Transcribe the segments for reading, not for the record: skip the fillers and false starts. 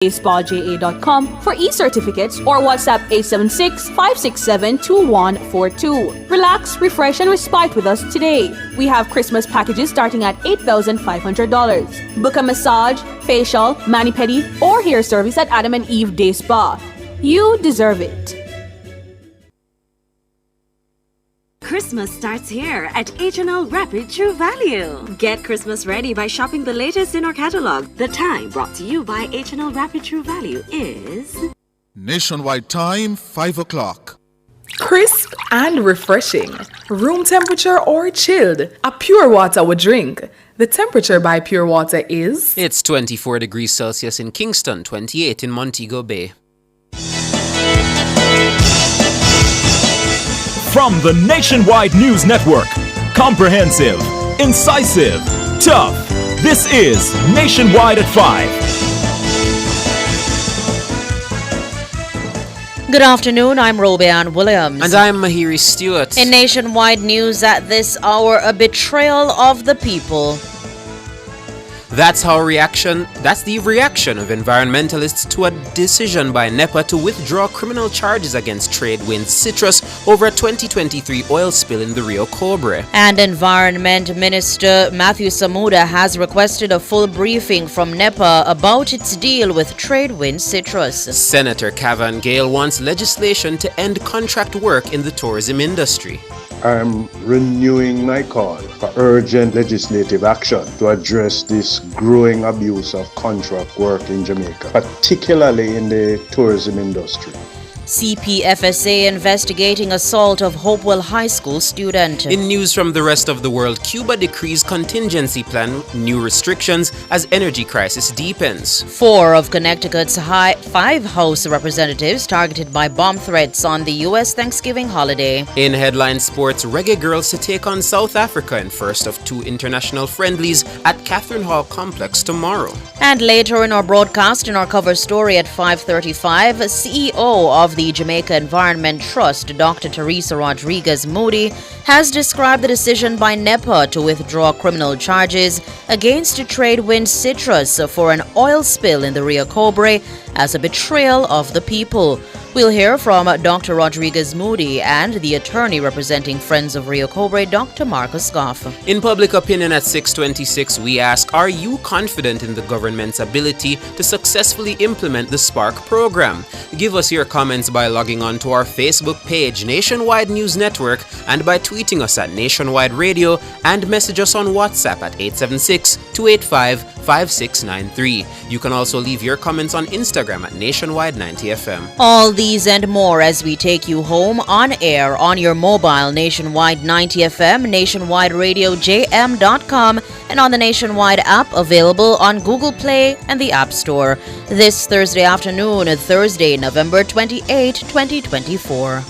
SpaJA.com for e-certificates or WhatsApp 876-567-2142. Relax, refresh, and respite with us today. We have Christmas packages starting at $8,500. Book a massage, facial, mani-pedi, or hair service at Adam and Eve Day Spa. You deserve it. Christmas starts here at H&L Rapid True Value. Get Christmas ready by shopping the latest in our catalog. The time brought to you by H&L Rapid True Value is... Nationwide time, 5 o'clock. Crisp and refreshing. Room temperature or chilled. A Pure Water would drink. The temperature by Pure Water is... It's 24 degrees Celsius in Kingston, 28 in Montego Bay. From the Nationwide News Network, comprehensive, incisive, tough. This is Nationwide at 5. Good afternoon, I'm Robian Williams. And I'm Mahiri Stewart. In Nationwide News at this hour, a betrayal of the people. That's the reaction of environmentalists to a decision by NEPA to withdraw criminal charges against Tradewind Citrus over a 2023 oil spill in the Rio Cobre. And Environment Minister Matthew Samuda has requested a full briefing from NEPA about its deal with Tradewind Citrus. Senator Cavan Gale wants legislation to end contract work in the tourism industry. I'm renewing my call for urgent legislative action to address this growing abuse of contract work in Jamaica, particularly in the tourism industry. CPFSA investigating assault of Hopewell High School student. In news from the rest of the world, Cuba decrees contingency plan, new restrictions as energy crisis deepens. 4 of Connecticut's 5 House representatives targeted by bomb threats on the U.S. Thanksgiving holiday. In headline sports, Reggae Girls to take on South Africa in first of 2 international friendlies at Catherine Hall Complex tomorrow. And later in our broadcast, in our cover story at 5:35, CEO of the Jamaica Environment Trust, Dr. Teresa Rodriguez Moody, has described the decision by NEPA to withdraw criminal charges against Tradewind Citrus for an oil spill in the Rio Cobre as a betrayal of the people. We'll hear from Dr. Rodriguez Moody and the attorney representing Friends of Rio Cobre, Dr. Marcus Goff. In Public Opinion at 6:26, we ask, are you confident in the government's ability to successfully implement the Spark program? Give us your comments by logging on to our Facebook page, Nationwide News Network, and by tweeting us at Nationwide Radio, and message us on WhatsApp at 876-285-5693. You can also leave your comments on Instagram at Nationwide 90FM. All these and more as we take you home on air on your mobile Nationwide 90FM, Nationwide Radio JM.com, and on the Nationwide app available on Google Play and the App Store. This Thursday afternoon, Thursday, November 28, 2024.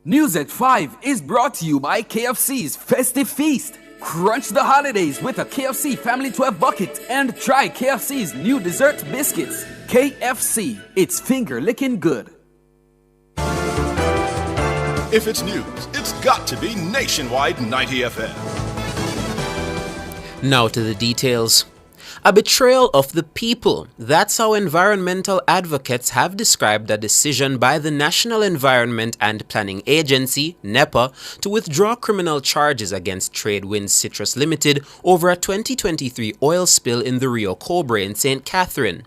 News at 5 is brought to you by KFC's Festive Feast. Crunch the holidays with a KFC Family 12 bucket and try KFC's new dessert biscuits. KFC, it's finger-licking good. If it's news, it's got to be Nationwide 90 FM. Now to the details. A betrayal of the people. That's how environmental advocates have described a decision by the National Environment and Planning Agency, NEPA, to withdraw criminal charges against Tradewind Citrus Limited over a 2023 oil spill in the Rio Cobre in St. Catherine.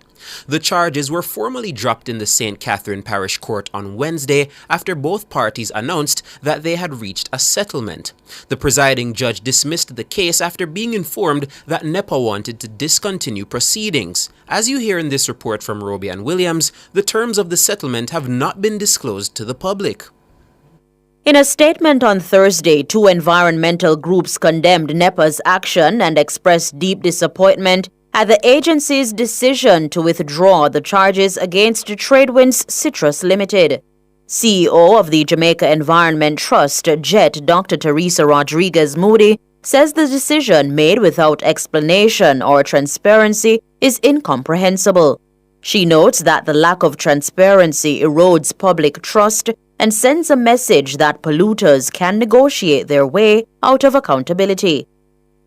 The charges were formally dropped in the St. Catherine Parish Court on Wednesday after both parties announced that they had reached a settlement. The presiding judge dismissed the case after being informed that NEPA wanted to discontinue proceedings. As you hear in this report from Robian Williams, the terms of the settlement have not been disclosed to the public. In a statement on Thursday, 2 environmental groups condemned NEPA's action and expressed deep disappointment at the agency's decision to withdraw the charges against Tradewind Citrus Limited. CEO of the Jamaica Environment Trust, JET, Dr. Teresa Rodriguez Moody, says the decision made without explanation or transparency is incomprehensible. She notes that the lack of transparency erodes public trust and sends a message that polluters can negotiate their way out of accountability.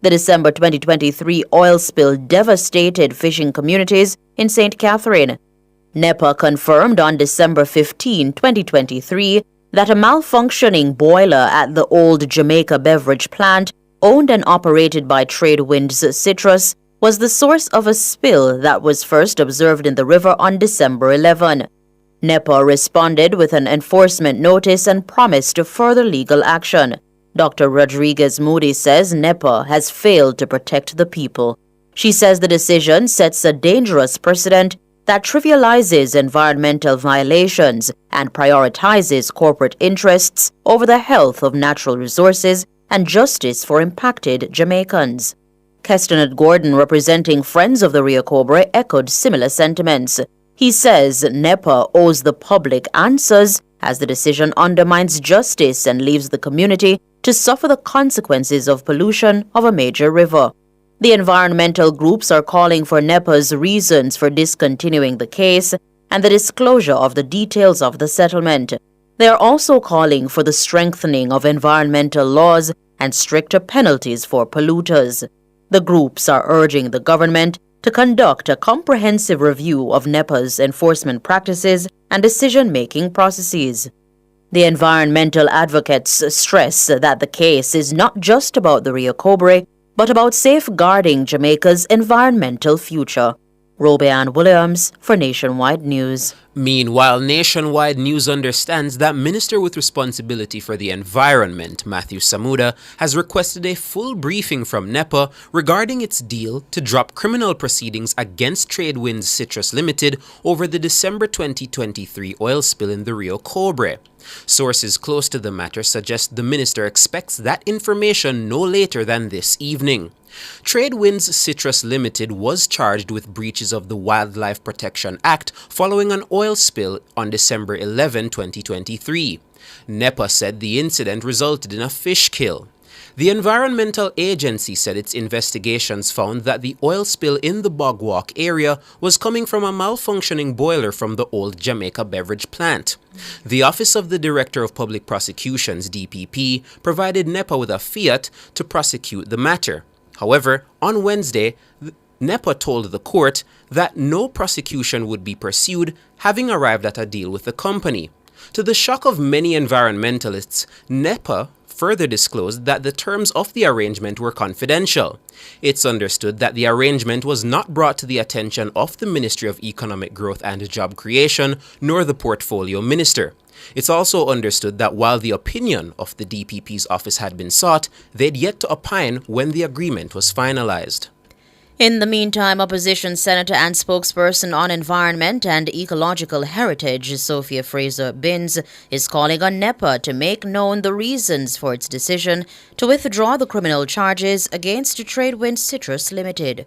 The December 2023 oil spill devastated fishing communities in St. Catherine. NEPA confirmed on December 15, 2023, that a malfunctioning boiler at the old Jamaica beverage plant, owned and operated by Tradewinds Citrus, was the source of a spill that was first observed in the river on December 11. NEPA responded with an enforcement notice and promised further legal action. Dr. Rodriguez Moody says NEPA has failed to protect the people. She says the decision sets a dangerous precedent that trivializes environmental violations and prioritizes corporate interests over the health of natural resources and justice for impacted Jamaicans. Kestonard Gordon, representing Friends of the Rio Cobre, echoed similar sentiments. He says NEPA owes the public answers as the decision undermines justice and leaves the community to suffer the consequences of pollution of a major river. The environmental groups are calling for NEPA's reasons for discontinuing the case and the disclosure of the details of the settlement. They are also calling for the strengthening of environmental laws and stricter penalties for polluters. The groups are urging the government to conduct a comprehensive review of NEPA's enforcement practices and decision-making processes. The environmental advocates stress that the case is not just about the Rio Cobre, but about safeguarding Jamaica's environmental future. Robeanne Williams for Nationwide News. Meanwhile, Nationwide News understands that Minister with responsibility for the environment, Matthew Samuda, has requested a full briefing from NEPA regarding its deal to drop criminal proceedings against Tradewinds Citrus Limited over the December 2023 oil spill in the Rio Cobre. Sources close to the matter suggest the minister expects that information no later than this evening. Tradewinds Citrus Limited was charged with breaches of the Wildlife Protection Act following an oil spill on December 11, 2023. NEPA said the incident resulted in a fish kill. The environmental agency said its investigations found that the oil spill in the Bogwalk area was coming from a malfunctioning boiler from the old Jamaica beverage plant. The Office of the Director of Public Prosecutions, DPP, provided NEPA with a fiat to prosecute the matter. However, on Wednesday, NEPA told the court that no prosecution would be pursued, having arrived at a deal with the company. To the shock of many environmentalists, NEPA further disclosed that the terms of the arrangement were confidential. It's understood that the arrangement was not brought to the attention of the Ministry of Economic Growth and Job Creation, nor the Portfolio Minister. It's also understood that while the opinion of the DPP's office had been sought, they'd yet to opine when the agreement was finalized. In the meantime, opposition senator and spokesperson on environment and ecological heritage, Sophia Fraser Binns, is calling on NEPA to make known the reasons for its decision to withdraw the criminal charges against Tradewinds Citrus Limited.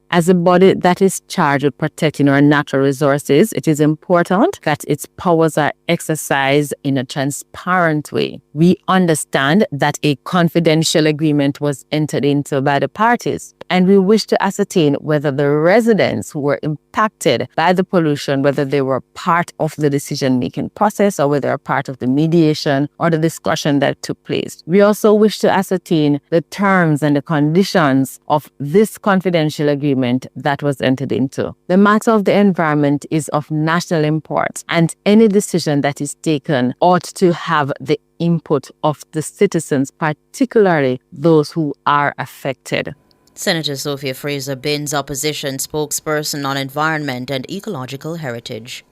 As a body that is charged with protecting our natural resources, it is important that its powers are exercised in a transparent way. We understand that a confidential agreement was entered into by the parties, and we wish to ascertain whether the residents who were impacted by the pollution, whether they were part of the decision-making process or whether they are part of the mediation or the discussion that took place. We also wish to ascertain the terms and the conditions of this confidential agreement that was entered into. The matter of the environment is of national import, and any decision that is taken ought to have the input of the citizens, particularly those who are affected. Senator Sophia Fraser Binns, opposition spokesperson on environment and ecological heritage.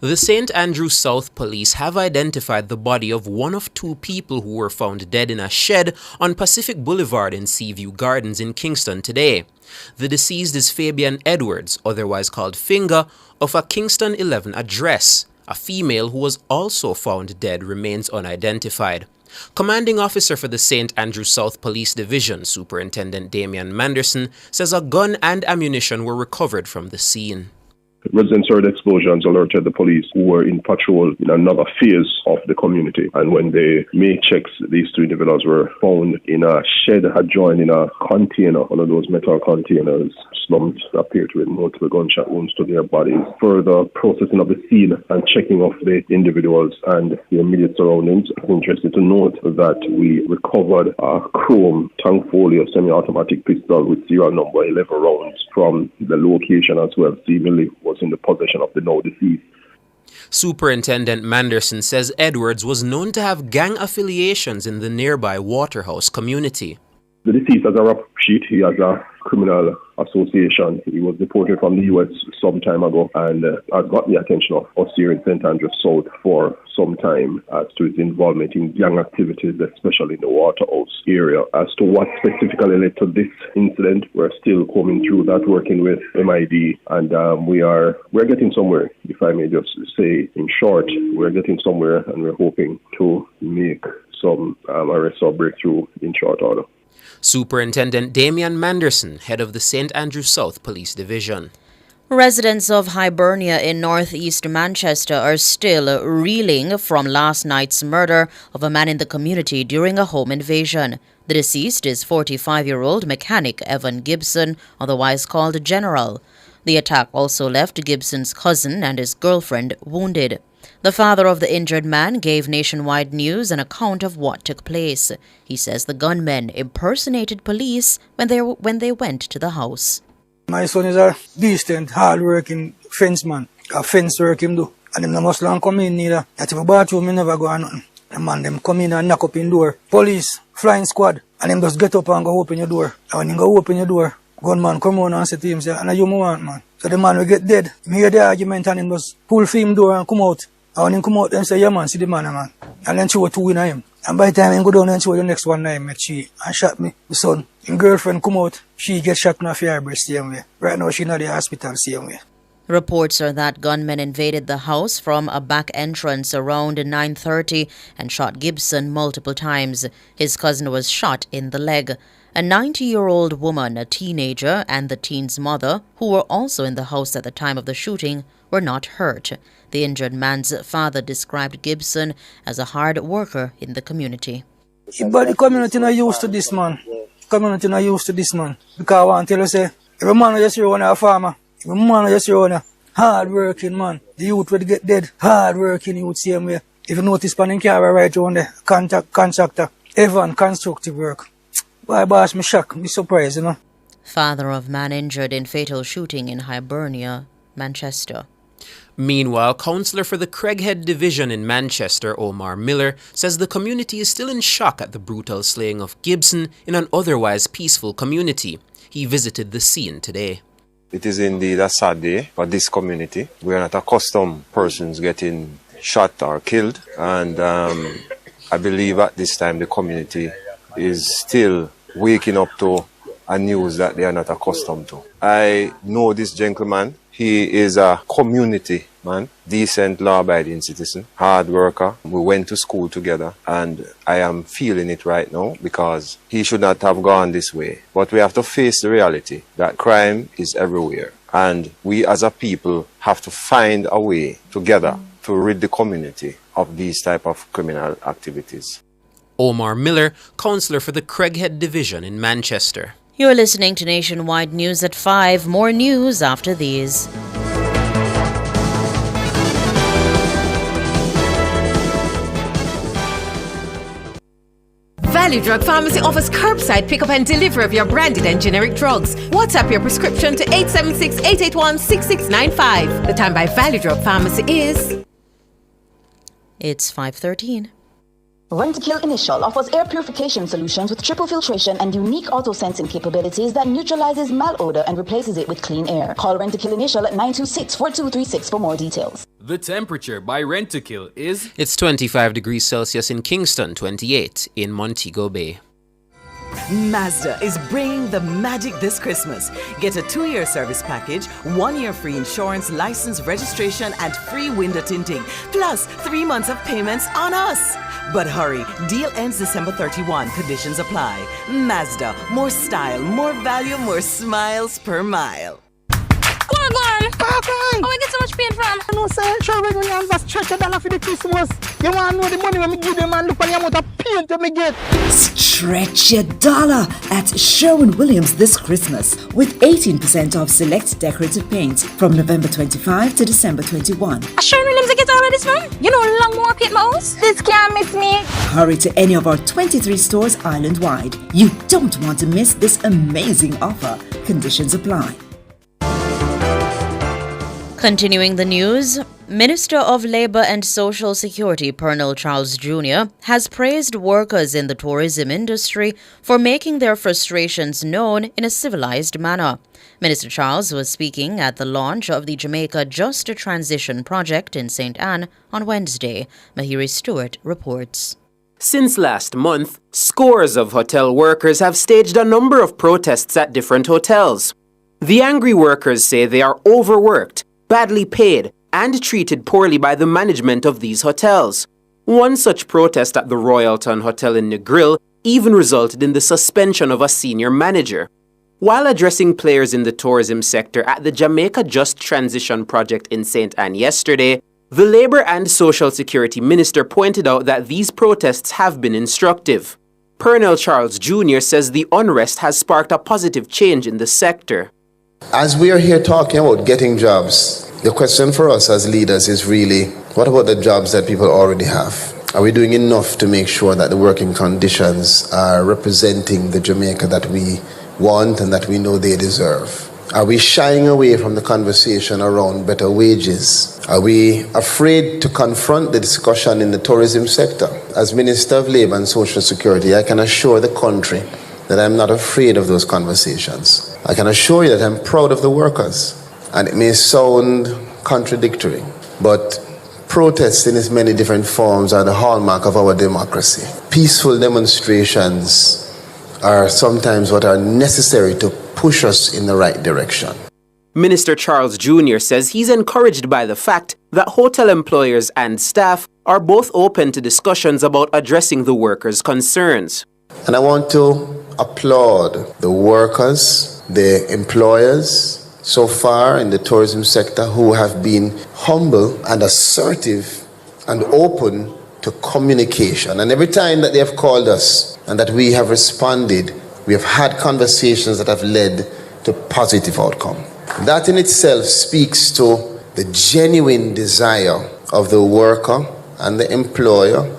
The St. Andrew South Police have identified the body of one of two people who were found dead in a shed on Pacific Boulevard in Seaview Gardens in Kingston today. The deceased is Fabian Edwards, otherwise called Finger, of a Kingston 11 address. A female who was also found dead remains unidentified. Commanding officer for the St. Andrew South Police Division, Superintendent Damian Manderson, says a gun and ammunition were recovered from the scene. Residents heard explosions, alerted the police, who were in patrol in another phase of the community. And when they made checks, these two individuals were found in a shed adjoined in a container, one of those metal containers. Slumped, appeared with multiple gunshot wounds to their bodies. Further processing of the scene and checking of the individuals and the immediate surroundings. I'm interested to note that we recovered a chrome Tankfolio semi-automatic pistol with serial number 11 rounds from the location as well. Seemingly was in the possession of the now deceased. Superintendent Manderson says Edwards was known to have gang affiliations in the nearby Waterhouse community. The deceased has a rap sheet. He has a criminal association. He was deported from the U.S. some time ago and has got the attention of us here in St. Andrews South for some time as to his involvement in gang activities, especially in the Waterhouse area. As to what specifically led to this incident, we're still coming through that, working with MID, and we're getting somewhere. If I may just say, in short, we're getting somewhere, and we're hoping to make some arrest or breakthrough in short order. Superintendent Damian Manderson, head of the St. Andrews South Police Division. Residents of Hibernia in northeast Manchester are still reeling from last night's murder of a man in the community during a home invasion. The deceased is 45-year-old mechanic Evan Gibson, otherwise called General. The attack also left Gibson's cousin and his girlfriend wounded. The father of the injured man gave Nationwide News an account of what took place. He says the gunmen impersonated police when they went to the house. My son is a decent, hard-working fenceman. A fence work him do. And him no must long come in neither. That if a bathroom, he never go on nothing. The man them come in and knock up in door. Police, flying squad. And him just get up and go open your door. And when he go open your door, gunman come on and say to him, say, and you want, man. So the man will get dead. He hear the argument and him just pull film door and come out. And when he come out, then say, yeah man, see the man, man. And then show two in him. And by the time he go down and show the next one, I met she and shot me, the son. His girlfriend come out, she get shot in her firebrand same way. Right now she in the hospital same way. Reports are that gunmen invaded the house from a back entrance around 9:30 and shot Gibson multiple times. His cousin was shot in the leg. A 90-year-old woman, a teenager, and the teen's mother, who were also in the house at the time of the shooting, were not hurt. The injured man's father described Gibson as a hard worker in the community. But the community not used to this man. Community not used to this man. Because I want to tell you, say, every man just here on a farmer. Every man just here on a hard working man. The youth will get dead. Hard working youth same way. If you notice, pan car right on the contractor. Evan constructive work. Why boss, me shocked, me surprised, you know. Father of man injured in fatal shooting in Hibernia, Manchester. Meanwhile, Councillor for the Craighead Division in Manchester, Omar Miller, says the community is still in shock at the brutal slaying of Gibson in an otherwise peaceful community. He visited the scene today. It is indeed a sad day for this community. We are not accustomed to persons getting shot or killed, and I believe at this time the community is still waking up to a news that they are not accustomed to. I know this gentleman. He is a community man, decent, law-abiding citizen, hard worker. We went to school together, and I am feeling it right now because he should not have gone this way. But we have to face the reality that crime is everywhere, and we as a people have to find a way together to rid the community of these type of criminal activities. Omar Miller, Councillor for the Craighead Division in Manchester. You're listening to Nationwide News at 5. More news after these. Value Drug Pharmacy offers curbside pickup and delivery of your branded and generic drugs. WhatsApp your prescription to 876-881-6695. The time by Value Drug Pharmacy is... It's 5:13. Rentokil Initial offers air purification solutions with triple filtration and unique auto-sensing capabilities that neutralizes malodor and replaces it with clean air. Call Rentokil Initial at 926-4236 for more details. The temperature by Rentokil is... It's 25 degrees Celsius in Kingston, 28 in Montego Bay. Mazda is bringing the magic this Christmas. Get a 2-year service package, 1 year free insurance, license, registration, and free window tinting, plus 3 months of payments on us. But hurry, deal ends December 31. Conditions apply. Mazda, more style, more value, more smiles per mile. Go we going? Okay. Oh, we get so much paint from? I know, sir. Sure, when you invest $30 for the Christmas, you want to know the money when me give them and look at the amount of paint that me get. Stretch your dollar at Sherwin-Williams this Christmas with 18% off select decorative paint from November 25 to December 21. Sherwin-Williams, I get all of this from? You know, long more paint my house. This can't miss me. Hurry to any of our 23 stores island-wide. You don't want to miss this amazing offer. Conditions apply. Continuing the news, Minister of Labour and Social Security Pernell Charles Jr. has praised workers in the tourism industry for making their frustrations known in a civilized manner. Minister Charles was speaking at the launch of the Jamaica Just Transition project in St. Anne on Wednesday. Mahiri Stewart reports. Since last month, scores of hotel workers have staged a number of protests at different hotels. The angry workers say they are overworked, badly paid, and treated poorly by the management of these hotels. One such protest at the Royalton Hotel in Negril even resulted in the suspension of a senior manager. While addressing players in the tourism sector at the Jamaica Just Transition project in St. Anne yesterday, the Labour and Social Security Minister pointed out that these protests have been instructive. Pernell Charles Jr. says the unrest has sparked a positive change in the sector. As we are here talking about getting jobs, the question for us as leaders is really, what about the jobs that people already have? Are we doing enough to make sure that the working conditions are representing the Jamaica that we want and that we know they deserve? Are we shying away from the conversation around better wages? Are we afraid to confront the discussion in the tourism sector? As Minister of Labour and Social Security, I can assure the country that I'm not afraid of those conversations. I can assure you that I'm proud of the workers. And it may sound contradictory, but protests in its many different forms are the hallmark of our democracy. Peaceful demonstrations are sometimes what are necessary to push us in the right direction. Minister Charles Jr. says he's encouraged by the fact that hotel employers and staff are both open to discussions about addressing the workers' concerns. And I want to applaud the workers, the employers so far in the tourism sector who have been humble and assertive and open to communication. And every time that they have called us and that we have responded, we have had conversations that have led to positive outcome. That in itself speaks to the genuine desire of the worker and the employer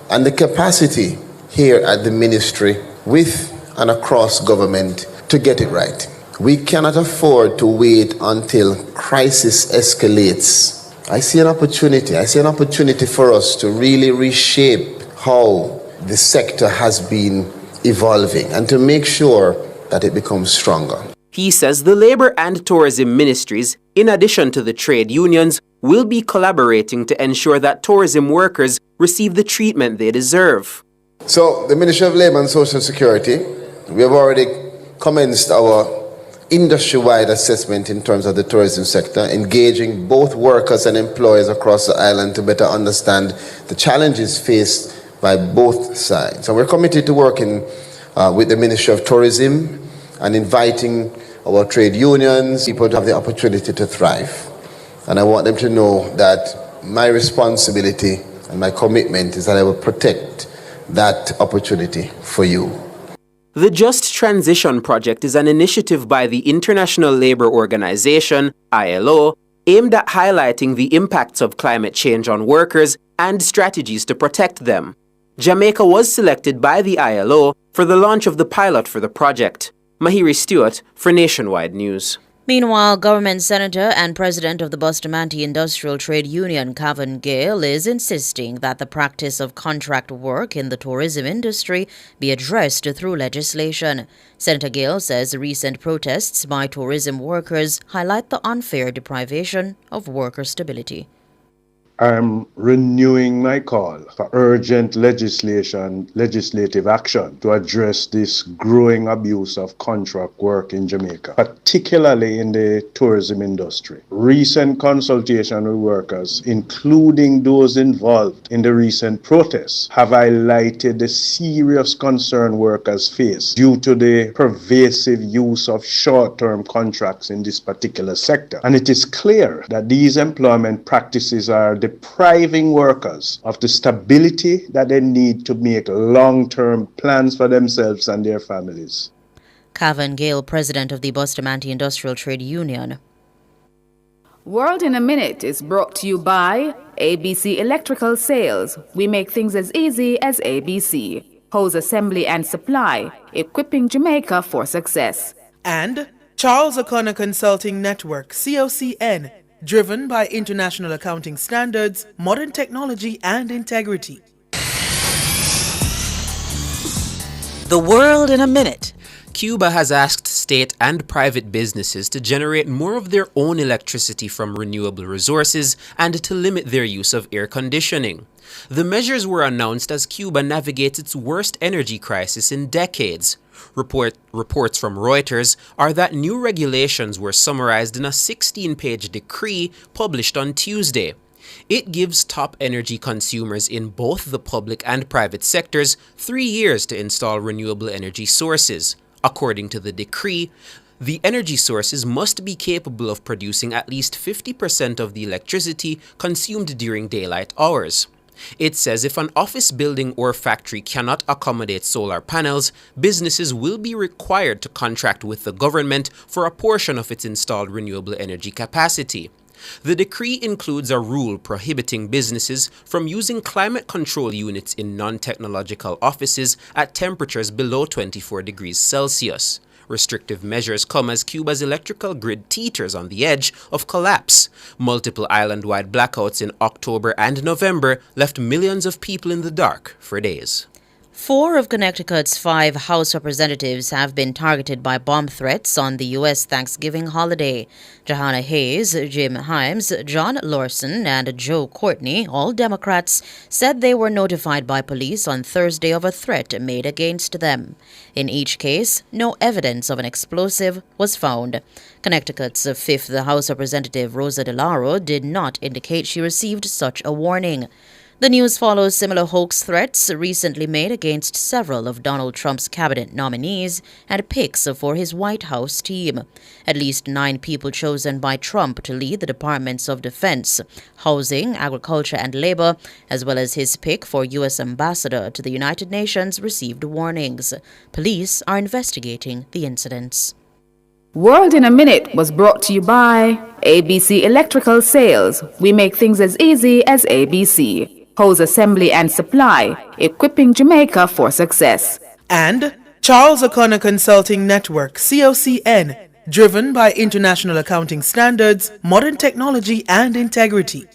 and the capacity here at the ministry with and across government to get it right. We cannot afford to wait until crisis escalates. I see an opportunity for us to really reshape how the sector has been evolving and to make sure that it becomes stronger. He says the Labour and Tourism Ministries, in addition to the trade unions, will be collaborating to ensure that tourism workers receive the treatment they deserve. So, the Ministry of Labour and Social Security, we have already commenced our industry-wide assessment in terms of the tourism sector, engaging both workers and employers across the island to better understand the challenges faced by both sides. And we're committed to working with the Ministry of Tourism and inviting our trade unions, people to have the opportunity to thrive. And I want them to know that my responsibility and my commitment is that I will protect that opportunity for you. The Just Transition Project is an initiative by the International Labour Organization, ILO, aimed at highlighting the impacts of climate change on workers and strategies to protect them. Jamaica was selected by the ILO for the launch of the pilot for the project. Mahiri Stewart for Nationwide News. Meanwhile, Government Senator and President of the Bustamante Industrial Trade Union, Cavan Gale, is insisting that the practice of contract work in the tourism industry be addressed through legislation. Senator Gale says recent protests by tourism workers highlight the unfair deprivation of worker stability. I'm renewing my call for urgent legislative action to address this growing abuse of contract work in Jamaica, particularly in the tourism industry. Recent consultation with workers, including those involved in the recent protests, have highlighted the serious concern workers face due to the pervasive use of short-term contracts in this particular sector. And it is clear that these employment practices are depriving workers of the stability that they need to make long-term plans for themselves and their families. Cavan Gale, president of the Bustamante Industrial Trade Union. World in a Minute is brought to you by ABC Electrical Sales. We make things as easy as ABC. Hose assembly and supply, equipping Jamaica for success. And Charles O'Connor Consulting Network, COCN, driven by international accounting standards, modern technology, and integrity. The World in a Minute. Cuba has asked state and private businesses to generate more of their own electricity from renewable resources and to limit their use of air conditioning. The measures were announced as Cuba navigates its worst energy crisis in decades. Reports from Reuters are that new regulations were summarized in a 16-page decree published on Tuesday. It gives top energy consumers in both the public and private sectors 3 years to install renewable energy sources. According to the decree, the energy sources must be capable of producing at least 50% of the electricity consumed during daylight hours. It says if an office building or factory cannot accommodate solar panels, businesses will be required to contract with the government for a portion of its installed renewable energy capacity. The decree includes a rule prohibiting businesses from using climate control units in non-technological offices at temperatures below 24 degrees Celsius. Restrictive measures come as Cuba's electrical grid teeters on the edge of collapse. Multiple island-wide blackouts in October and November left millions of people in the dark for days. 4 of Connecticut's 5 House representatives have been targeted by bomb threats on the U.S. Thanksgiving holiday. Johanna Hayes, Jim Himes, John Lawson, and Joe Courtney, all Democrats, said they were notified by police on Thursday of a threat made against them. In each case, no evidence of an explosive was found. Connecticut's 5th House Representative Rosa DeLauro did not indicate she received such a warning. The news follows similar hoax threats recently made against several of Donald Trump's cabinet nominees and picks for his White House team. At least 9 people chosen by Trump to lead the Departments of Defense, Housing, Agriculture, and Labor, as well as his pick for U.S. Ambassador to the United Nations, received warnings. Police are investigating the incidents. World in a Minute was brought to you by ABC Electrical Sales. We make things as easy as ABC. Hose assembly and supply, equipping Jamaica for success. And Charles O'Connor Consulting Network, COCN, driven by international accounting standards, modern technology, and integrity.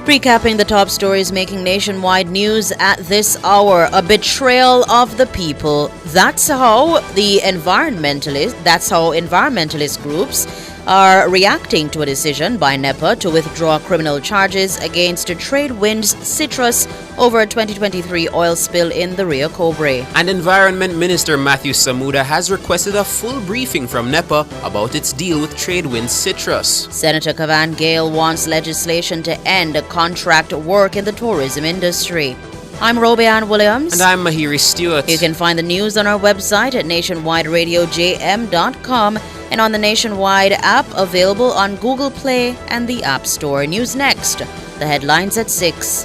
Recapping the top stories making nationwide news at this hour, a betrayal of the people. That's how environmentalist groups are reacting to a decision by NEPA to withdraw criminal charges against Tradewind's Citrus over a 2023 oil spill in the Rio Cobre. And Environment Minister Matthew Samuda has requested a full briefing from NEPA about its deal with Tradewind's Citrus. Senator Cavan Gale wants legislation to end contract work in the tourism industry. I'm Robianne Williams. And I'm Mahiri Stewart. You can find the news on our website at nationwideradiojm.com and on the Nationwide app available on Google Play and the App Store. News next. The headlines at 6.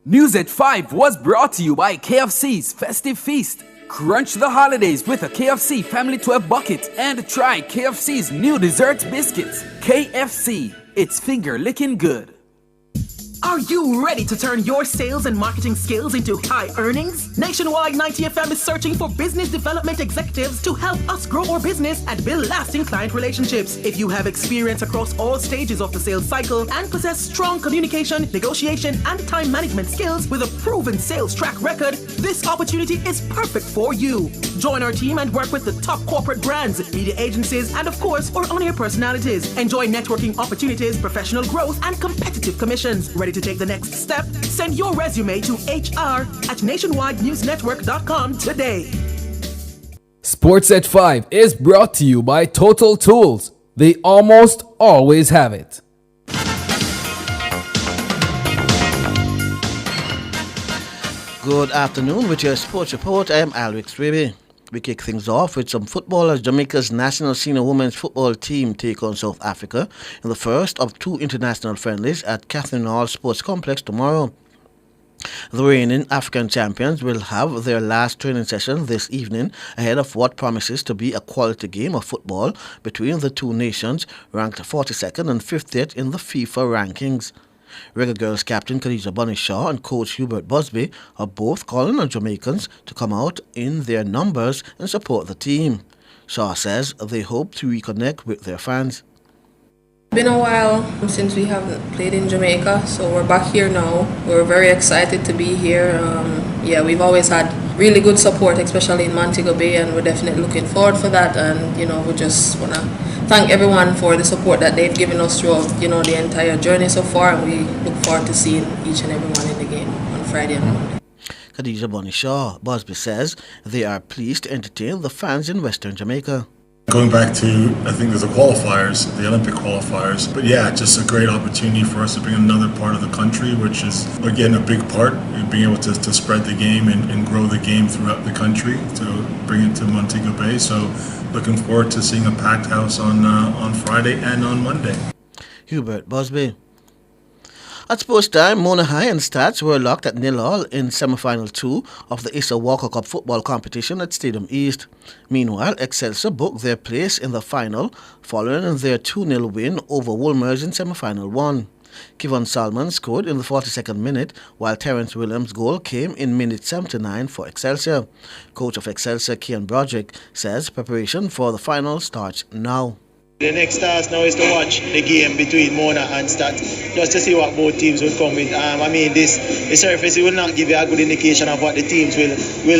News at 5 was brought to you by KFC's Festive Feast. Crunch the holidays with a KFC Family 12 bucket and try KFC's new dessert biscuits. KFC, it's finger licking good. Are you ready to turn your sales and marketing skills into high earnings? Nationwide 90FM is searching for business development executives to help us grow our business and build lasting client relationships. If you have experience across all stages of the sales cycle and possess strong communication, negotiation, and time management skills with a proven sales track record, this opportunity is perfect for you. Join our team and work with the top corporate brands, media agencies, and of course, our on-air personalities. Enjoy networking opportunities, professional growth, and competitive commissions. Ready to take the next step? Send your resume to hr@nationwidenewsnetwork.com today. Sports at 5 is brought to you by Total Tools. They almost always have it. Good afternoon with your sports report. I am Alex Raby. We kick things off with some football as Jamaica's national senior women's football team take on South Africa in the first of two international friendlies at Catherine Hall Sports Complex tomorrow. The reigning African champions will have their last training session this evening ahead of what promises to be a quality game of football between the two nations ranked 42nd and 50th in the FIFA rankings. Reggae Girls captain Khadija Bunny Shaw and coach Hubert Busby are both calling on Jamaicans to come out in their numbers and support the team. Shaw says they hope to reconnect with their fans. It's been a while since we haven't played in Jamaica, so we're back here now. We're very excited to be here. We've always had really good support, especially in Montego Bay, and we're definitely looking forward for that. And we just want to thank everyone for the support that they've given us throughout the entire journey so far, and we look forward to seeing each and everyone in the game on Friday and Monday. Khadija Bunny Shaw. Busby says they are pleased to entertain the fans in Western Jamaica. Going back to, I think there's the qualifiers, the Olympic qualifiers. But yeah, just a great opportunity for us to bring another part of the country, which is, again, a big part, being able to spread the game and grow the game throughout the country, to bring it to Montego Bay. So looking forward to seeing a packed house on Friday and on Monday. Hubert Busby. At sports time, Mona High and Stats were locked at 0-0 in semi-final 2 of the Issa Walker Cup football competition at Stadium East. Meanwhile, Excelsior booked their place in the final following their 2-0 win over Wolmer's in semi-final 1. Kevon Salmon scored in the 42nd minute, while Terence Williams' goal came in minute 79 for Excelsior. Coach of Excelsior, Kian Broderick, says preparation for the final starts now. The next task now is to watch the game between Mona and Stats, just to see what both teams will come with. The surface will not give you a good indication of what the teams will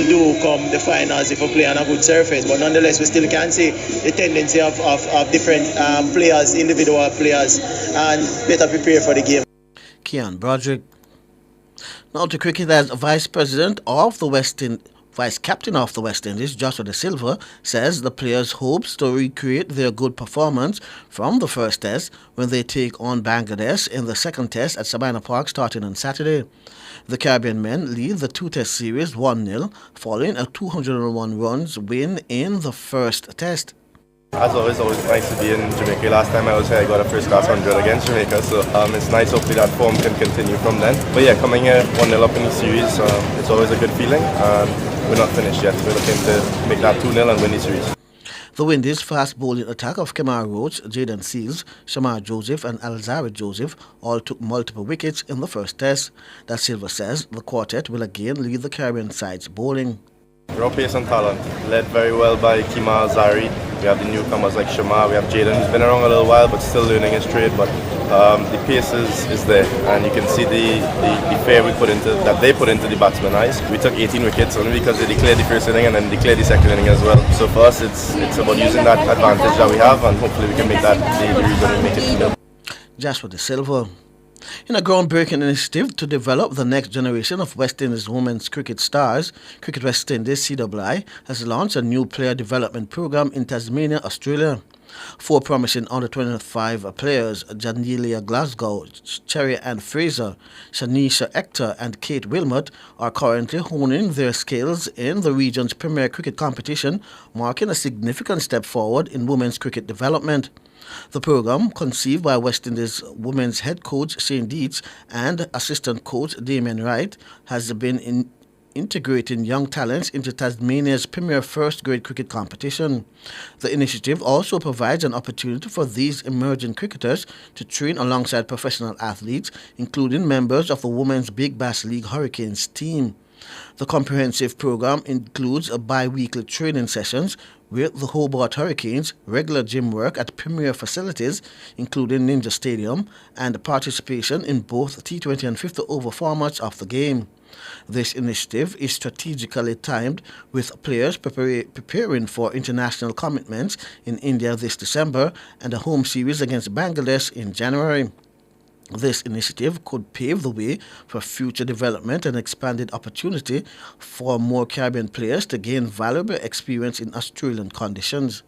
do come the finals if we play on a good surface. But nonetheless, we still can see the tendency of different players, individual players, and better prepare for the game. Kian Broderick. Now to cricket, as Vice Captain of the West Indies, Joshua De Silva, says the players hopes to recreate their good performance from the first test when they take on Bangladesh in the second test at Sabina Park starting on Saturday. The Caribbean men lead the two-test series 1-0 following a 201 runs win in the first test. As always nice to be in Jamaica. Last time I was here, I got a first-class 100 against Jamaica, so it's nice. Hopefully that form can continue from then. But yeah, coming here 1-0 up in the series, it's always a good feeling. We're not finished yet. We're looking to make that 2-0 and win the series. The Windies' fast bowling attack of Kemar Roach, Jaden Seals, Shamar Joseph and Alzara Joseph all took multiple wickets in the first test. Da Silva says the quartet will again lead the Caribbean side's bowling. Raw pace and talent, led very well by Kima Zari. We have the newcomers like Shamar, we have Jaden, who's been around a little while but still learning his trade, but the pace is there, and you can see the fear that they put into the batsmen's eyes. We took 18 wickets only because they declared the first inning and then declared the second inning as well. So for us, it's about using that advantage that we have, and hopefully we can make that the reason we make it. Joshua De Silva. In a groundbreaking initiative to develop the next generation of West Indies women's cricket stars, Cricket West Indies CWI has launched a new player development program in Tasmania, Australia. 4 promising under-25 players, Janelia Glasgow, Cherry Ann Fraser, Shanisha Hector and Kate Wilmot, are currently honing their skills in the region's premier cricket competition, marking a significant step forward in women's cricket development. The program, conceived by West Indies women's head coach Shane Dietz and assistant coach Damien Wright, has been integrating young talents into Tasmania's premier first-grade cricket competition. The initiative also provides an opportunity for these emerging cricketers to train alongside professional athletes, including members of the Women's Big Bash League Hurricanes team. The comprehensive program includes bi-weekly training sessions with the Hobart Hurricanes, regular gym work at premier facilities, including Ninja Stadium, and participation in both T20 and 50-over formats of the game. This initiative is strategically timed with players preparing for international commitments in India this December and a home series against Bangladesh in January. This initiative could pave the way for future development and expanded opportunity for more Caribbean players to gain valuable experience in Australian conditions.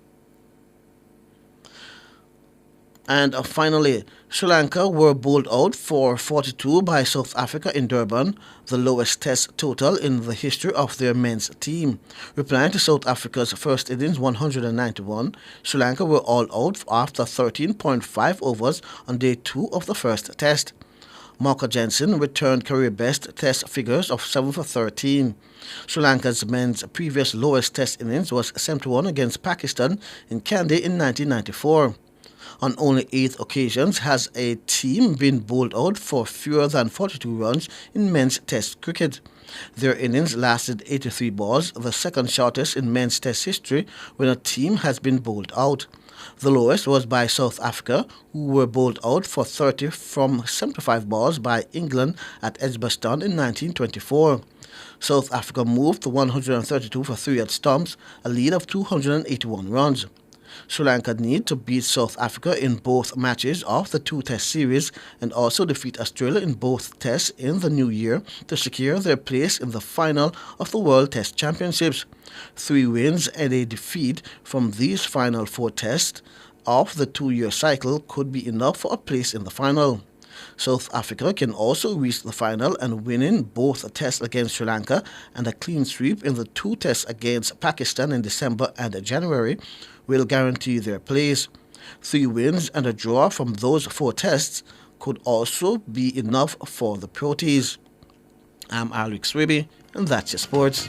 And finally, Sri Lanka were bowled out for 42 by South Africa in Durban, the lowest test total in the history of their men's team. Replying to South Africa's first innings 191, Sri Lanka were all out after 13.5 overs on day 2 of the first test. Marco Jensen returned career-best test figures of 7 for 13. Sri Lanka's men's previous lowest test innings was 71 against Pakistan in Kandy in 1994. On only 8 occasions has a team been bowled out for fewer than 42 runs in men's test cricket. Their innings lasted 83 balls, the second shortest in men's test history when a team has been bowled out. The lowest was by South Africa, who were bowled out for 30 from 75 balls by England at Edgbaston in 1924. South Africa moved to 132 for 3 at stumps, a lead of 281 runs. Sri Lanka need to beat South Africa in both matches of the 2-test series and also defeat Australia in both tests in the new year to secure their place in the final of the World Test Championships. 3 wins and a defeat from these final 4 tests of the 2-year cycle could be enough for a place in the final. South Africa can also reach the final, and winning both tests against Sri Lanka and a clean sweep in the 2 tests against Pakistan in December and January will guarantee their place. 3 wins and a draw from those 4 tests could also be enough for the Proteas. I'm Alex Ribby, and that's your sports.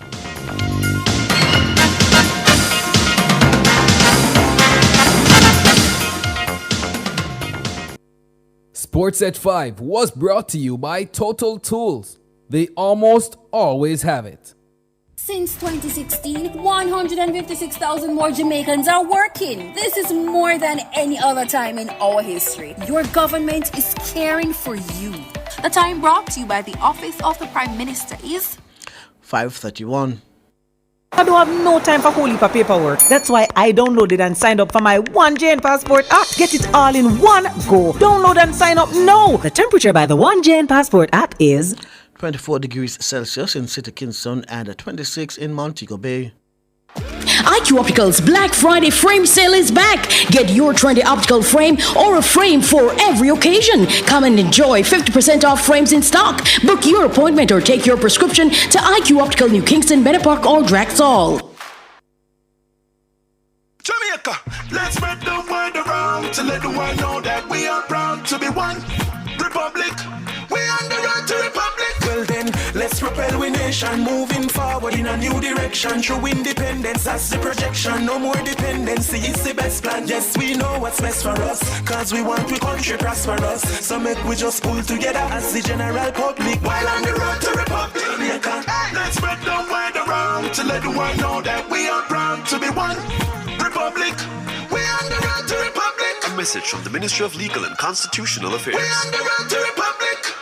Sports at 5 was brought to you by Total Tools. They almost always have it. Since 2016, 156,000 more Jamaicans are working. This is more than any other time in our history. Your government is caring for you. The time brought to you by the Office of the Prime Minister is 5:31. I don't have no time for whole heap of paperwork. That's why I downloaded and signed up for my One Jane Passport app. Get it all in one go. Download and sign up now. The temperature by the One Jane Passport app is 24 degrees Celsius in City Kingston and 26 in Montego Bay. IQ Optical's Black Friday frame sale is back. Get your trendy optical frame or a frame for every occasion. Come and enjoy 50% off frames in stock. Book your appointment or take your prescription to IQ Optical New Kingston, Bennett Park or Draxall. Jamaica, let's spread the word around to let the world know that we are proud to be one republic. We on the road to republic. Well then, let's propel we nation moving forward in a new direction. True independence, that's the projection. No more dependency, it's the best plan. Yes, we know what's best for us, cause we want we country prosperous. So make we just pull together as the general public while on the road to republic. Jamaica, let's spread the word around to let the world know that we are proud to be one republic. We on the road to republic. A message from the Ministry of Legal and Constitutional Affairs. We on the road to republic.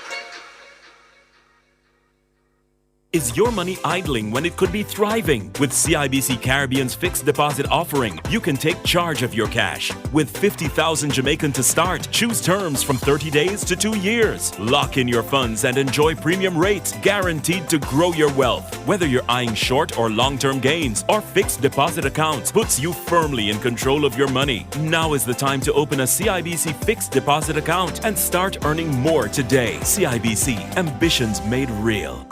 Is your money idling when it could be thriving? With CIBC Caribbean's fixed deposit offering, you can take charge of your cash. With 50,000 Jamaican to start, choose terms from 30 days to 2 years. Lock in your funds and enjoy premium rates guaranteed to grow your wealth. Whether you're eyeing short or long-term gains, our fixed deposit account puts you firmly in control of your money. Now is the time to open a CIBC fixed deposit account and start earning more today. CIBC, ambitions made real.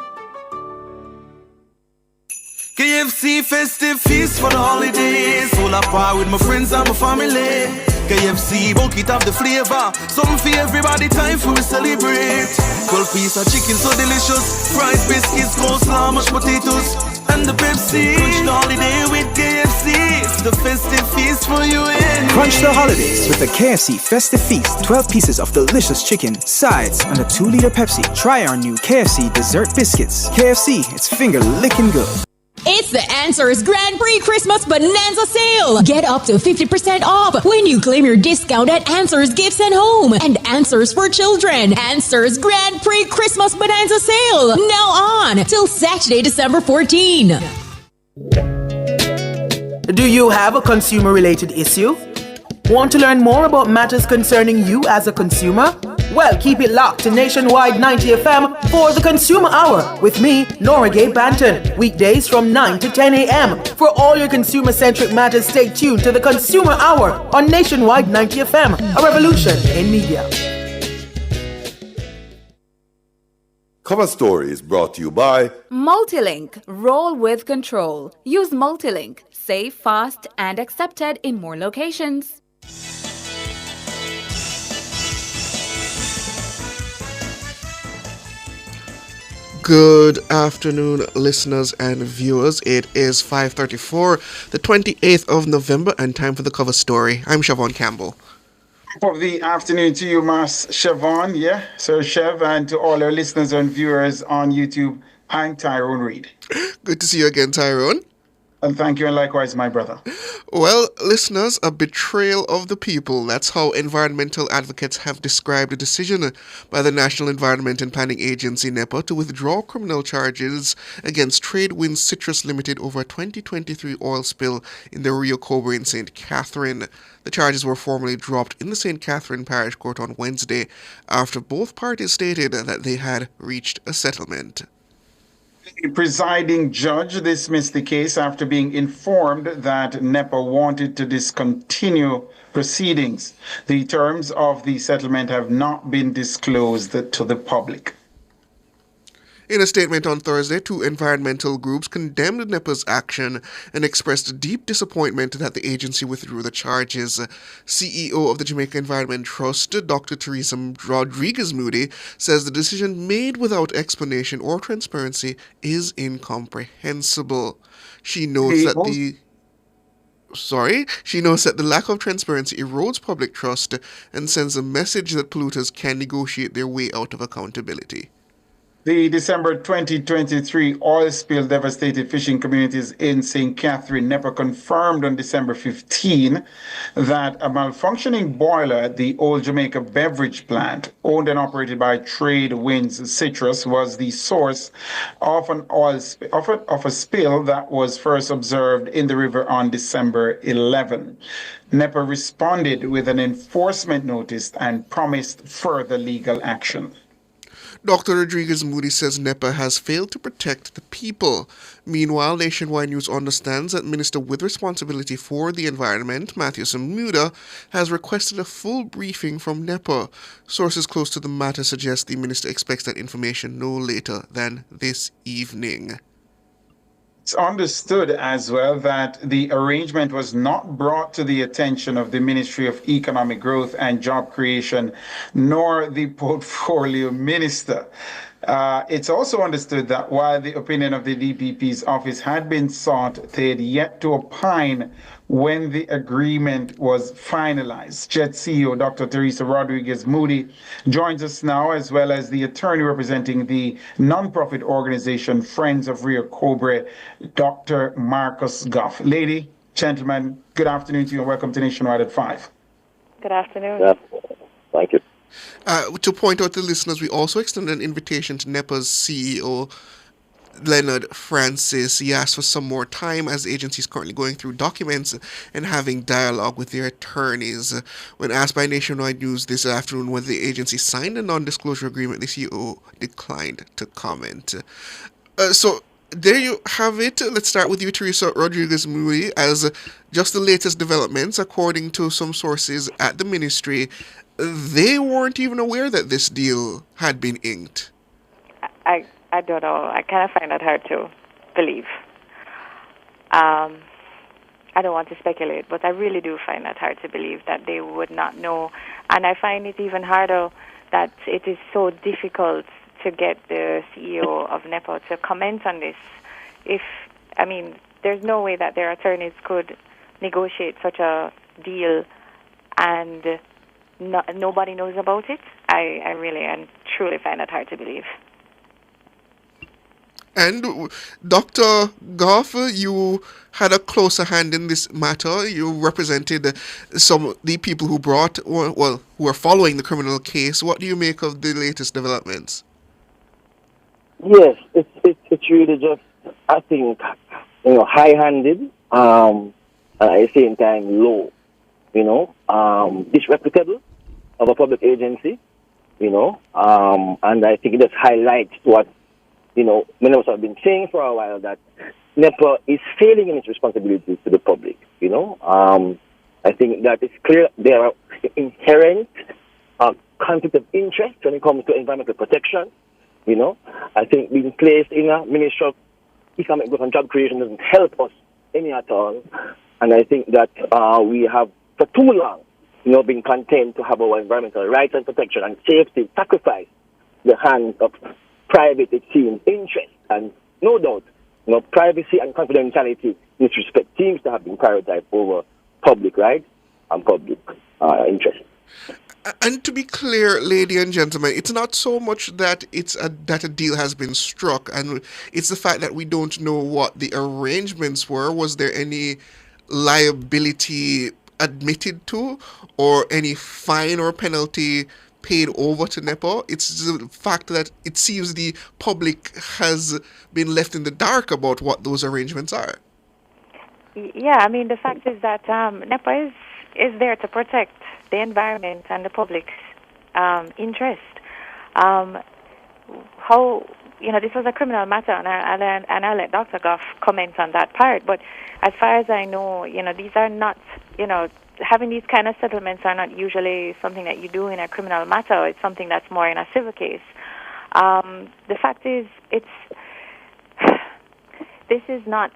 KFC festive feast for the holidays. Full of power with my friends and my family. KFC bucket of the flavor. Something for everybody, time for we celebrate. 12 piece of chicken so delicious. Fries, biscuits, coleslaw, mashed potatoes. And the Pepsi. Crunch the holiday with KFC. It's the festive feast for you and Crunch the holidays with the KFC Festive Feast. 12 pieces of delicious chicken, sides, and a 2-liter Pepsi. Try our new KFC dessert biscuits. KFC, it's finger licking good. It's the Answers Grand Prix Christmas Bonanza Sale. Get up to 50% off when you claim your discount at Answers Gifts and Home and Answers for Children. Answers Grand Prix Christmas Bonanza Sale. Now on till Saturday, December 14. Do you have a consumer-related issue? Want to learn more about matters concerning you as a consumer? Well, keep it locked to Nationwide 90 FM for the Consumer Hour with me, Nora Gay Banton. Weekdays from 9 to 10 a.m. For all your consumer-centric matters, stay tuned to the Consumer Hour on Nationwide 90 FM, a revolution in media. Cover Story is brought to you by Multilink. Roll with control. Use Multilink. Safe, fast, and accepted in more locations. Good afternoon, listeners and viewers. It is 5:34, the 28th of November, and time for the Cover Story. I'm Siobhan Campbell. Of the afternoon to you, Mas Siobhan, Sir Chev, and to all our listeners and viewers on YouTube, I'm Tyrone Reed. Good to see you again, Tyrone. And thank you, and likewise, my brother. Well, listeners, a betrayal of the people. That's how environmental advocates have described a decision by the National Environment and Planning Agency, NEPA, to withdraw criminal charges against Tradewinds Citrus Limited over a 2023 oil spill in the Rio Cobre in St. Catherine. The charges were formally dropped in the St. Catherine Parish Court on Wednesday after both parties stated that they had reached a settlement. The presiding judge dismissed the case after being informed that NEPA wanted to discontinue proceedings. The terms of the settlement have not been disclosed to the public. In a statement on Thursday, two environmental groups condemned NEPA's action and expressed deep disappointment that the agency withdrew the charges. CEO of the Jamaica Environment Trust, Dr. Teresa Rodriguez Moody, says the decision made without explanation or transparency is incomprehensible. She notes that the lack of transparency erodes public trust and sends a message that polluters can negotiate their way out of accountability. The December 2023 oil spill devastated fishing communities in St. Catherine. NEPA confirmed on December 15 that a malfunctioning boiler at the Old Jamaica Beverage Plant, owned and operated by Tradewinds Citrus, was the source of an oil of a spill that was first observed in the river on December 11. NEPA responded with an enforcement notice and promised further legal action. Dr. Rodriguez Moody says NEPA has failed to protect the people. Meanwhile, Nationwide News understands that Minister with responsibility for the environment, Matthew Samuda, has requested a full briefing from NEPA. Sources close to the matter suggest the minister expects that information no later than this evening. It's understood as well that the arrangement was not brought to the attention of the Ministry of Economic Growth and Job Creation, nor the portfolio minister. It's also understood that while the opinion of the DPP's office had been sought, they had yet to opine when the agreement was finalized. JET CEO Dr. Teresa Rodriguez Moody joins us now, as well as the attorney representing the non-profit organization Friends of Rio Cobre, Dr. Marcus Goff. Lady, gentlemen, good afternoon to you and welcome to Nationwide at 5. Good afternoon. Thank you. To point out to listeners, we also extended an invitation to NEPA's CEO, Leonard Francis. He asked for some more time as the agency is currently going through documents and having dialogue with their attorneys. When asked by Nationwide News this afternoon whether the agency signed a non-disclosure agreement, the CEO declined to comment. So there you have it. Let's start with you, Teresa Rodriguez Moody, as just the latest developments. According to some sources at the ministry, they weren't even aware that this deal had been inked. I don't know. I kind of find that hard to believe. I don't want to speculate, but I really do find that hard to believe that they would not know. And I find it even harder that it is so difficult to get the CEO of NEPA to comment on this. There's no way that their attorneys could negotiate such a deal and nobody knows about it. I really and truly find that hard to believe. And Dr. Goff, you had a closer hand in this matter. You represented some of the people who who are following the criminal case. What do you make of the latest developments? Yes, it's really just, I think, high-handed, and at the same time low, disreputable of a public agency, and I think it just highlights what, many of us have been saying for a while, that NEPA is failing in its responsibilities to the public, I think that it's clear there are inherent conflict of interest when it comes to environmental protection. I think being placed in a Ministry of Economic Growth and Job Creation doesn't help us any at all. And I think that we have, for too long, been content to have our environmental rights and protection and safety sacrifice the hands of private, it seems, interest. And no doubt, privacy and confidentiality in this respect seems to have been prioritized over public rights and public interest. And to be clear, ladies and gentlemen, it's not so much that that a deal has been struck, and it's the fact that we don't know what the arrangements were. Was there any liability admitted to, or any fine or penalty paid over to NEPA? It's the fact that it seems the public has been left in the dark about what those arrangements are. Yeah, the fact is that NEPA is there to protect the environment and the public's interest. This was a criminal matter, and I'll let Dr. Goff comment on that part. But as far as I know, these are not, having these kind of settlements are not usually something that you do in a criminal matter. It's something that's more in a civil case. The fact is, this is not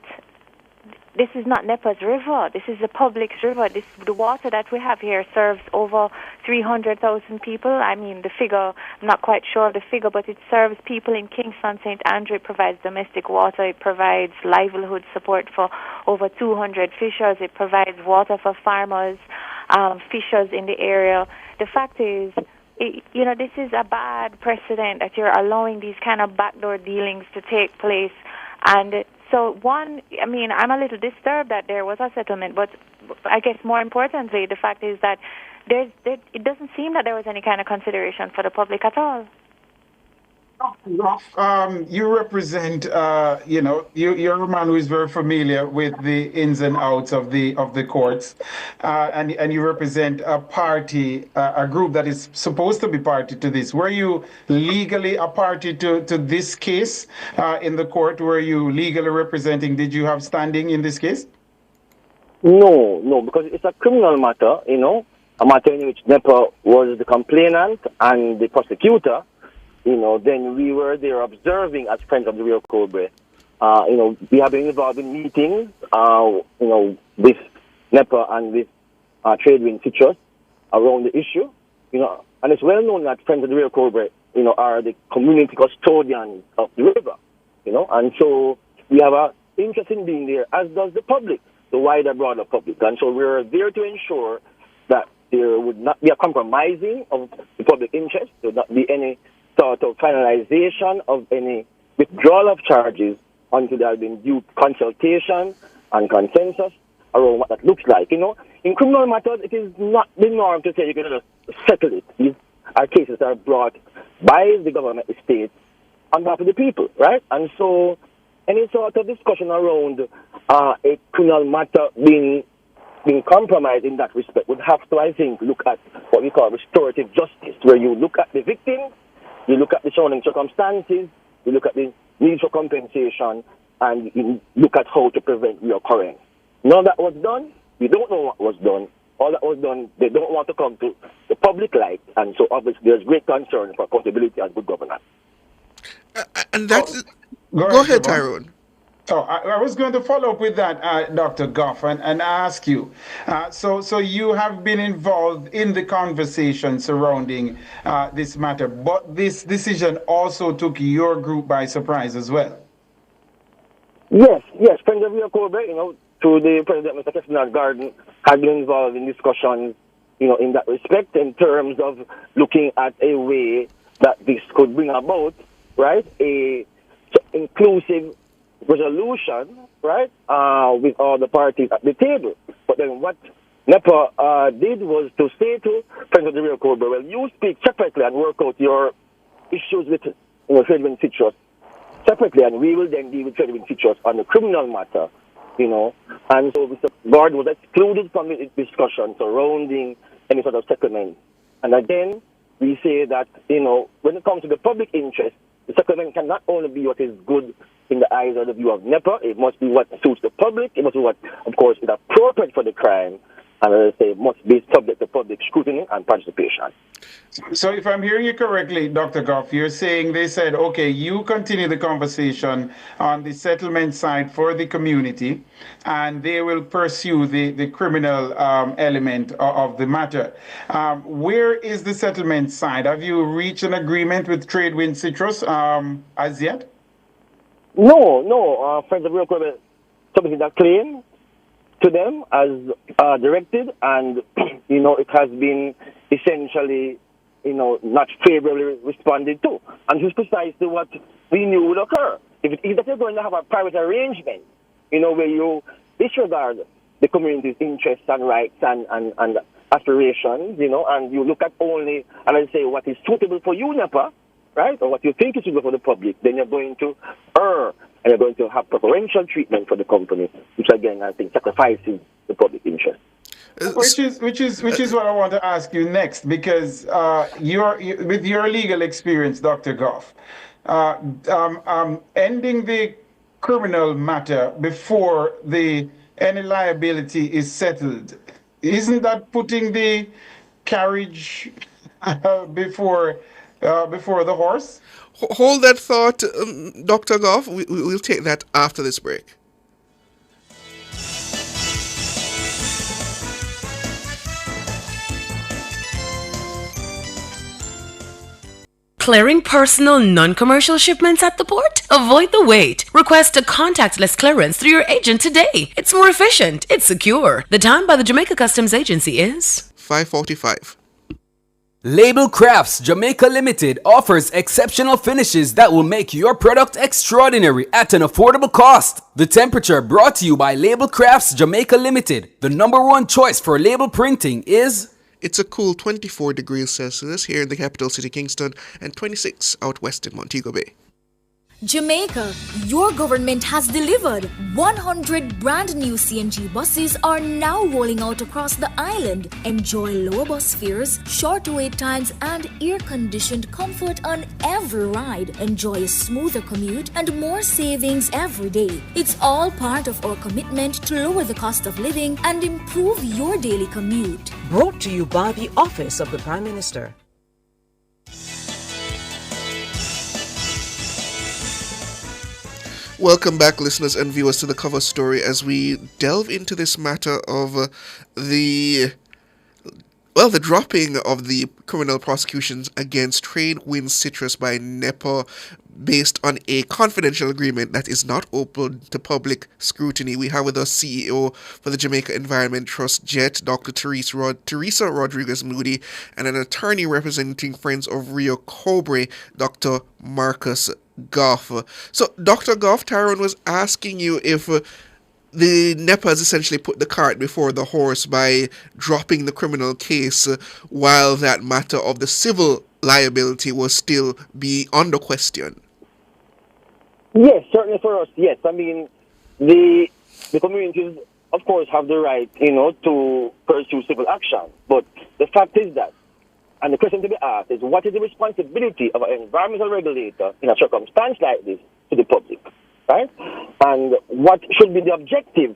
NEPA's river. This is the public's river. The water that we have here serves over 300,000 people. The figure, I'm not quite sure of the figure, but it serves people in Kingston, St. Andrew. It provides domestic water. It provides livelihood support for over 200 fishers. It provides water for farmers, fishers in the area. The fact is, this is a bad precedent that you're allowing these kind of backdoor dealings to take place. And so I'm a little disturbed that there was a settlement, but I guess more importantly, the fact is that it doesn't seem that there was any kind of consideration for the public at all. You represent, you're a man who is very familiar with the ins and outs of the courts, and you represent a party, a group that is supposed to be party to this. Were you legally a party to this case in the court? Were you legally representing? Did you have standing in this case? No, because it's a criminal matter, a matter in which NEPA was the complainant and the prosecutor. Then we were there observing as friends of the Rio Cobre. We have been involved in meetings, with NEPA and with Tradewind Citrus around the issue, and it's well known that friends of the Rio Cobre, are the community custodians of the river, and so we have an interest in being there, as does the public, the wider, broader public. And so we're there to ensure that there would not be a compromising of the public interest, there would not be any sort of finalization of any withdrawal of charges until there has been due consultation and consensus around what that looks like. In criminal matters, it is not the norm to say you can just settle it. These are cases that are brought by the government, the state, on behalf of the people, right? And so any sort of discussion around a criminal matter being compromised in that respect would have to, I think, look at what we call restorative justice, where you look at the victim, you look at the surrounding circumstances, you look at the need for compensation, and you look at how to prevent reoccurrence. None of that was done. We don't know what was done. All that was done, they don't want to come to the public light, and so obviously there's great concern for accountability and good governance. And that's... Go ahead, Tyrone. Oh, I was going to follow up with that, Dr. Goff, and ask you. So you have been involved in the conversation surrounding this matter, but this decision also took your group by surprise as well. Yes, Friends of Rio Cobre, through the President, Mr. Kessinard Garden, had been involved in discussions, in that respect, in terms of looking at a way that this could bring about, right, a inclusive resolution, right, with all the parties at the table. But then what NEPA did was to say to Friends of the Rio Cobre, well, you speak separately and work out your issues with Tradewin Citrus separately, and we will then deal with Tradewin Citrus on the criminal matter, And so Mr. Gord was excluded from the discussion surrounding any sort of settlement. And again, we say that, when it comes to the public interest, the settlement can not only be what is good in the eyes or the view of NEPA, it must be what suits the public, it must be what, of course, is appropriate for the crime, and as I say, must be subject to public scrutiny and participation. So if I'm hearing you correctly, Dr. Goff, you're saying they said, okay, you continue the conversation on the settlement side for the community, and they will pursue the criminal element of the matter. Where is the settlement side? Have you reached an agreement with Tradewin Citrus as yet? No. Friends of Rio Cobre submitted that claim to them as directed, and it has been essentially not favorably responded to, and this is precisely what we knew would occur. If you're going to have a private arrangement, where you disregard the community's interests and rights and aspirations, and you look at only, and I say, what is suitable for you, NEPA, right, or what you think is suitable for the public, then you're going to err, and you're going to have preferential treatment for the company, which again I think sacrifices the public interest. Which is what I want to ask you next, because with your legal experience, Dr. Goff, ending the criminal matter before any liability is settled, isn't that putting the carriage before the horse? Hold that thought, Dr. Goff. We'll take that after this break. Clearing personal non-commercial shipments at the port? Avoid the wait. Request a contactless clearance through your agent today. It's more efficient. It's secure. The time by the Jamaica Customs Agency is 5:45. Label Crafts Jamaica Limited offers exceptional finishes that will make your product extraordinary at an affordable cost. The Temperature, brought to you by Label Crafts Jamaica Limited. The #1 choice for label printing is... It's a cool 24 degrees Celsius here in the capital city, Kingston, and 26 out west in Montego Bay. Jamaica, your government has delivered. 100 brand new CNG buses are now rolling out across the island. Enjoy lower bus fares, short wait times, and air-conditioned comfort on every ride. Enjoy a smoother commute and more savings every day. It's all part of our commitment to lower the cost of living and improve your daily commute. Brought to you by the Office of the Prime Minister. Welcome back, listeners and viewers, to the cover story as we delve into this matter of the dropping of the criminal prosecutions against Tradewin Citrus by NEPA based on a confidential agreement that is not open to public scrutiny. We have with us CEO for the Jamaica Environment Trust, JET, Dr. Teresa Rodriguez Moody, and an attorney representing Friends of Rio Cobre, Dr. Marcus Goff. So, Dr. Goff, Tyrone was asking you if the NEPA has essentially put the cart before the horse by dropping the criminal case while that matter of the civil liability was still be under question. Yes, certainly for us, yes. I mean, the communities, of course, have the right, to pursue civil action. But the fact is that, and the question to be asked is, what is the responsibility of an environmental regulator in a circumstance like this to the public, right? And what should be the objective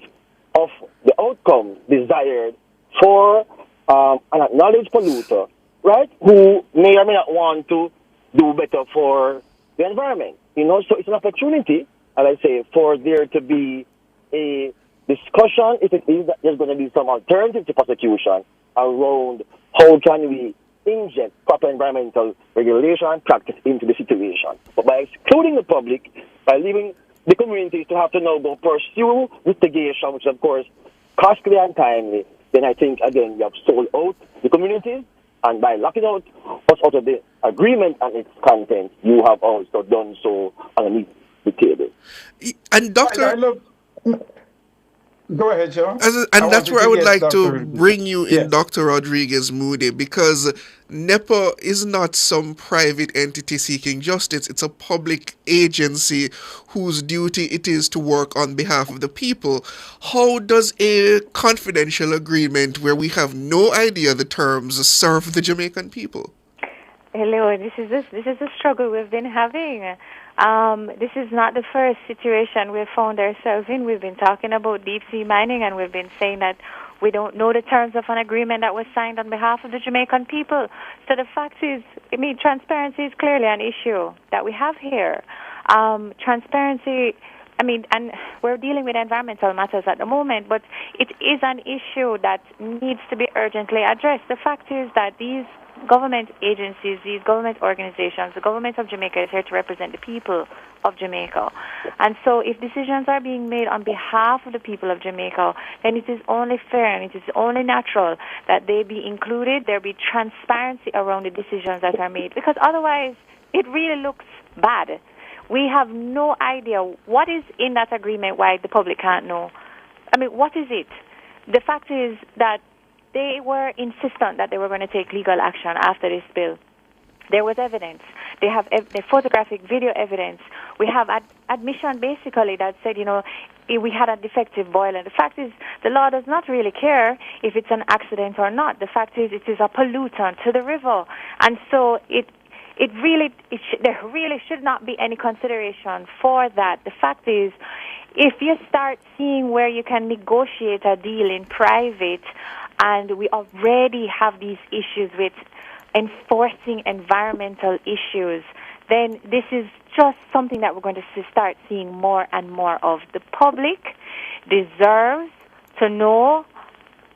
of the outcome desired for an acknowledged polluter, right, who may or may not want to do better for the environment. So it's an opportunity as I say, for there to be a discussion, if it is that there's going to be some alternative to prosecution around how can we inject proper environmental regulation and practice into the situation. But by excluding the public, by leaving the communities to have to now go pursue litigation, which is of course costly and timely, then I think, again, you have sold out the communities, and by locking out us out of the agreement and its content, you have also done so underneath the table. And Dr. Go ahead, Joe. And that's where I would like to bring you in, Dr. Rodriguez Moody, because NEPA is not some private entity seeking justice. It's a public agency whose duty it is to work on behalf of the people. How does a confidential agreement where we have no idea the terms serve the Jamaican people? Hello, this is a struggle we've been having. This is not the first situation we've found ourselves in. We've been talking about deep sea mining, and we've been saying that we don't know the terms of an agreement that was signed on behalf of the Jamaican people. So the fact is, transparency is clearly an issue that we have here. Transparency, and we're dealing with environmental matters at the moment, but it is an issue that needs to be urgently addressed. The fact is that these government agencies, these government organizations, the government of Jamaica is here to represent the people of Jamaica. And so if decisions are being made on behalf of the people of Jamaica, then it is only fair and it is only natural that they be included, there be transparency around the decisions that are made, because otherwise it really looks bad. We have no idea what is in that agreement, why the public can't know. What is it? The fact is that they were insistent that they were going to take legal action after this bill. There was evidence. They have the photographic video evidence. We have admission basically that said, we had a defective boiler. The fact is, the law does not really care if it's an accident or not. The fact is, it is a pollutant to the river. And so there really should not be any consideration for that. The fact is, if you start seeing where you can negotiate a deal in private, and we already have these issues with enforcing environmental issues, then this is just something that we're going to start seeing more and more of. The public deserves to know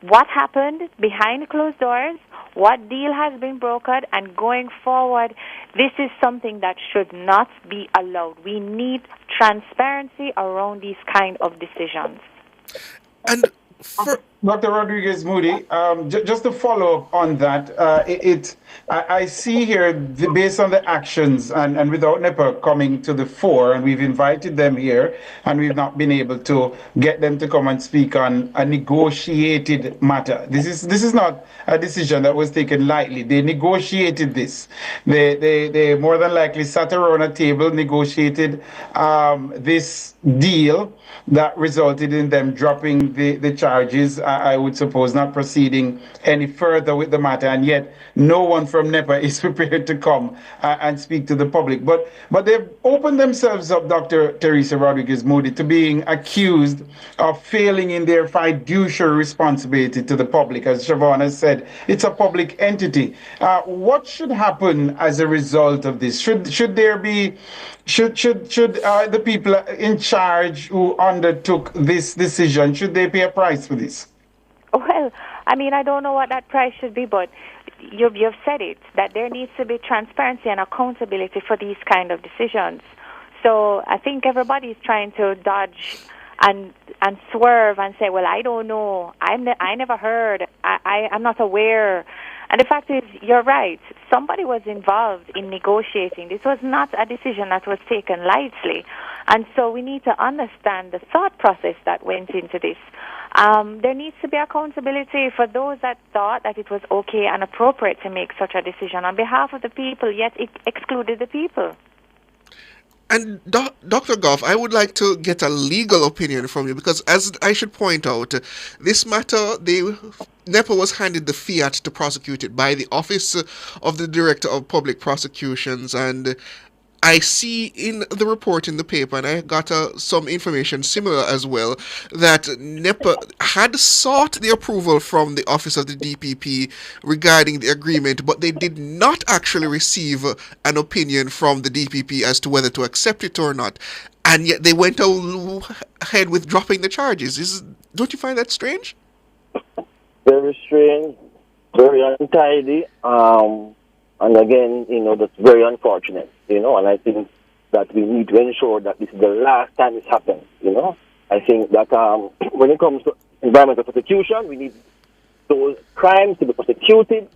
what happened behind closed doors, what deal has been brokered, and going forward, this is something that should not be allowed. We need transparency around these kind of decisions. And Dr. Rodriguez Moody, just to follow up on that, I see here, based on the actions and without NEPA coming to the fore, and we've invited them here, and we've not been able to get them to come and speak on a negotiated matter. This is not a decision that was taken lightly. They negotiated this. They more than likely sat around a table, negotiated this deal that resulted in them dropping the charges, I would suppose, not proceeding any further with the matter, and yet no one from NEPA is prepared to come and speak to the public. But they've opened themselves up, Dr. Teresa Rodriguez Moody, to being accused of failing in their fiduciary responsibility to the public. As Siobhan has said, it's a public entity. What should happen as a result of this? Should there be the people in charge who undertook this decision, should they pay a price for this? Well, I don't know what that price should be, but you've said it, that there needs to be transparency and accountability for these kind of decisions. So I think everybody's trying to dodge and swerve and say, well, I don't know, I never heard, I'm not aware. And the fact is, you're right. Somebody was involved in negotiating. This was not a decision that was taken lightly. And so we need to understand the thought process that went into this. There needs to be accountability for those that thought that it was okay and appropriate to make such a decision on behalf of the people, yet it excluded the people. And Dr. Goff, I would like to get a legal opinion from you, because as I should point out, this matter, NEPA was handed the fiat to prosecute it by the Office of the Director of Public Prosecutions, and I see in the report in the paper, and I got some information similar as well, that NEPA had sought the approval from the office of the DPP regarding the agreement, but they did not actually receive an opinion from the DPP as to whether to accept it or not. And yet they went ahead with dropping the charges. Don't you find that strange? Very strange, very untidy. And again, that's very unfortunate, and I think that we need to ensure that this is the last time this happens, I think that when it comes to environmental prosecution, we need those crimes to be prosecuted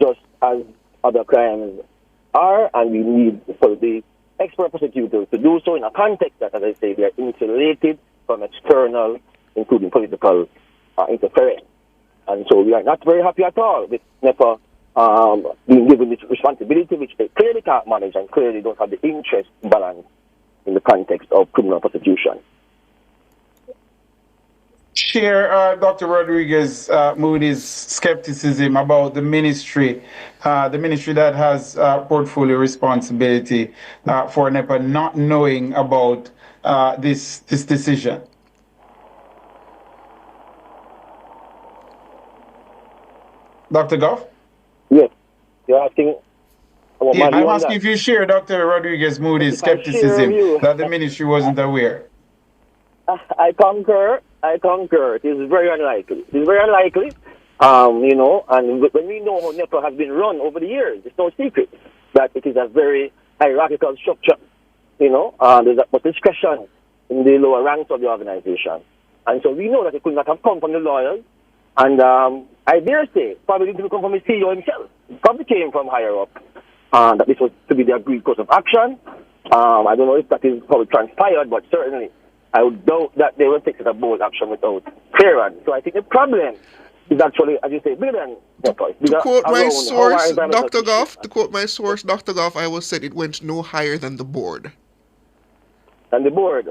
just as other crimes are, and we need for the expert prosecutors to do so in a context that, as I say, they are insulated from external, including political interference. And so we are not very happy at all with NEPA being given this responsibility, which they clearly can't manage and clearly don't have the interest balance in the context of criminal prosecution. Share Dr. Rodriguez Moody's skepticism about the ministry that has portfolio responsibility for NEPA not knowing about this decision. Dr. Goff? Yes. You're asking about my I'm asking if you share Dr. Rodriguez Moody's skepticism that the ministry wasn't aware. I concur. It is very unlikely. And when we know how NEPA has been run over the years, it's no secret that it is a very hierarchical structure. There's a much discretion in the lower ranks of the organization. And so we know that it could not have come from the lawyers. And I dare say, probably didn't come from the CEO himself. It probably came from higher up. That this was to be the agreed course of action. I don't know if that is how it transpired, but certainly I would doubt that they will take a bold action without clearance. So I think the problem is actually, as you say, bigger than NEPA. To quote my source, Dr. Goff, I will say it went no higher than the board. Than the board?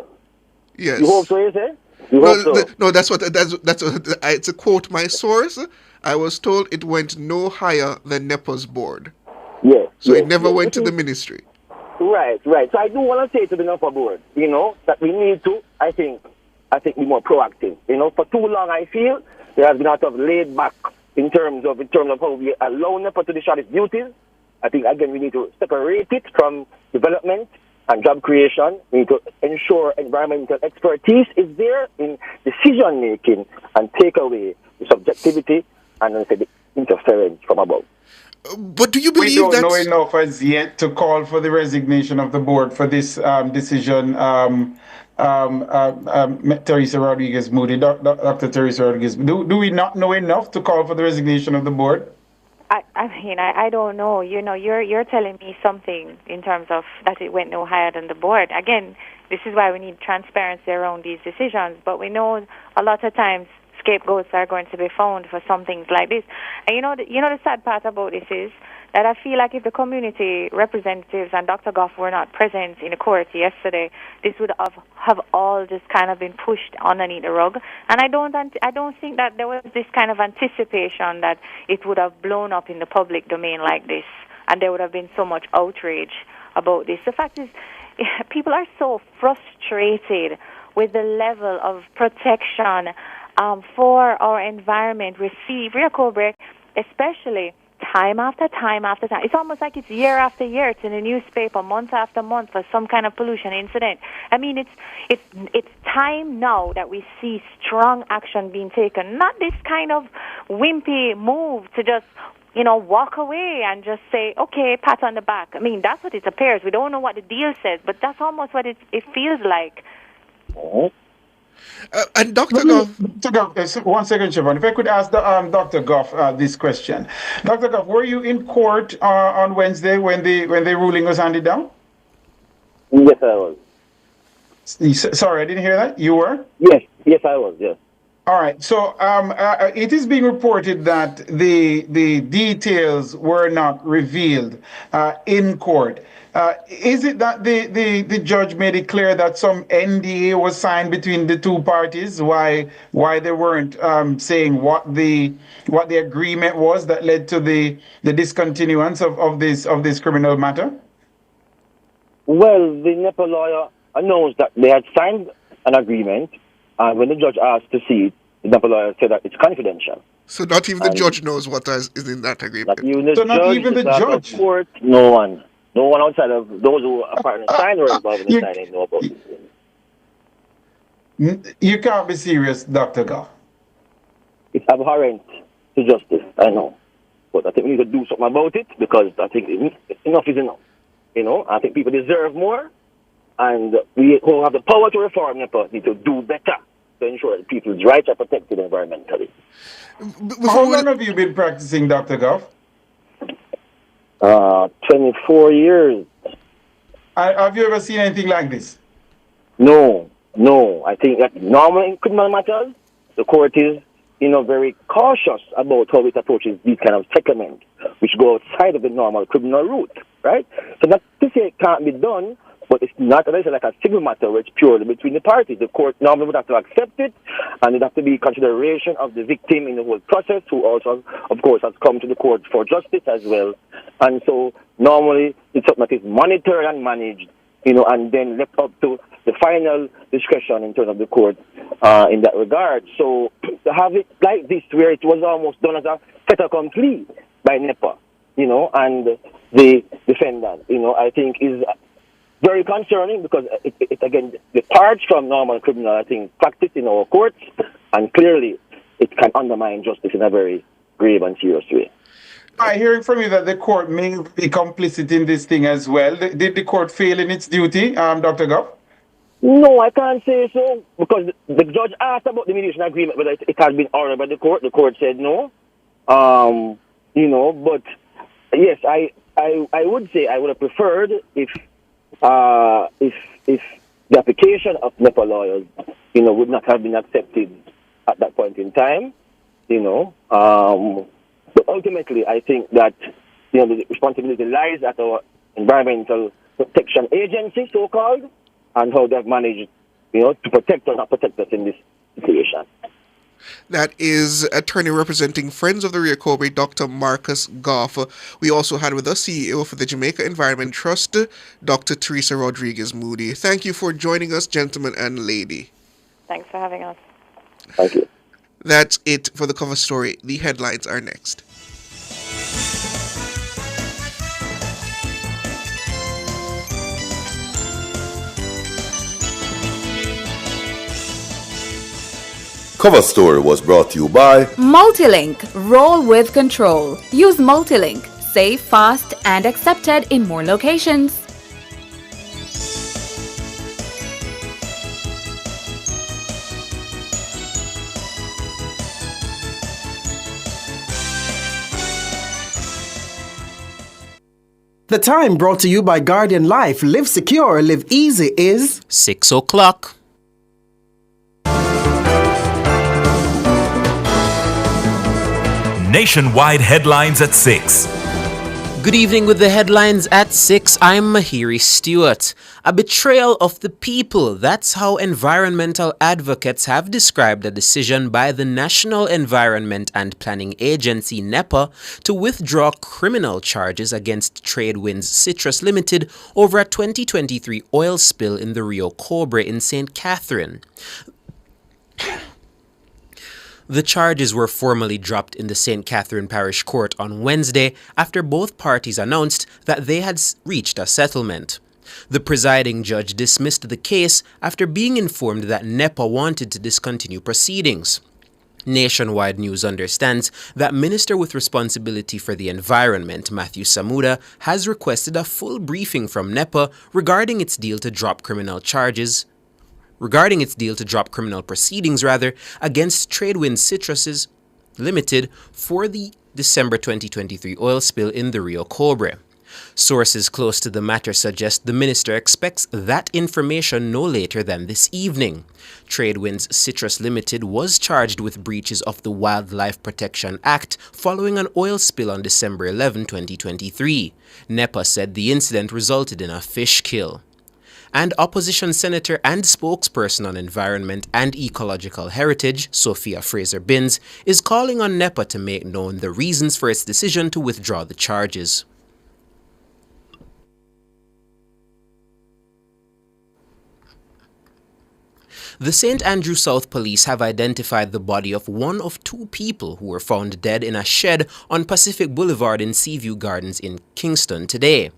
Yes. You hope so, you say? That's to quote my source. I was told it went no higher than NEPA's board. Yes. So it never went to the ministry. Right. So I do want to say to the NEPA board, that we need to, I think, be more proactive. For too long, I feel there has been a lot of laid back in terms of how we allow NEPA to discharge its duties. I think again we need to separate it from development and job creation. We need to ensure environmental expertise is there in decision making and take away the subjectivity and the interference from above. But do you believe we don't know enough as yet to call for the resignation of the board for this decision? Teresa Rodriguez Moody, Dr. Teresa Rodriguez, do we not know enough to call for the resignation of the board? I don't know. You're telling me something in terms of that it went no higher than the board. Again, this is why we need transparency around these decisions. But we know a lot of times scapegoats are going to be found for some things like this. And the sad part about this is that I feel like if the community representatives and Dr. Goff were not present in the court yesterday, this would have all just kind of been pushed underneath the rug. And I don't think that there was this kind of anticipation that it would have blown up in the public domain like this, and there would have been so much outrage about this. The fact is, people are so frustrated with the level of protection for our environment received, especially time after time after time. It's almost like it's year after year. It's in the newspaper, month after month for some kind of pollution incident. I mean, it's time now that we see strong action being taken, not this kind of wimpy move to just walk away and just say, okay, pat on the back. I mean, that's what it appears. We don't know what the deal says, but that's almost what it feels like. And Dr. Goff. One second, Siobhan. If I could ask Dr. Goff this question. Dr. Goff, were you in court on Wednesday when the ruling was handed down? Yes, I was. Sorry, I didn't hear that. You were? Yes, I was, yes. All right. So it is being reported that the details were not revealed in court. Is it that the judge made it clear that some NDA was signed between the two parties? Why they weren't saying what the agreement was that led to the discontinuance of this criminal matter? Well, the NEPA lawyer announced that they had signed an agreement, and when the judge asked to see it, the NEPA lawyer said that it's confidential. So not even the judge knows what is in that agreement. Not even the judge, court, no one outside of those who are part of the sign or involved in the signing know about this. You can't be serious, Dr. Goff. It's abhorrent to justice, I know. But I think we need to do something about it, because I think enough is enough. You know, I think people deserve more, and we who have the power to reform NEPA need to do better to ensure that people's rights are protected environmentally. How long have you been practicing, Dr. Goff? 24 years. Have you ever seen anything like this? No. I think that normally in criminal matters, the court is, very cautious about how it approaches these kind of settlements, which go outside of the normal criminal route, right? So not to say it can't be done, but it's not like a civil matter where it's purely between the parties. The court normally would have to accept it, and it has to be consideration of the victim in the whole process, who also, of course, has come to the court for justice as well. And so normally it's something that is monitored and managed, and then left up to the final discretion in terms of the court in that regard. So to have it like this, where it was almost done as a fait accompli by NEPA, and the defendant, I think is very concerning, because it again departs from normal criminal, I think, practice in our courts, and clearly it can undermine justice in a very grave and serious way. I'm hearing from you that the court may be complicit in this thing as well. Did the court fail in its duty, Dr. Goff? No, I can't say so, because the judge asked about the mediation agreement, whether it has been ordered by the court. The court said no. But yes, I would say I would have preferred if the application of NEPA lawyers, would not have been accepted at that point in time, But ultimately, I think that, the responsibility lies at our Environmental Protection Agency, so-called, and how they've managed, to protect or not protect us in this situation. That is attorney representing Friends of the Rio Cobre, Dr. Marcus Goff. We also had with us CEO for the Jamaica Environment Trust, Dr. Teresa Rodriguez Moody. Thank you for joining us, gentlemen and lady. Thanks for having us. Thank you. That's it for the cover story. The headlines are next. Cover Story was brought to you by Multilink. Roll with control. Use Multilink. Safe, fast, and accepted in more locations. The time brought to you by Guardian Life. Live secure, live easy is 6 o'clock. Nationwide headlines at 6. Good evening with the headlines at 6. I'm Mahiri Stewart. A betrayal of the people. That's how environmental advocates have described a decision by the National Environment and Planning Agency, NEPA, to withdraw criminal charges against Tradewinds Citrus Limited over a 2023 oil spill in the Rio Cobre in St. Catherine. The charges were formally dropped in the St. Catherine Parish Court on Wednesday after both parties announced that they had reached a settlement. The presiding judge dismissed the case after being informed that NEPA wanted to discontinue proceedings. Nationwide News understands that Minister with Responsibility for the Environment, Matthew Samuda, has requested a full briefing from NEPA regarding its deal to drop criminal proceedings against Tradewinds Citrus Limited for the December 2023 oil spill in the Rio Cobre. Sources close to the matter suggest the minister expects that information no later than this evening. Tradewinds Citrus Limited was charged with breaches of the Wildlife Protection Act following an oil spill on December 11, 2023. NEPA said the incident resulted in a fish kill. And opposition senator and spokesperson on environment and ecological heritage, Sophia Fraser-Binns, is calling on NEPA to make known the reasons for its decision to withdraw the charges. The St. Andrew South Police have identified the body of one of two people who were found dead in a shed on Pacific Boulevard in Seaview Gardens in Kingston today.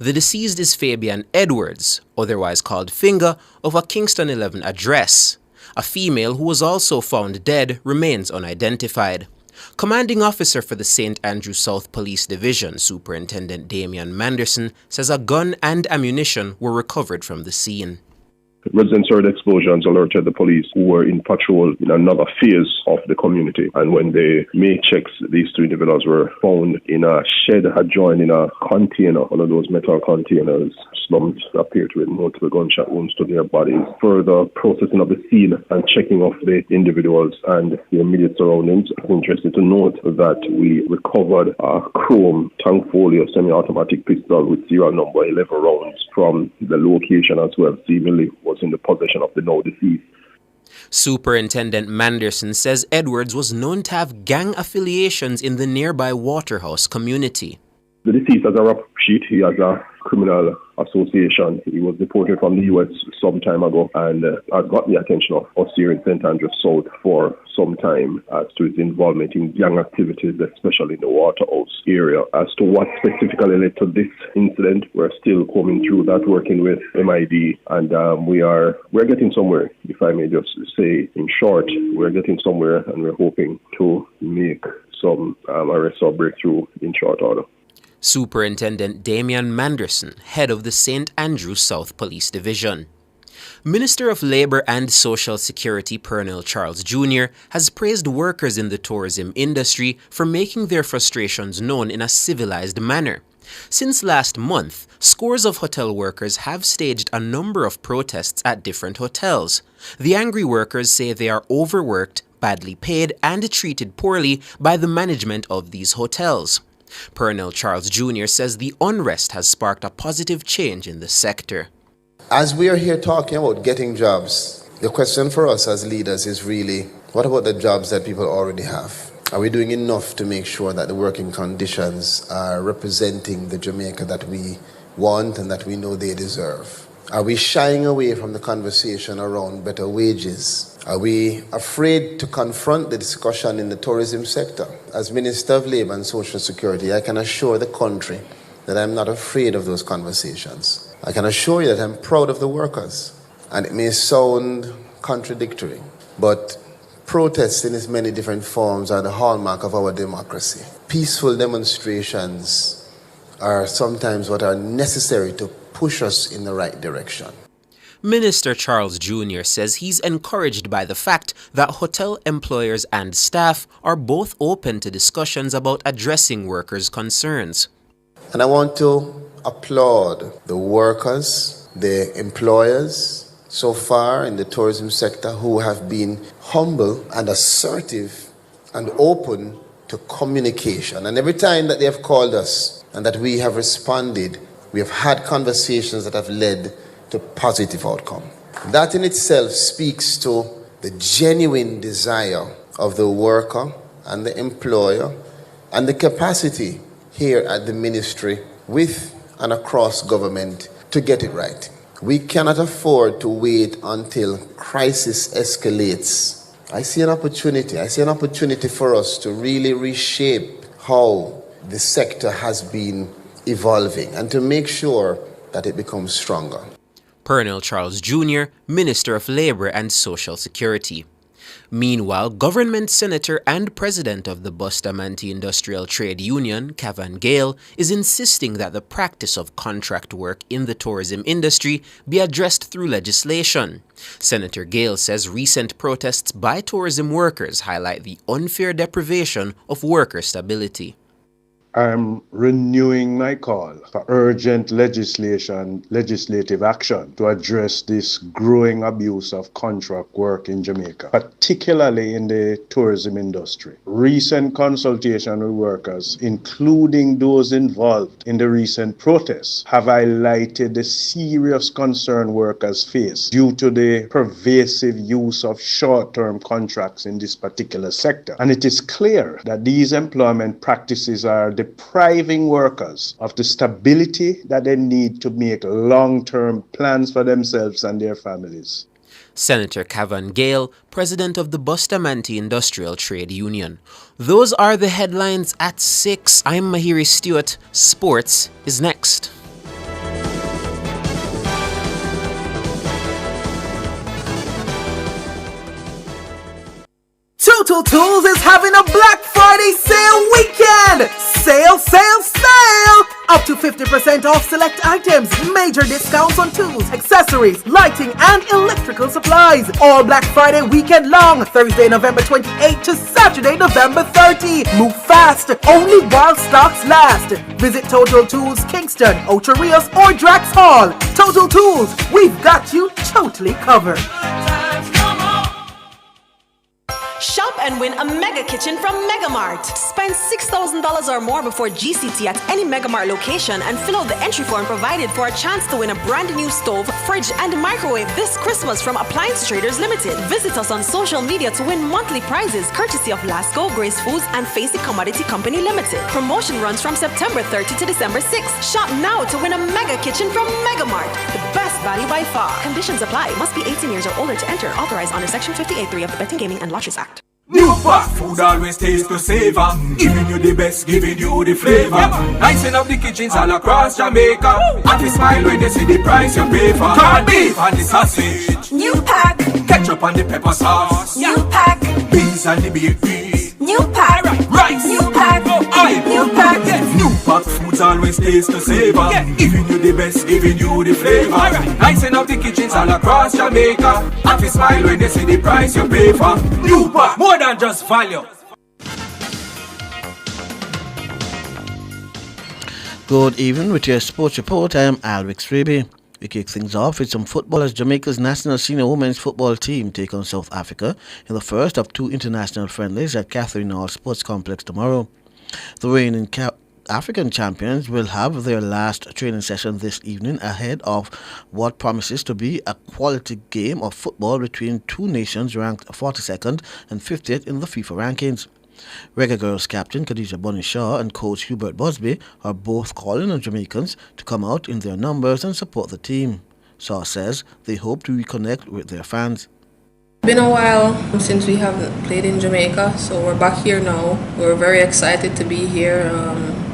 The deceased is Fabian Edwards, otherwise called Finger, of a Kingston 11 address. A female who was also found dead remains unidentified. Commanding officer for the St. Andrew South Police Division, Superintendent Damian Manderson, says a gun and ammunition were recovered from the scene. Residents heard explosions, alerted the police, who were in patrol in another phase of the community. And when they made checks, these two individuals were found in a shed adjoined in a container, one of those metal containers. Slumped appear to have multiple gunshot wounds to their bodies. Further processing of the scene and checking of the individuals and the immediate surroundings. I'm interested to note that we recovered a chrome Tankfolio semi-automatic pistol with serial number 11 rounds from the location as well. Seemingly was in the possession of the now deceased. Superintendent Manderson says Edwards was known to have gang affiliations in the nearby Waterhouse community. The deceased has a rap sheet. He has a criminal association. He was deported from the U.S. some time ago and has got the attention of us here in St. Andrews South for some time as to his involvement in gang activities, especially in the Waterhouse area. As to what specifically led to this incident, we're still coming through that, working with MID, and we're getting somewhere. If I may just say, in short, we're getting somewhere, and we're hoping to make some arrests or breakthrough in short order. Superintendent Damian Manderson, head of the St. Andrew South Police Division. Minister of Labour and Social Security Pernell Charles Jr. has praised workers in the tourism industry for making their frustrations known in a civilized manner. Since last month, scores of hotel workers have staged a number of protests at different hotels. The angry workers say they are overworked, badly paid, and treated poorly by the management of these hotels. Pernell Charles Jr. says the unrest has sparked a positive change in the sector. As we are here talking about getting jobs, the question for us as leaders is really, what about the jobs that people already have? Are we doing enough to make sure that the working conditions are representing the Jamaica that we want and that we know they deserve? Are we shying away from the conversation around better wages? Are we afraid to confront the discussion in the tourism sector? As Minister of Labour and Social Security, I can assure the country that I'm not afraid of those conversations. I can assure you that I'm proud of the workers. And it may sound contradictory, but protests in its many different forms are the hallmark of our democracy. Peaceful demonstrations are sometimes what are necessary to push us in the right direction. Minister Charles Jr. says he's encouraged by the fact that hotel employers and staff are both open to discussions about addressing workers' concerns. And I want to applaud the workers, the employers so far in the tourism sector who have been humble and assertive and open to communication. And every time that they have called us and that we have responded, we have had conversations that have led to positive outcome. That in itself speaks to the genuine desire of the worker and the employer and the capacity here at the ministry with and across government to get it right. We cannot afford to wait until crisis escalates. I see an opportunity for us to really reshape how the sector has been evolving and to make sure that it becomes stronger. Pernell Charles Jr., Minister of Labour and Social Security. Meanwhile, Government Senator and President of the Bustamante Industrial Trade Union, Cavan Gale, is insisting that the practice of contract work in the tourism industry be addressed through legislation. Senator Gale says recent protests by tourism workers highlight the unfair deprivation of worker stability. I'm renewing my call for urgent legislative action to address this growing abuse of contract work in Jamaica, particularly in the tourism industry. Recent consultation with workers, including those involved in the recent protests, have highlighted the serious concern workers face due to the pervasive use of short-term contracts in this particular sector. And it is clear that these employment practices are depriving workers of the stability that they need to make long-term plans for themselves and their families. Senator Cavan Gale, president of the Bustamante Industrial Trade Union. Those are the headlines at 6. I'm Mahiri Stewart. Sports is next. Total Tools is having a Black Friday sale weekend! Sale, sale, sale! Up to 50% off select items, major discounts on tools, accessories, lighting, and electrical supplies. All Black Friday weekend long, Thursday, November 28 to Saturday, November 30. Move fast, only while stocks last. Visit Total Tools Kingston, Ocho Rios, or Drax Hall. Total Tools, we've got you totally covered. Shop and win a mega kitchen from Megamart. Spend $6,000 or more before GCT at any Megamart location and fill out the entry form provided for a chance to win a brand new stove, fridge, and microwave this Christmas from Appliance Traders Limited. Visit us on social media to win monthly prizes courtesy of Lasco, Grace Foods, and Facey Commodity Company Limited. Promotion runs from September 30 to December 6. Shop now to win a mega kitchen from Megamart. The best value by far. Conditions apply. Must be 18 years or older to enter. Authorized under Section 58.3 of the Betting, Gaming and Lotteries Act. New fast food always tastes to savor. Giving you the best, giving you the flavor. Icing up the kitchens all across Jamaica. Happy smile when they see the price you pay for. Corned beef and the sausage. New pack. Ketchup and the pepper sauce. New pack. Beans and the baked beans. New pack. Rice. New pack. Oil. New pack. New pack foods always taste to savor. Giving you the best, giving you the flavor. Icing up the kitchens all across Jamaica. Happy smile when they see the price you pay for. New pack, more than just value. Good evening with your sports report. I am Alwix Raby. We kick things off with some football as Jamaica's national senior women's football team take on South Africa in the first of 2 international friendlies at Catherine Hall Sports Complex tomorrow. The reigning African champions will have their last training session this evening ahead of what promises to be a quality game of football between 2 nations ranked 42nd and 50th in the FIFA rankings. Reggae Girls captain Khadija Bunny Shaw and coach Hubert Busby are both calling on Jamaicans to come out in their numbers and support the team. Shaw says they hope to reconnect with their fans. It's been a while since we haven't played in Jamaica, so we're back here now. We're very excited to be here.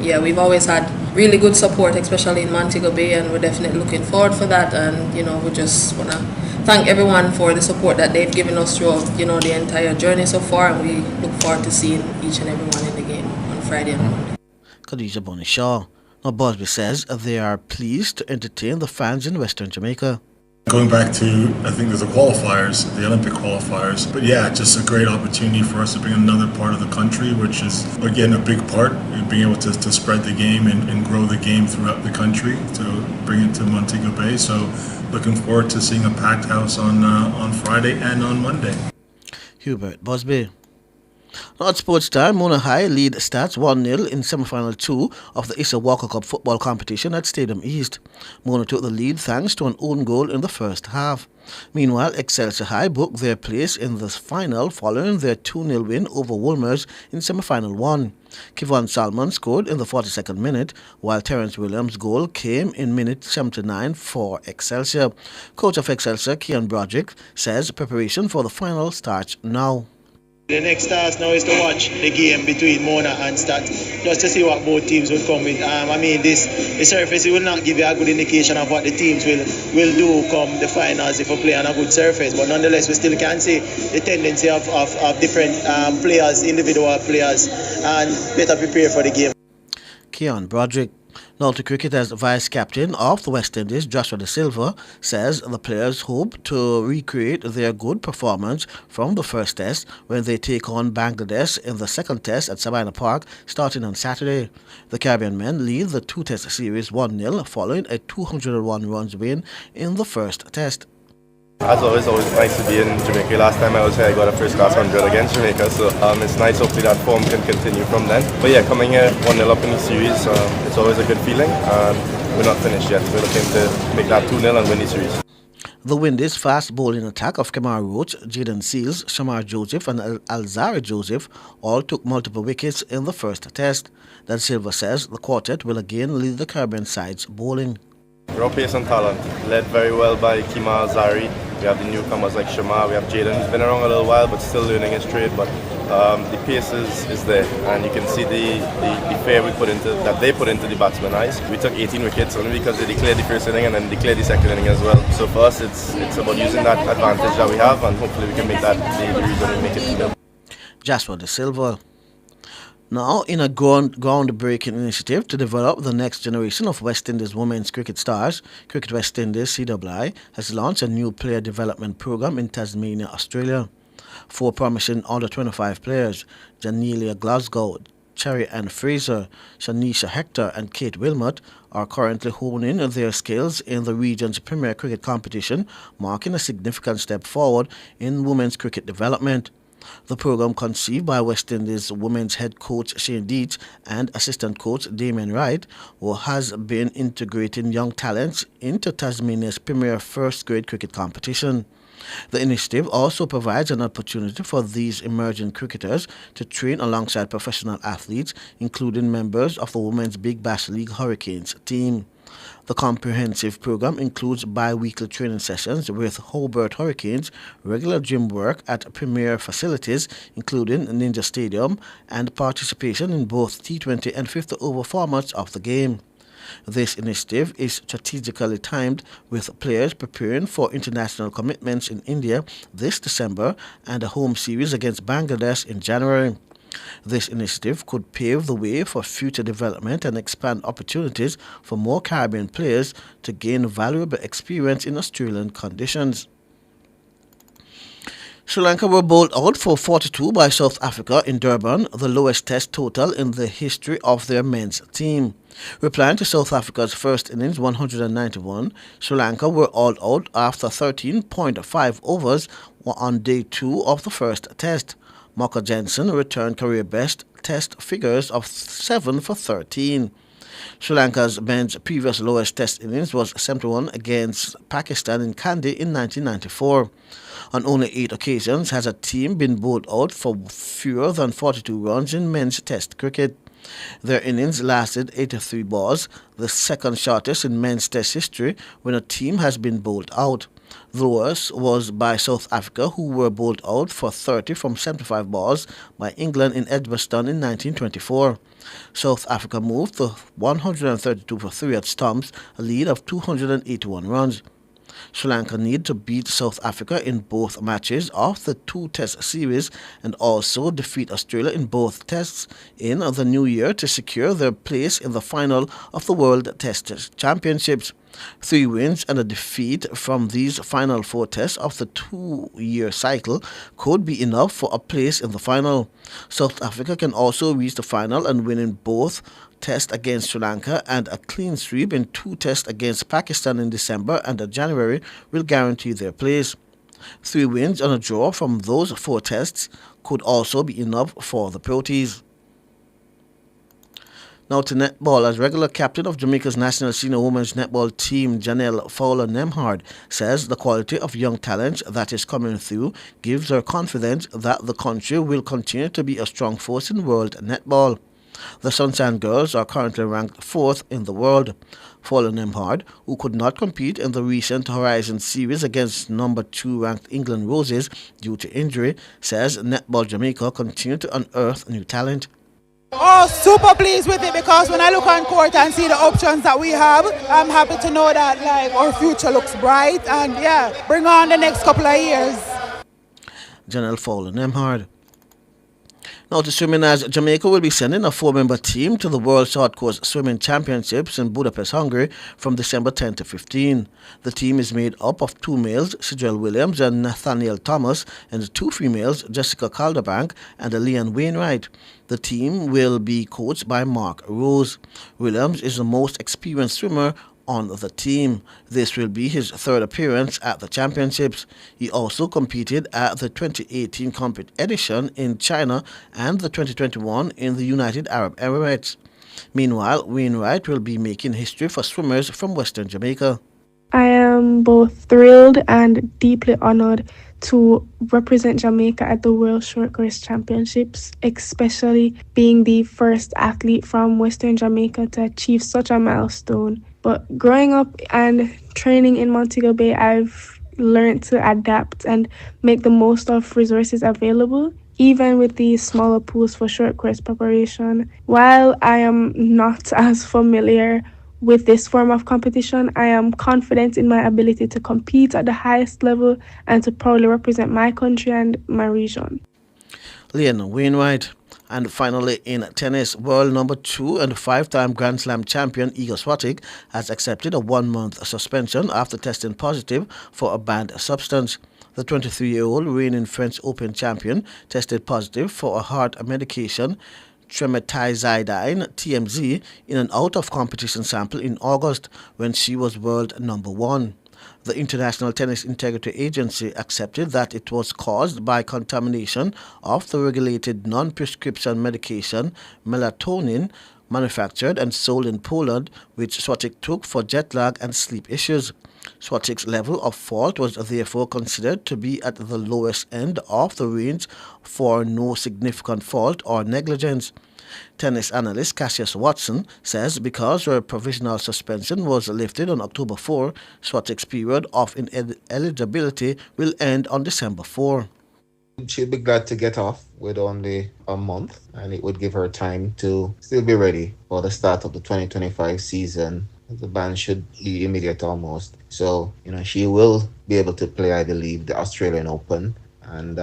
We've always had really good support, especially in Montego Bay, and we're definitely looking forward for that. And we just want to thank everyone for the support that they've given us throughout the entire journey so far, and we look forward to seeing each and every one in the game on Friday and Monday. Khadija Bunny Shaw. Now Busby says they are pleased to entertain the fans in Western Jamaica. Going back to, I think there's the qualifiers, the Olympic qualifiers. But yeah, just a great opportunity for us to bring another part of the country, which is, again, a big part in being able to spread the game and grow the game throughout the country, to bring it to Montego Bay. So looking forward to seeing a packed house on Friday and on Monday. Hubert Busby. Now at sports time, Mona High lead Stats 1-0 in semi-final 2 of the Issa Walker Cup football competition at Stadium East. Mona took the lead thanks to an own goal in the first half. Meanwhile, Excelsior High booked their place in the final following their 2-0 win over Wolmers in semi-final 1. Kivon Salmon scored in the 42nd minute, while Terence Williams' goal came in minute 79 for Excelsior. Coach of Excelsior, Kian Broderick, says preparation for the final starts now. The next task now is to watch the game between Mona and Stats, just to see what both teams will come with. The surface will not give you a good indication of what the teams will do come the finals if we play on a good surface. But nonetheless, we still can see the tendency of different players, individual players, and better prepare for the game. Keon Broderick. Now to cricket, as vice captain of the West Indies, Joshua De Silva, says the players hope to recreate their good performance from the first test when they take on Bangladesh in the second test at Sabina Park starting on Saturday. The Caribbean men lead the 2-test series 1-0 following a 201 runs win in the first test. As always nice to be in Jamaica. Last time I was here, I got a first class 100 against Jamaica, so it's nice. Hopefully that form can continue from then. But yeah, coming here 1-0 up in the series, it's always a good feeling. We're not finished yet. We're looking to make that 2-0 and win the series. The Windies' fast bowling attack of Kemar Roach, Jaden Seals, Shamar Joseph and Alzara Joseph all took multiple wickets in the first test. Da Silva says the quartet will again lead the Caribbean side's bowling. Raw pace and talent, led very well by Kima Alzari. We have the newcomers like Shamar, we have Jaden, who's been around a little while but still learning his trade, but the pace is there, and you can see the fear they put into the batsmen's eyes. We took 18 wickets only because they declared the first inning and then declared the second inning as well. So for us, it's about using that advantage that we have, and hopefully we can make that the reason we make it to them. Jasper De Silva. Now, in a groundbreaking initiative to develop the next generation of West Indies women's cricket stars, Cricket West Indies (CWI) has launched a new player development program in Tasmania, Australia. 4 promising under-25 players, Janelia Glasgow, Cherry Ann Fraser, Shanisha Hector and Kate Wilmot, are currently honing their skills in the region's premier cricket competition, marking a significant step forward in women's cricket development. The program, conceived by West Indies women's head coach Shane Deitch and assistant coach Damien Wright, has been integrating young talents into Tasmania's premier first-grade cricket competition. The initiative also provides an opportunity for these emerging cricketers to train alongside professional athletes, including members of the Women's Big Bash League Hurricanes team. The comprehensive program includes bi-weekly training sessions with Hobart Hurricanes, regular gym work at premier facilities, including Ninja Stadium, and participation in both T20 and 50-over formats of the game. This initiative is strategically timed with players preparing for international commitments in India this December and a home series against Bangladesh in January. This initiative could pave the way for future development and expand opportunities for more Caribbean players to gain valuable experience in Australian conditions. Sri Lanka were bowled out for 42 by South Africa in Durban, the lowest test total in the history of their men's team. Replying to South Africa's first innings 191, Sri Lanka were all out after 13.5 overs on day 2 of the first test. Marco Jensen returned career-best test figures of 7 for 13. Sri Lanka's men's previous lowest test innings was 71 against Pakistan in Kandy in 1994. On only 8 occasions has a team been bowled out for fewer than 42 runs in men's test cricket. Their innings lasted 83 balls, the second shortest in men's test history when a team has been bowled out. The lowest was by South Africa, who were bowled out for 30 from 75 balls by England in Edgbaston in 1924. South Africa moved to 132 for 3 at stumps, a lead of 281 runs. Sri Lanka need to beat South Africa in both matches of the 2-test series and also defeat Australia in both tests in the new year to secure their place in the final of the World Test Championships. 3 wins and a defeat from these final 4 tests of the 2-year cycle could be enough for a place in the final. South Africa can also reach the final and win in both tests against Sri Lanka, and a clean sweep in 2 tests against Pakistan in December and January will guarantee their place. 3 wins and a draw from those 4 tests could also be enough for the Proteas. Now to netball, as regular captain of Jamaica's national senior women's netball team, Janelle Fowler Nemhard, says the quality of young talent that is coming through gives her confidence that the country will continue to be a strong force in world netball. The Sunshine Girls are currently ranked 4th in the world. Fowler Nemhard, who could not compete in the recent Horizon series against number 2 ranked England Roses due to injury, says Netball Jamaica continue to unearth new talent. Oh, super pleased with it, because when I look on court and see the options that we have, I'm happy to know that our future looks bright, and bring on the next couple of years. Janelle Fowler Nemhard. Now to swimming, as Jamaica will be sending a 4-member team to the World Short Course Swimming Championships in Budapest, Hungary from December 10 to 15. The team is made up of 2 males, Sidrell Williams and Nathaniel Thomas, and 2 females, Jessica Calderbank and Leanne Wainwright. The team will be coached by Mark Rose. Williams is the most experienced swimmer on the team. This will be his 3rd appearance at the championships. He also competed at the 2018 competition edition in China and the 2021 in the United Arab Emirates. Meanwhile, Wainwright will be making history for swimmers from Western Jamaica. I am both thrilled and deeply honored to represent Jamaica at the World Short Course Championships, especially being the first athlete from Western Jamaica to achieve such a milestone. But growing up and training in Montego Bay, I've learned to adapt and make the most of resources available, even with these smaller pools for short course preparation. While I am not as familiar with this form of competition, I am confident in my ability to compete at the highest level and to proudly represent my country and my region. Leon Wainwright. And finally, in tennis, world number 2 and 5-time Grand Slam champion Iga Swiatek has accepted a 1-month suspension after testing positive for a banned substance. The 23-year-old reigning French Open champion tested positive for a heart medication, tremetazidine (TMZ), in an out-of-competition sample in August when she was world number 1. The International Tennis Integrity Agency accepted that it was caused by contamination of the regulated non-prescription medication melatonin, manufactured and sold in Poland, which Swiatek took for jet lag and sleep issues. Swiatek's level of fault was therefore considered to be at the lowest end of the range for no significant fault or negligence. Tennis analyst Cassius Watson says because her provisional suspension was lifted on October 4, Swiatek's period of ineligibility will end on December 4. She'll be glad to get off with only a month, and it would give her time to still be ready for the start of the 2025 season. The ban should be immediate almost. So, she will be able to play, I believe, the Australian Open, and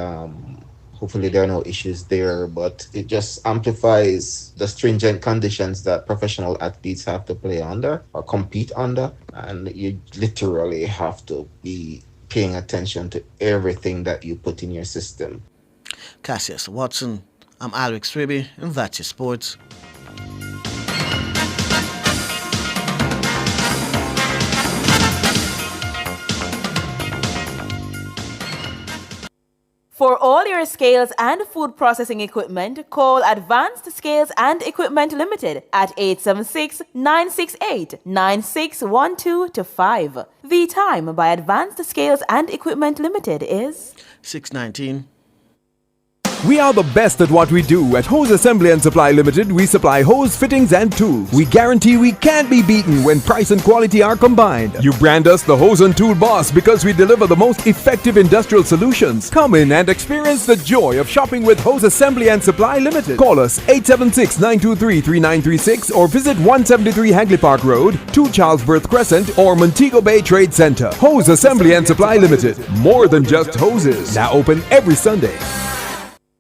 hopefully there are no issues there, but it just amplifies the stringent conditions that professional athletes have to play under or compete under, and you literally have to be paying attention to everything that you put in your system. Cassius Watson, I'm Alex Raby, and that's your sports. For all your scales and food processing equipment, call Advanced Scales and Equipment Limited at 876-968-9612-5. The time by Advanced Scales and Equipment Limited is 6:19. We are the best at what we do. At Hose Assembly and Supply Limited, we supply hose fittings and tools. We guarantee we can't be beaten when price and quality are combined. You brand us the Hose and Tool Boss because we deliver the most effective industrial solutions. Come in and experience the joy of shopping with Hose Assembly and Supply Limited. Call us 876-923-3936 or visit 173 Hagley Park Road, 2 Charlesworth Crescent or Montego Bay Trade Center. Hose Assembly and Supply Limited. More than just hoses. Now open every Sunday.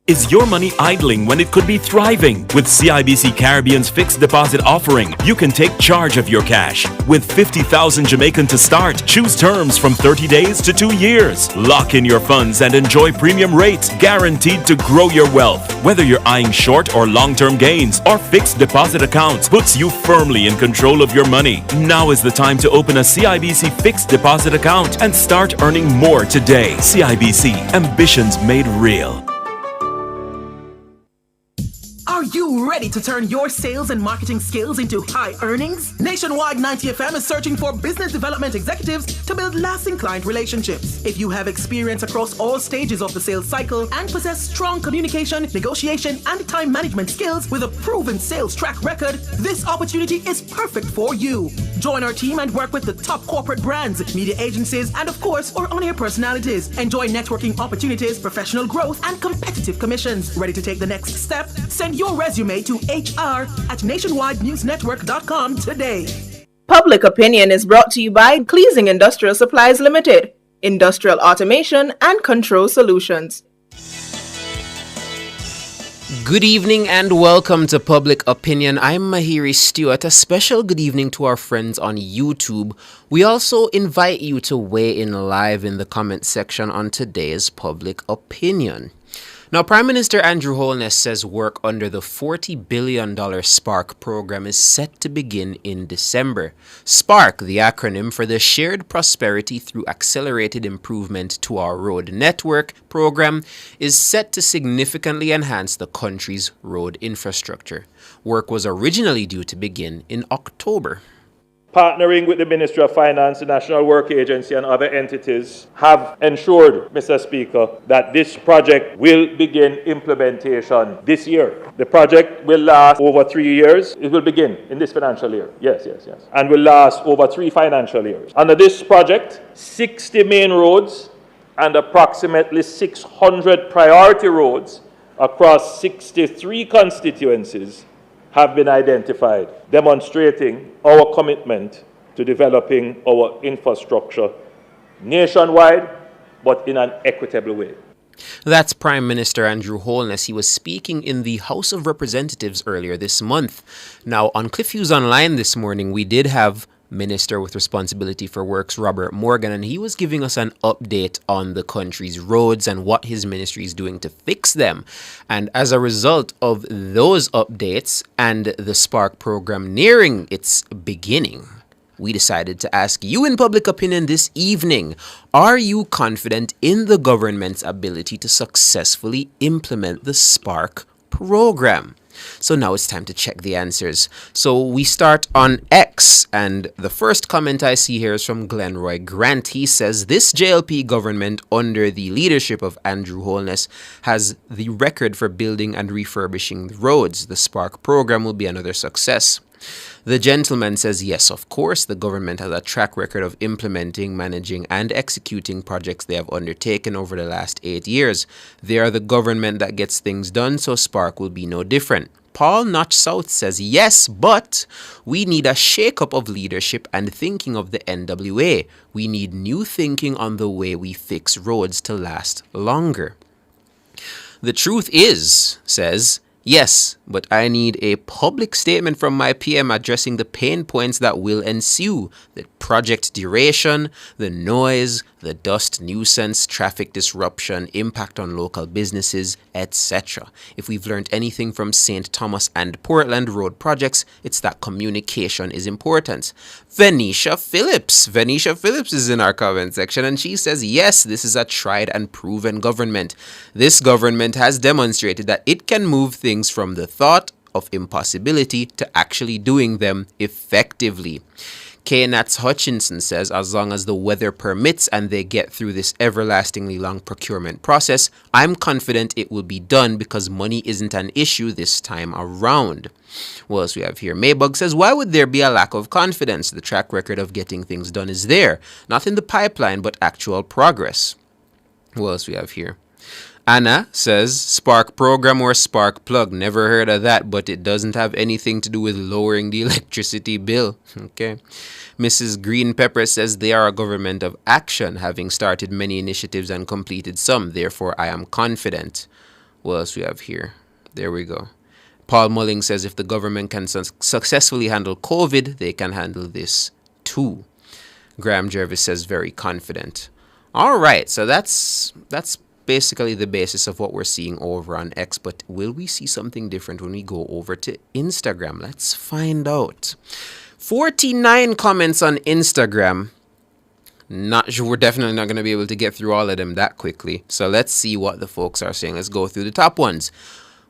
Is your money idling when it could be thriving? With CIBC Caribbean's fixed deposit offering, you can take charge of your cash. With 50,000 Jamaican to start, choose terms from 30 days to 2 years. Lock in your funds and enjoy premium rates guaranteed to grow your wealth. Whether you're eyeing short or long-term gains, our fixed deposit account puts you firmly in control of your money. Now is the time to open a CIBC fixed deposit account and start earning more today. CIBC, ambitions made real. Are you ready to turn your sales and marketing skills into high earnings? Nationwide 90 FM is searching for business development executives to build lasting client relationships. If you have experience across all stages of the sales cycle and possess strong communication, negotiation, and time management skills with a proven sales track record, this opportunity is perfect for you. Join our team and work with the top corporate brands, media agencies, and of course, our on-air personalities. Enjoy networking opportunities, professional growth, and competitive commissions. Ready to take the next step? Send your resume to hr@nationwidenewsnetwork.com today. Public Opinion is brought to you by Cleasing Industrial Supplies Limited, Industrial Automation and Control Solutions. Good evening and welcome to Public Opinion. I'm Mahiri Stewart. A special good evening to our friends on YouTube. We also invite you to weigh in live in the comment section on today's Public Opinion. Now, Prime Minister Andrew Holness says work under the $40 billion SPARK program is set to begin in December. SPARK, the acronym for the Shared Prosperity Through Accelerated Improvement to Our Road Network program, is set to significantly enhance the country's road infrastructure. Work was originally due to begin in October. partnering with the Ministry of Finance, the National Work Agency and other entities, have ensured, Mr. Speaker, that this project will begin implementation this year. The project will last over 3 years. It will begin in this financial year. Yes. And will last over 3 financial years. Under this project, 60 main roads and approximately 600 priority roads across 63 constituencies have been identified, demonstrating our commitment to developing our infrastructure nationwide, but in an equitable way. That's Prime Minister Andrew Holness. He was speaking in the House of Representatives earlier this month. Now, on Cliff News Online this morning, we did have Minister with responsibility for works, Robert Morgan, and he was giving us an update on the country's roads and what his ministry is doing to fix them. And as a result of those updates and the Spark program nearing its beginning, we decided to ask you in public opinion this evening, are you confident in the government's ability to successfully implement the Spark program? So now it's time to check the answers. So we start on X, and the first comment I see here is from Glenroy Grant. He says, this JLP government under the leadership of Andrew Holness has the record for building and refurbishing the roads. The Spark program will be another success. The gentleman says, yes, of course, the government has a track record of implementing, managing, and executing projects they have undertaken over the last 8 years. They are the government that gets things done, so Spark will be no different. Paul Notch South says, yes, but we need a shake-up of leadership and thinking of the NWA. We need new thinking on the way we fix roads to last longer. The truth is, says, yes, but I need a public statement from my PM addressing the pain points that will ensue. The project duration, the noise, the dust nuisance, traffic disruption, impact on local businesses, etc. If we've learned anything from St. Thomas and Portland road projects, it's that communication is important. Venetia Phillips is in our comment section, and she says, yes, this is a tried and proven government. This government has demonstrated that it can move things from the thought of impossibility to actually doing them effectively. K. Nats Hutchinson says, as long as the weather permits and they get through this everlastingly long procurement process, I'm confident it will be done because money isn't an issue this time around. What else we have here? Maybug says, why would there be a lack of confidence? The track record of getting things done is there, not in the pipeline, but actual progress. What else we have here? Anna says, Spark program or Spark plug. Never heard of that, but it doesn't have anything to do with lowering the electricity bill. Okay. Mrs. Green Pepper says they are a government of action, having started many initiatives and completed some. Therefore, I am confident. What else we have here? There we go. Paul Mulling says if the government can successfully handle COVID, they can handle this too. Graham Jervis says very confident. All right, so that's basically the basis of what we're seeing over on X, but will we see something different when we go over to Instagram? Let's find out. 49 comments on Instagram. Not sure, we're definitely not going to be able to get through all of them that quickly. So let's see what the folks are saying. Let's go through the top ones.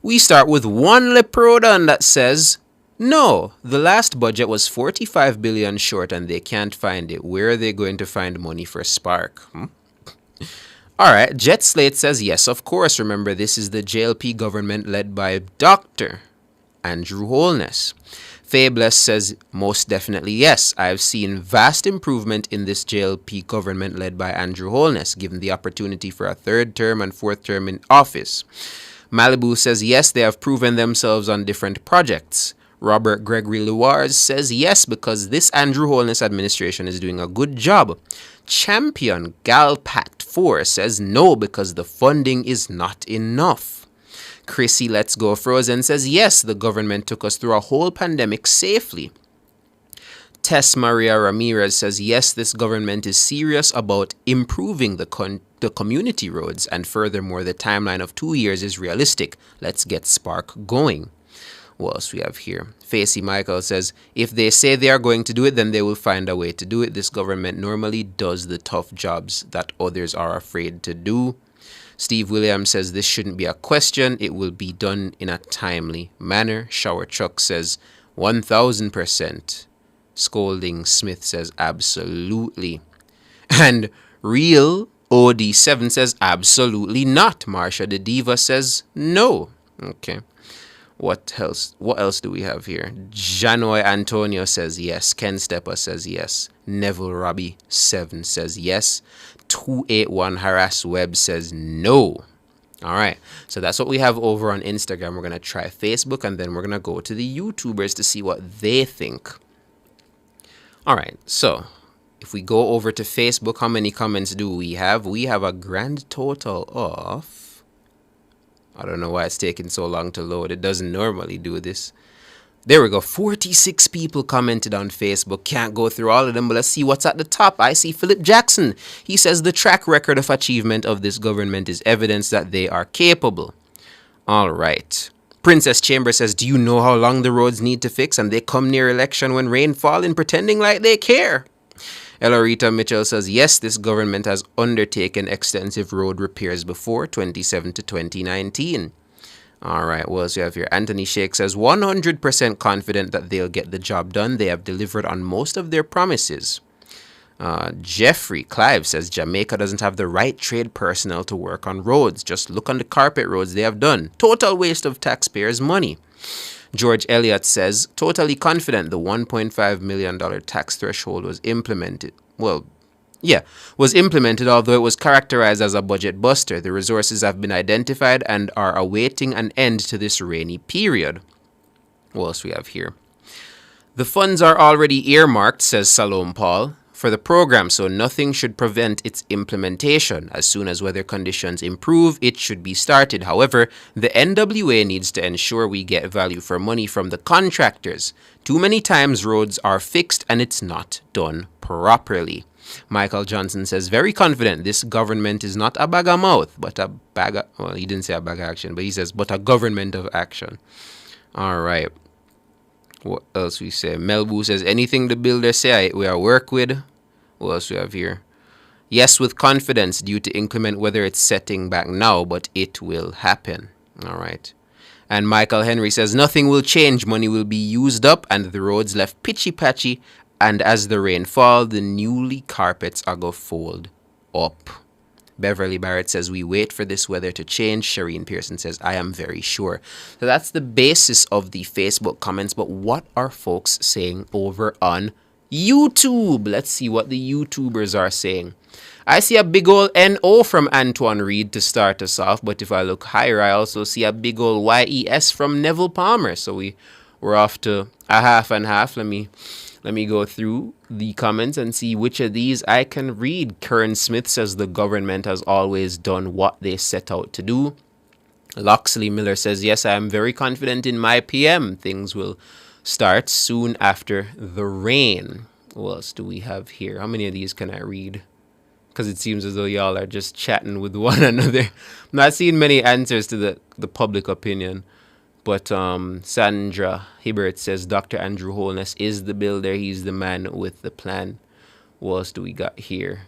We start with one Leprodan that says, no, the last budget was 45 billion short and they can't find it. Where are they going to find money for Spark? All right, Jet Slate says, yes, of course. Remember, this is the JLP government led by Dr. Andrew Holness. Fabless says, most definitely yes. I've seen vast improvement in this JLP government led by Andrew Holness, given the opportunity for a third term and fourth term in office. Malibu says, yes, they have proven themselves on different projects. Robert Gregory Luars says, yes, because this Andrew Holness administration is doing a good job. Champion Galpat4 says, no, because the funding is not enough. Chrissy Let's Go Frozen says, yes, the government took us through a whole pandemic safely. Tess Maria Ramirez says, yes, this government is serious about improving the community roads, and furthermore, the timeline of 2 years is realistic. Let's get Spark going. What else we have here? Facey Michael says, if they say they are going to do it, then they will find a way to do it. This government normally does the tough jobs that others are afraid to do. Steve Williams says, this shouldn't be a question. It will be done in a timely manner. Shower Chuck says, 1000%. Scolding Smith says absolutely. And Real OD7 says absolutely not. Marsha the Diva says no. Okay. What else do we have here? Janoy Antonio says yes. Ken Stepper says yes. Neville Robbie 7 says yes. 281 Harass Web says no. All right. So that's what we have over on Instagram. We're going to try Facebook, and then we're going to go to the YouTubers to see what they think. All right. So if we go over to Facebook, how many comments do we have? We have a grand total of... I don't know why it's taking so long to load. It doesn't normally do this. There we go. 46 people commented on Facebook. Can't go through all of them, but let's see what's at the top. I see Philip Jackson. He says the track record of achievement of this government is evidence that they are capable. All right. Princess Chamber says, do you know how long the roads need to fix? And they come near election when rain fall and pretending like they care. Elorita Mitchell says, yes, this government has undertaken extensive road repairs before 2017 to 2019. All right, what else we have here? Anthony Shake says, 100% confident that they'll get the job done. They have delivered on most of their promises. Jeffrey Clive says, Jamaica doesn't have the right trade personnel to work on roads. Just look on the carpet roads they have done. Total waste of taxpayers' money. George Elliott says, totally confident the $1.5 million tax threshold was implemented. Was implemented, although it was characterized as a budget buster. The resources have been identified and are awaiting an end to this rainy period. What else we have here? The funds are already earmarked, says Salome Paul, for the program, so nothing should prevent its implementation. As soon as weather conditions improve, it should be started. However, the NWA needs to ensure we get value for money from the contractors. Too many times roads are fixed and it's not done properly. Michael Johnson says, very confident this government is not a bag of mouth, but a bag of, well, he didn't say a bag of action, but he says, but a government of action. All right. What else we say? Melbu says, anything the builders say, we are work with. What else we have here? Yes, with confidence due to inclement weather, it's setting back now, but it will happen. All right. And Michael Henry says, nothing will change. Money will be used up and the roads left pitchy-patchy. And as the rain fall, the newly carpets are going to fold up. Beverly Barrett says, we wait for this weather to change. Shireen Pearson says, I am very sure. So that's the basis of the Facebook comments. But what are folks saying over on YouTube? Let's see what the YouTubers are saying. I see a big old NO from Antoine Reed to start us off. But if I look higher, I also see a big old YES from Neville Palmer. So we're off to a half and half. Let me go through the comments and see which of these I can read. Kern Smith says the government has always done what they set out to do. Loxley Miller says, yes, I am very confident in my PM. Things will start soon after the rain. What else do we have here? How many of these can I read? Because it seems as though y'all are just chatting with one another. I'm not seeing many answers to the public opinion. But Sandra Hibbert says Dr. Andrew Holness is the builder. He's the man with the plan. What else do we got here?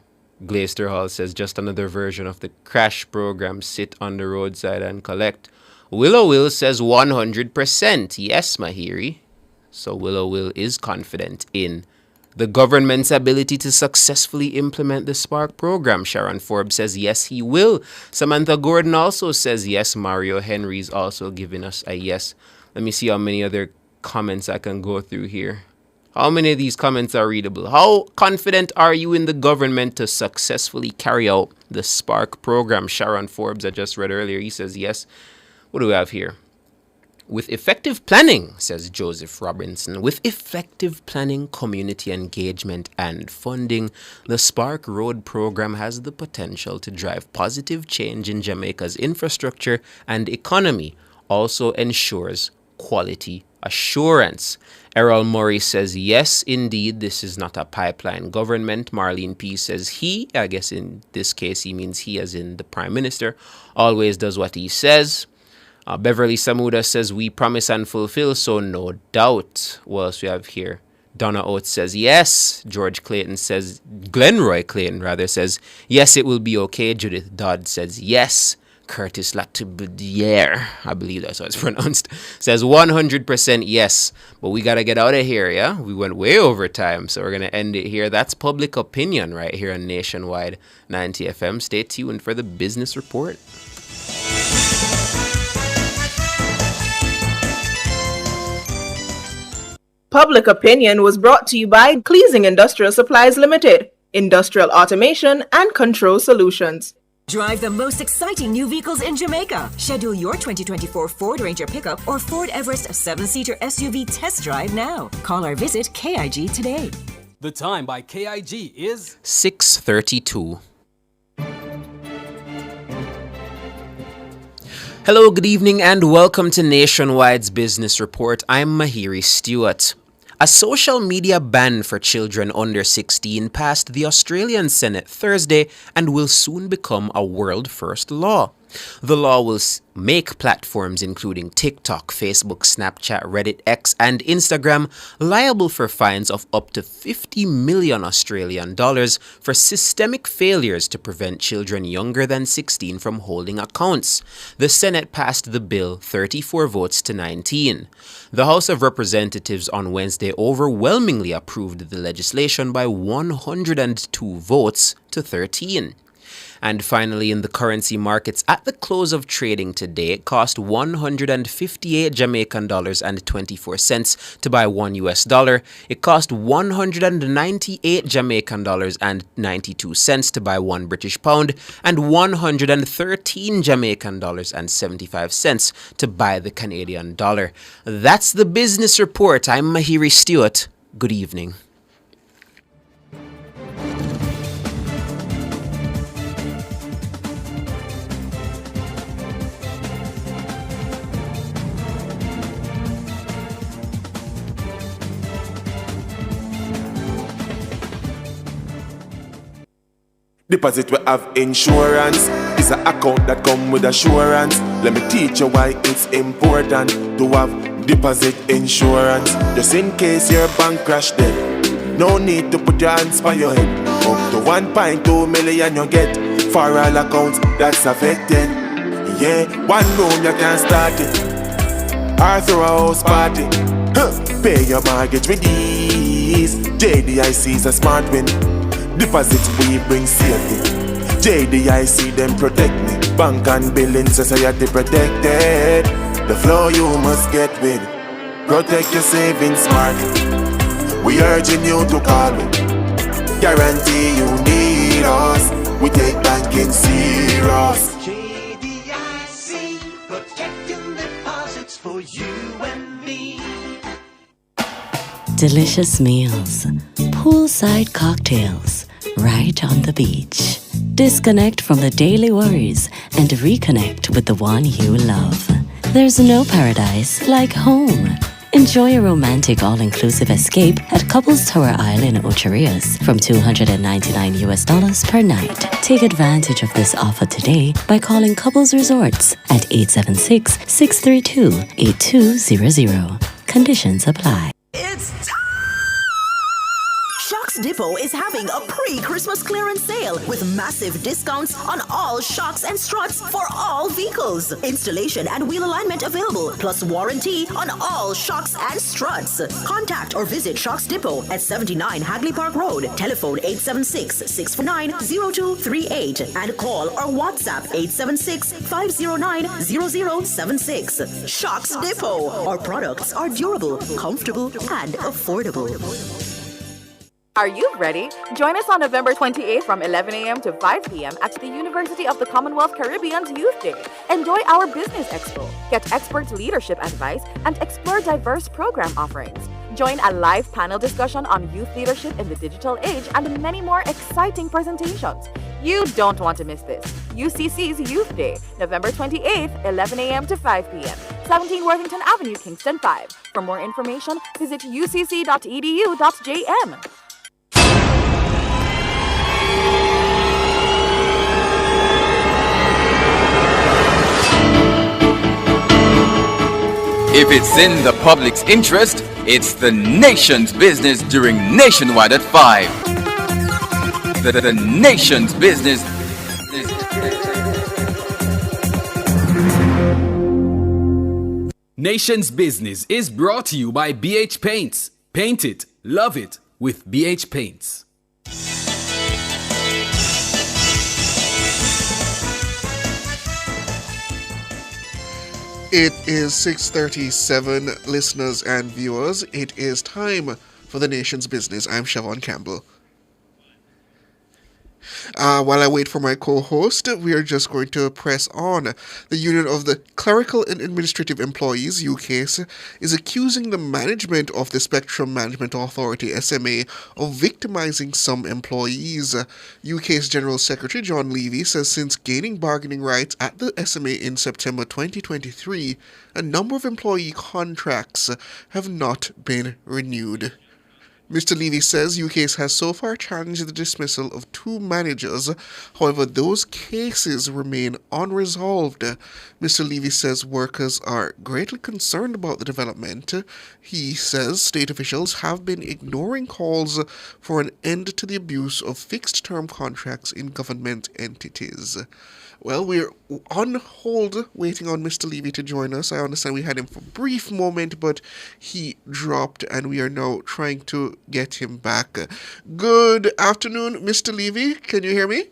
Glaister Hall says just another version of the crash program. Sit on the roadside and collect. Willow Will says 100%. Yes, Mahiri. So Willow Will is confident in the government's ability to successfully implement the Spark program. Sharon Forbes says yes, he will. Samantha Gordon also says yes. Mario Henry's also giving us a yes. Let me see how many other comments I can go through here. How many of these comments are readable? How confident are you in the government to successfully carry out the Spark program? Sharon Forbes, I just read earlier, he says yes. What do we have here? With effective planning, says Joseph Robinson, with effective planning, community engagement, and funding, the Spark Road program has the potential to drive positive change in Jamaica's infrastructure and economy. Also ensures quality assurance. Errol Murray says, yes, indeed, this is not a pipeline government. Marlene P. says he, I guess in this case he means he as in the Prime Minister, always does what he says. Beverly Samuda says, we promise and fulfill, so no doubt. What else we have here? Donna Oates says, yes. George Clayton says, Glenroy Clayton rather says, yes, it will be okay. Judith Dodd says, yes. Curtis Latiboudiere, I believe that's how it's pronounced, says 100% yes. But we got to get out of here, yeah? We went way over time, so we're going to end it here. That's Public Opinion right here on Nationwide 90 FM. Stay tuned for the Business Report. Public Opinion was brought to you by Cleasing Industrial Supplies Limited, Industrial Automation and Control Solutions. Drive the most exciting new vehicles in Jamaica. Schedule your 2024 Ford Ranger pickup or Ford Everest 7-seater SUV test drive now. Call or visit KIG today. The time by KIG is 6:32. Hello, good evening, and welcome to Nationwide's Business Report. I'm Mahiri Stewart. A social media ban for children under 16 passed the Australian Senate Thursday and will soon become a world-first law. The law will make platforms including TikTok, Facebook, Snapchat, Reddit, X, and Instagram liable for fines of up to 50 million Australian dollars for systemic failures to prevent children younger than 16 from holding accounts. The Senate passed the bill 34 votes to 19. The House of Representatives on Wednesday overwhelmingly approved the legislation by 102 votes to 13. And finally, in the currency markets, at the close of trading today, it cost 158 Jamaican dollars and 24 cents to buy $1. It cost 198 Jamaican dollars and 92 cents to buy £1 British pound, and 113 Jamaican dollars and 75 cents to buy the Canadian dollar. That's the Business Report. I'm Mahiri Stewart. Good evening. Deposit we have insurance. It's an account that come with assurance. Let me teach you why it's important to have deposit insurance. Just in case your bank crash dead, no need to put your hands by your head. Up to 1.2 million you get for all accounts that's affected. Yeah, one room you can start it, or throw a house party. Pay your mortgage with ease. JDIC is a smart win. Deposit we bring safety. JDIC them protect me. Bank and Building Society protected. The flow you must get with. Protect your savings smart. We urging you to call me. Guarantee you need us. We take banking serious. JDIC, protecting deposits for you and me. Delicious meals, poolside cocktails, right on the beach. Disconnect from the daily worries and reconnect with the one you love. There's no paradise like home. Enjoy a romantic all-inclusive escape at Couples Tower Isle in Ocho Rios from $299 per night. Take advantage of this offer today by calling Couples Resorts at 876-632-8200. Conditions apply. It's Shocks Depot is having a pre-Christmas clearance sale with massive discounts on all shocks and struts for all vehicles. Installation and wheel alignment available, plus warranty on all shocks and struts. Contact or visit Shocks Depot at 79 Hagley Park Road. Telephone 876-649-0238 and call or WhatsApp 876-509-0076. Shocks Depot. Our products are durable, comfortable, and affordable. Are you ready? Join us on November 28th from 11 a.m. to 5 p.m. at the University of the Commonwealth Caribbean's Youth Day. Enjoy our Business Expo, get expert leadership advice, and explore diverse program offerings. Join a live panel discussion on youth leadership in the digital age and many more exciting presentations. You don't want to miss this. UCC's Youth Day, November 28th, 11 a.m. to 5 p.m. 17 Worthington Avenue, Kingston 5. For more information, visit ucc.edu.jm. If it's in the public's interest, it's the nation's business during Nationwide at 5. The nation's business. Nation's Business is brought to you by BH Paints. Paint it, love it with BH Paints. It is 6:37, listeners and viewers. It is time for the Nation's Business. I'm Siobhan Campbell. While I wait for my co-host, we are just going to press on. The Union of the Clerical and Administrative Employees, UCASE, is accusing the management of the Spectrum Management Authority, SMA, of victimizing some employees. UCASE General Secretary John Levy says since gaining bargaining rights at the SMA in September 2023, a number of employee contracts have not been renewed. Mr. Levy says UCASE has so far challenged the dismissal of 2 managers. However, those cases remain unresolved. Mr. Levy says workers are greatly concerned about the development. He says state officials have been ignoring calls for an end to the abuse of fixed-term contracts in government entities. Well, we're on hold waiting on Mr. Levy to join us. I understand we had him for a brief moment, but he dropped and we are now trying to get him back. Good afternoon, Mr. Levy. Can you hear me?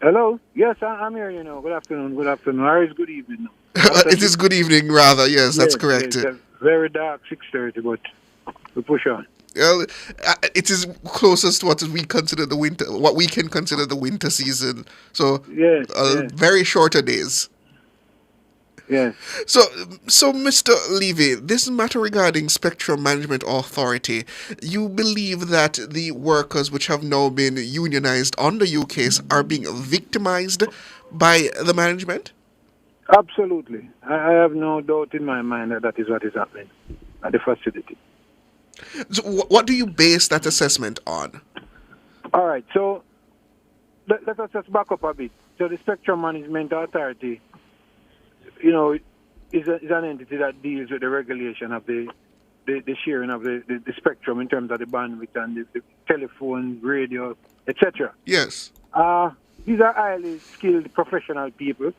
Hello? Yes, I'm here, you know. Good afternoon. Or it's good evening. It is good evening, rather. Yes, that's correct. It's very dark, 6:30, but we push on. Well, it is closest to what we consider the winter, what we can consider the winter season. So, very shorter days. Yes. So, Mr. Levy, this matter regarding Spectrum Management Authority, you believe that the workers which have now been unionized under UCASE are being victimized by the management? Absolutely. I have no doubt in my mind that is what is happening at the facility. So what do you base that assessment on? All right, so let us just back up a bit. So the Spectrum Management Authority, you know, is an entity that deals with the regulation of the sharing of the spectrum in terms of the bandwidth and the telephone, radio, etc. Yes. These are highly skilled professional people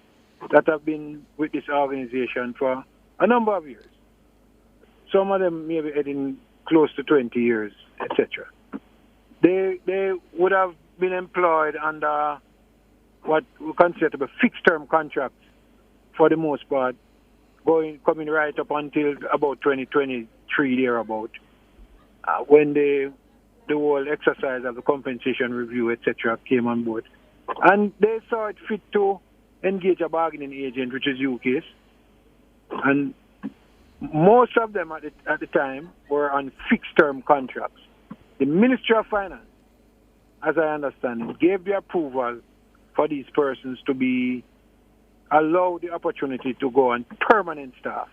that have been with this organization for a number of years. Some of them maybe heading close to 20 years, etc. They would have been employed under what we consider to be fixed-term contracts for the most part, coming right up until about 2023 thereabout, when the whole exercise of the compensation review, etc., came on board. And they saw it fit to engage a bargaining agent, which is UCASE. And most of them at the time were on fixed-term contracts. The Ministry of Finance, as I understand it, gave the approval for these persons to be allowed the opportunity to go on permanent staff,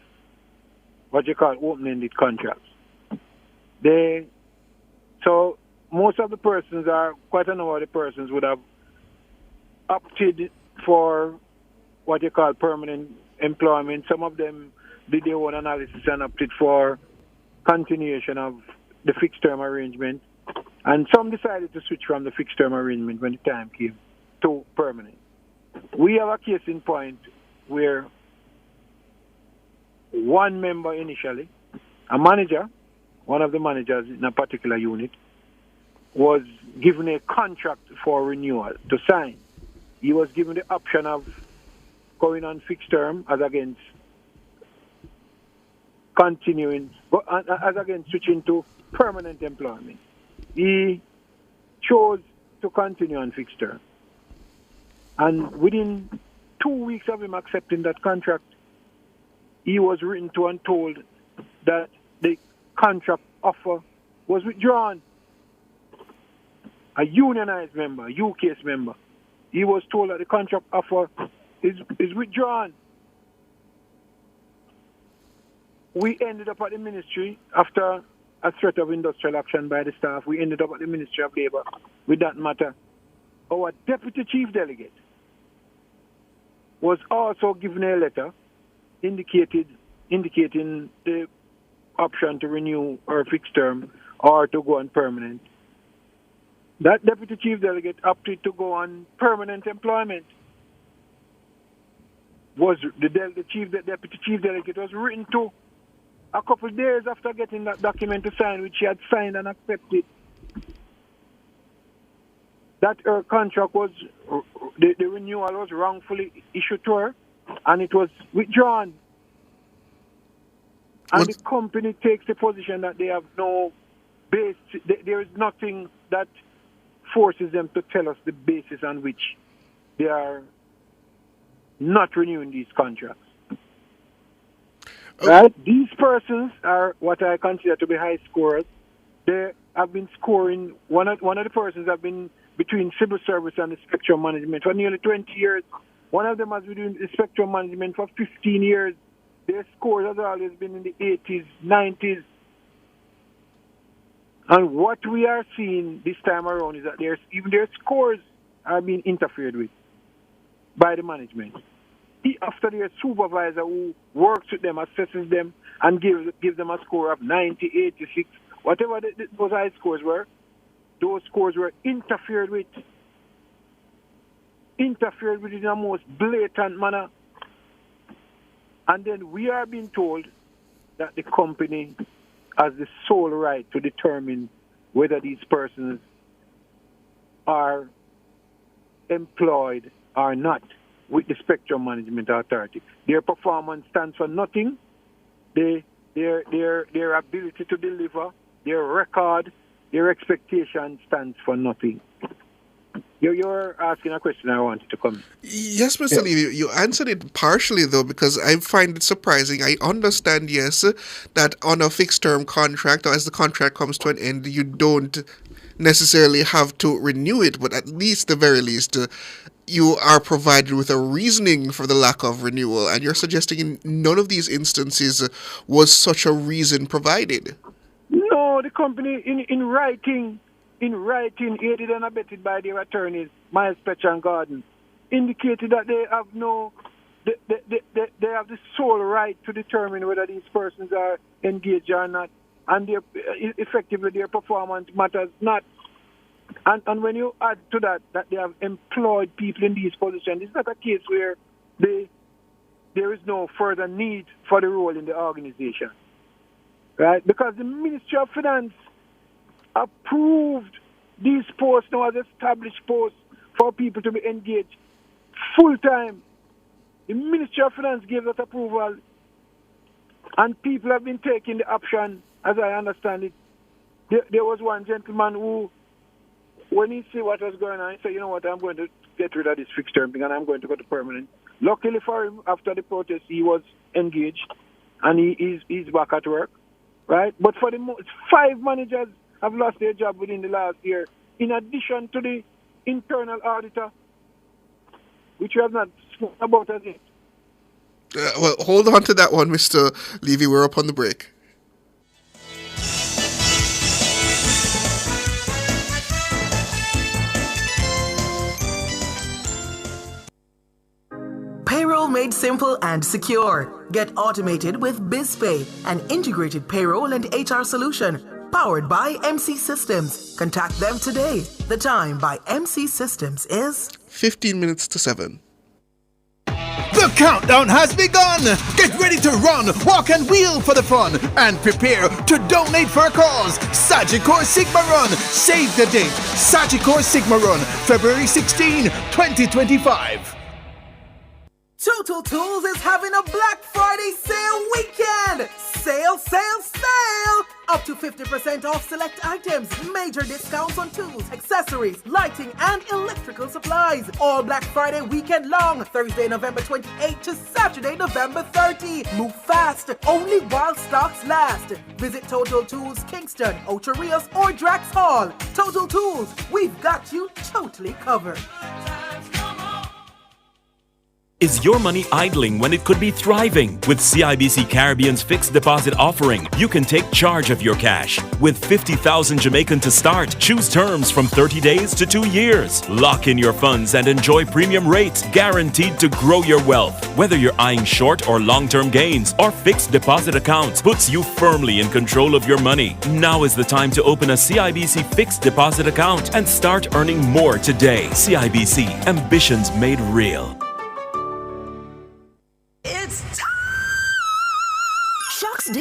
what you call open-ended contracts. So most of the persons, quite a number of the persons would have opted for what you call permanent employment. Some of them did their own analysis and opted for continuation of the fixed-term arrangement. And some decided to switch from the fixed-term arrangement when the time came to permanent. We have a case in point where one member initially, a manager, one of the managers in a particular unit, was given a contract for renewal to sign. He was given the option of going on fixed term as against continuing, as against switching to permanent employment. He chose to continue on fixed term. And within 2 weeks of him accepting that contract, he was written to and told that the contract offer was withdrawn. A unionized member, a UCASE member, he was told that the contract offer is withdrawn. We ended up at the ministry after a threat of industrial action by the staff. We ended up at the Ministry of Labour with that matter. Our deputy chief delegate was also given a letter indicating the option to renew or fixed term or to go on permanent. That deputy chief delegate opted to go on permanent employment. was the deputy chief delegate was written to a couple of days after getting that document to sign, which she had signed and accepted. That her contract was, the renewal was wrongfully issued to her, and it was withdrawn. And the company takes the position that they have no base, there is nothing that forces them to tell us the basis on which they are not renewing these contracts. Right? These persons are what I consider to be high scorers. They have been scoring, one of the persons have been between civil service and the spectrum management for nearly 20 years. One of them has been doing the spectrum management for 15 years. Their scores have always been in the 80s, 90s. And what we are seeing this time around is that even their scores are being interfered with by the management. After their supervisor who works with them, assesses them, and gives them a score of 90, 86, whatever those high scores were, those scores were interfered with in a most blatant manner. And then we are being told that the company has the sole right to determine whether these persons are employed or not with the Spectrum Management Authority. Their performance stands for nothing. Their ability to deliver, their record, their expectation stands for nothing. You're asking a question I wanted to come. Yes, Mr. Levy, you answered it partially, though, because I find it surprising. I understand, yes, that on a fixed-term contract, or as the contract comes to an end, you don't necessarily have to renew it, but at least, the very least, you are provided with a reasoning for the lack of renewal, and you're suggesting in none of these instances was such a reason provided. No, the company, in writing, aided and abetted by their attorneys, Miles Petcher and Gordon, indicated that they have they have the sole right to determine whether these persons are engaged or not, and effectively their performance matters not. And when you add to that they have employed people in these positions, it's not a case where there is no further need for the role in the organization, right? Because the Ministry of Finance approved these posts now as established posts for people to be engaged full-time. The Ministry of Finance gave that approval, and people have been taking the option, as I understand it. There was one gentleman who, when he saw what was going on, he said, you know what, I'm going to get rid of this fixed term thing and I'm going to go to permanent. Luckily for him, after the protest, he was engaged and he's back at work, right? But for the 5 managers have lost their job within the last year, in addition to the internal auditor, which we have not spoken about as yet. Well, hold on to that one, Mr. Levy. We're up on the break. Payroll made simple and secure. Get automated with BizPay, an integrated payroll and HR solution powered by MC Systems. Contact them today. The time by MC Systems is 15 minutes to 7. The countdown has begun! Get ready to run, walk and wheel for the fun, and prepare to donate for a cause. Sagicor Sigma Run. Save the date. Sagicor Sigma Run, February 16, 2025. Total Tools is having a Black Friday sale weekend! Sale, sale, sale! Up to 50% off select items, major discounts on tools, accessories, lighting, and electrical supplies. All Black Friday weekend long, Thursday, November 28 to Saturday, November 30. Move fast, only while stocks last. Visit Total Tools Kingston, Ocho Rios, or Drax Hall. Total Tools, we've got you totally covered. Is your money idling when it could be thriving? With CIBC Caribbean's fixed deposit offering, you can take charge of your cash. With 50,000 Jamaican to start, choose terms from 30 days to 2 years. Lock in your funds and enjoy premium rates guaranteed to grow your wealth. Whether you're eyeing short or long-term gains, our fixed deposit account puts you firmly in control of your money. Now is the time to open a CIBC fixed deposit account and start earning more today. CIBC, ambitions made real.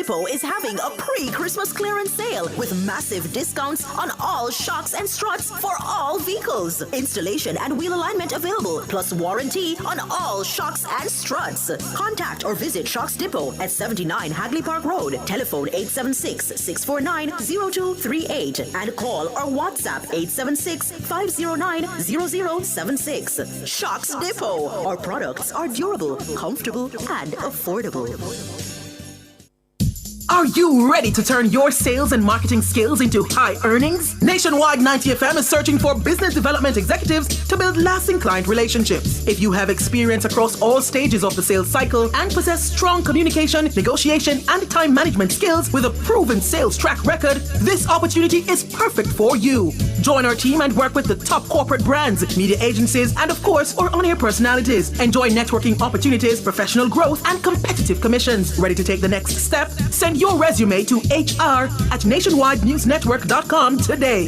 Depot is having a pre-Christmas clearance sale with massive discounts on all shocks and struts for all vehicles. Installation and wheel alignment available, plus warranty on all shocks and struts. Contact or visit Shocks Depot at 79 Hagley Park Road. Telephone 876-649-0238 and call or WhatsApp 876-509-0076. Shocks Depot. Our products are durable, comfortable, and affordable. Are you ready to turn your sales and marketing skills into high earnings? Nationwide 90 FM is searching for business development executives to build lasting client relationships. If you have experience across all stages of the sales cycle and possess strong communication, negotiation, and time management skills with a proven sales track record, this opportunity is perfect for you. Join our team and work with the top corporate brands, media agencies, and of course, our on-air personalities. Enjoy networking opportunities, professional growth, and competitive commissions. Ready to take the next step? Send your resume to hr@nationwidenewsnetwork.com today.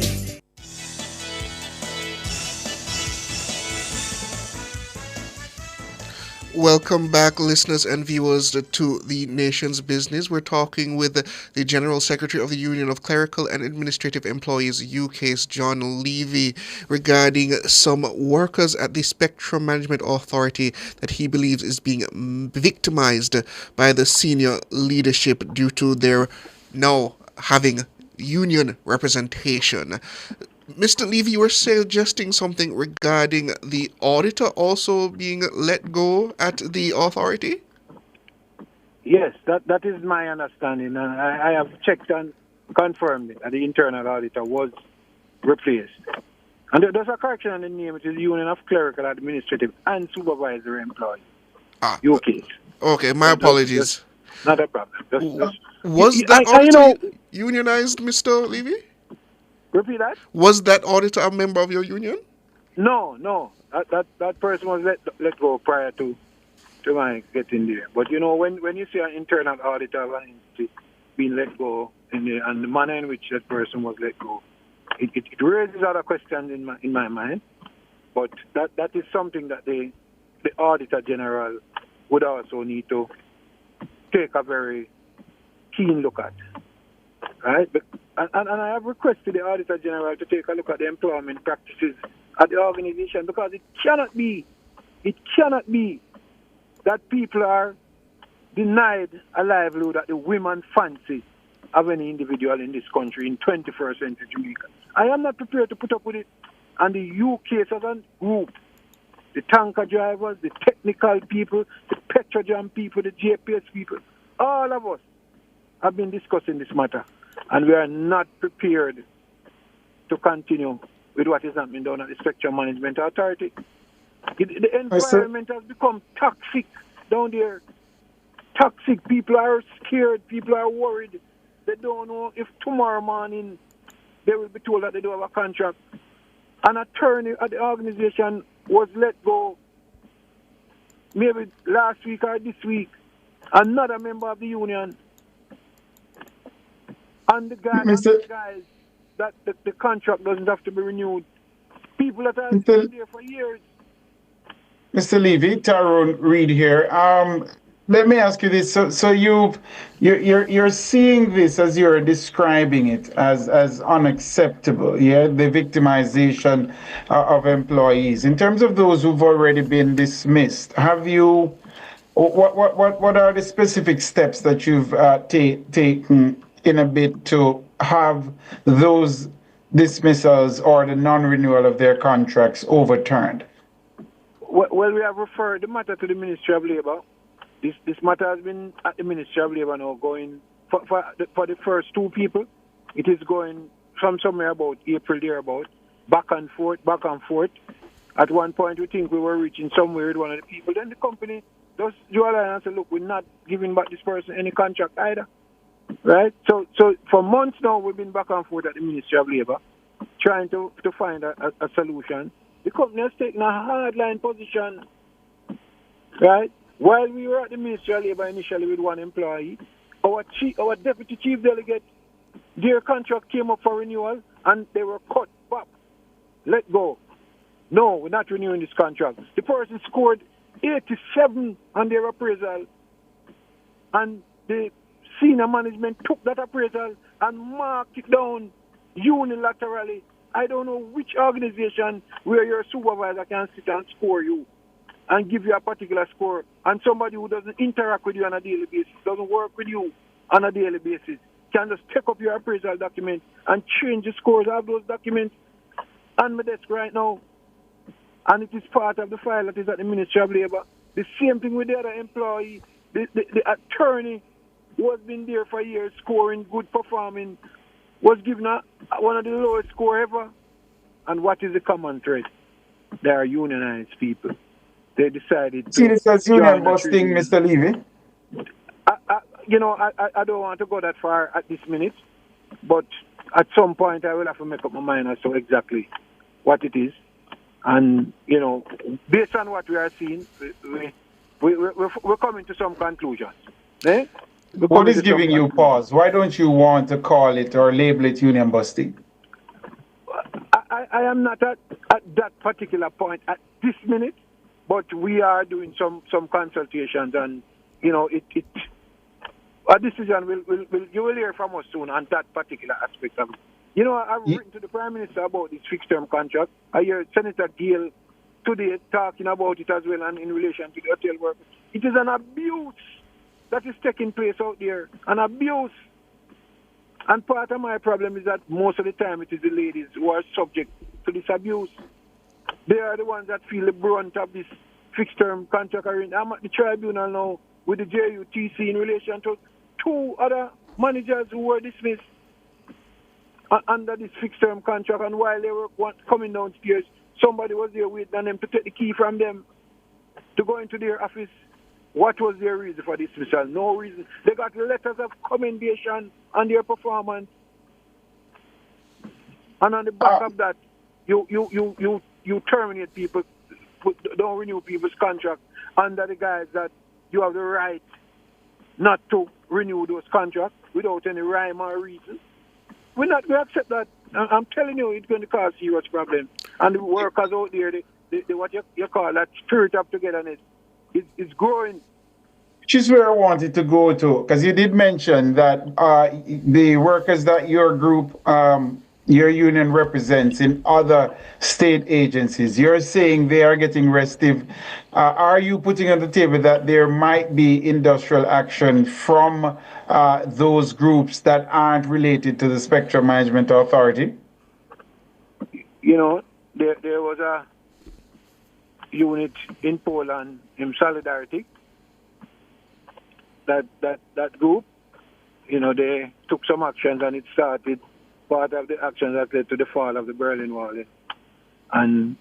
Welcome back, listeners and viewers, to the Nation's Business. We're talking with the General Secretary of the Union of Clerical and Administrative Employees, UCASE, John Levy, regarding some workers at the Spectrum Management Authority that he believes is being victimized by the senior leadership due to their now having union representation. Mr. Levy, you were suggesting something regarding the auditor also being let go at the authority? Yes, that is my understanding. And I have checked and confirmed it that the internal auditor was replaced. And there's a correction on the name. It is Union of Clerical, Administrative and Supervisory Employees. UCASE. Okay, my apologies. Not a problem. Was that auditor unionized, Mr. Levy? Repeat that? Was that auditor a member of your union? No. That person was let go prior to my getting there. But when you see an internal auditor being let go and the manner in which that person was let go, it raises other questions in my mind. But that is something that the Auditor General would also need to take a very keen look at. Right? And I have requested the Auditor General to take a look at the employment practices at the organization, because it cannot be that people are denied a livelihood that the women fancy of any individual in this country in 21st century Jamaica. I am not prepared to put up with it. And the UCASE as a group, the tanker drivers, the technical people, the Petrojam people, the JPS people, all of us have been discussing this matter. And we are not prepared to continue with what is happening down at the Spectrum Management Authority. The environment has become toxic down there. Toxic. People are scared. People are worried. They don't know if tomorrow morning they will be told that they don't have a contract. An attorney at the organization was let go maybe last week or this week. Another member of the union. And the guys that the contract doesn't have to be renewed. People that have been there for years. Mr. Levy, Tyrone Reed here. Let me ask you this. So you're seeing this as you're describing it as unacceptable, yeah? The victimization of employees. In terms of those who've already been dismissed, have you? What are the specific steps that you've taken in a bid to have those dismissals or the non-renewal of their contracts overturned? Well, we have referred the matter to the Ministry of Labour. This matter has been at the Ministry of Labour now going, for the first two people, it is going from somewhere about April thereabout, back and forth. At one point, we think we were reaching somewhere with one of the people. Then the company does draw a line and say, look, we're not giving back this person any contract either. Right? So for months now, we've been back and forth at the Ministry of Labour, trying to find a solution. The company has taken a hardline position, right? While we were at the Ministry of Labour initially with one employee, our deputy chief delegate, their contract came up for renewal and they were cut back, let go. No, we're not renewing this contract. The person scored 87 on their appraisal, and the senior management took that appraisal and marked it down unilaterally. I don't know which organization where your supervisor can sit and score you and give you a particular score, and somebody who doesn't interact with you on a daily basis, doesn't work with you on a daily basis, can just take up your appraisal document and change the scores of those documents on my desk right now. And it is part of the file that is at the Ministry of Labour. The same thing with the other employee. The attorney who has been there for years, scoring, good performing, was given one of the lowest score ever. And what is the common thread? They are unionized people. They decided to... See this as union join a busting, trade Mr. Levy? I don't want to go that far at this minute, but at some point I will have to make up my mind as to exactly what it is. And, based on what we are seeing, we're coming to some conclusions. Eh? What is giving you pause? Why don't you want to call it or label it union busting? I am not at that particular point at this minute, but we are doing some consultations, and a decision you will hear from us soon on that particular aspect of it. I've written to the Prime Minister about this fixed term contract. I hear Senator Gale today talking about it as well, and in relation to the hotel workers. It is an abuse that is taking place out there, an abuse. And part of my problem is that most of the time it is the ladies who are subject to this abuse. They are the ones that feel the brunt of this fixed term contract arrangement. I'm at the tribunal now with the JUTC in relation to 2 other managers who were dismissed under this fixed term contract, and while they were coming downstairs, somebody was there waiting on them to take the key from them to go into their office. What was their reason for dismissal? No reason. They got letters of commendation on their performance, and on the back of that, you terminate people, don't renew people's contract under the guise that you have the right not to renew those contracts without any rhyme or reason. We accept that. I'm telling you, it's going to cause serious problems. And the workers out there, what you call that spirit of togetherness, is growing. Which is where I wanted to go to, because you did mention that the workers that your group, your union represents in other state agencies, you're saying they are getting restive. Are you putting on the table that there might be industrial action from those groups that aren't related to the Spectrum Management Authority? There was a unit in Poland in Solidarity. That group, they took some actions, and it started part of the actions that led to the fall of the Berlin Wall. And,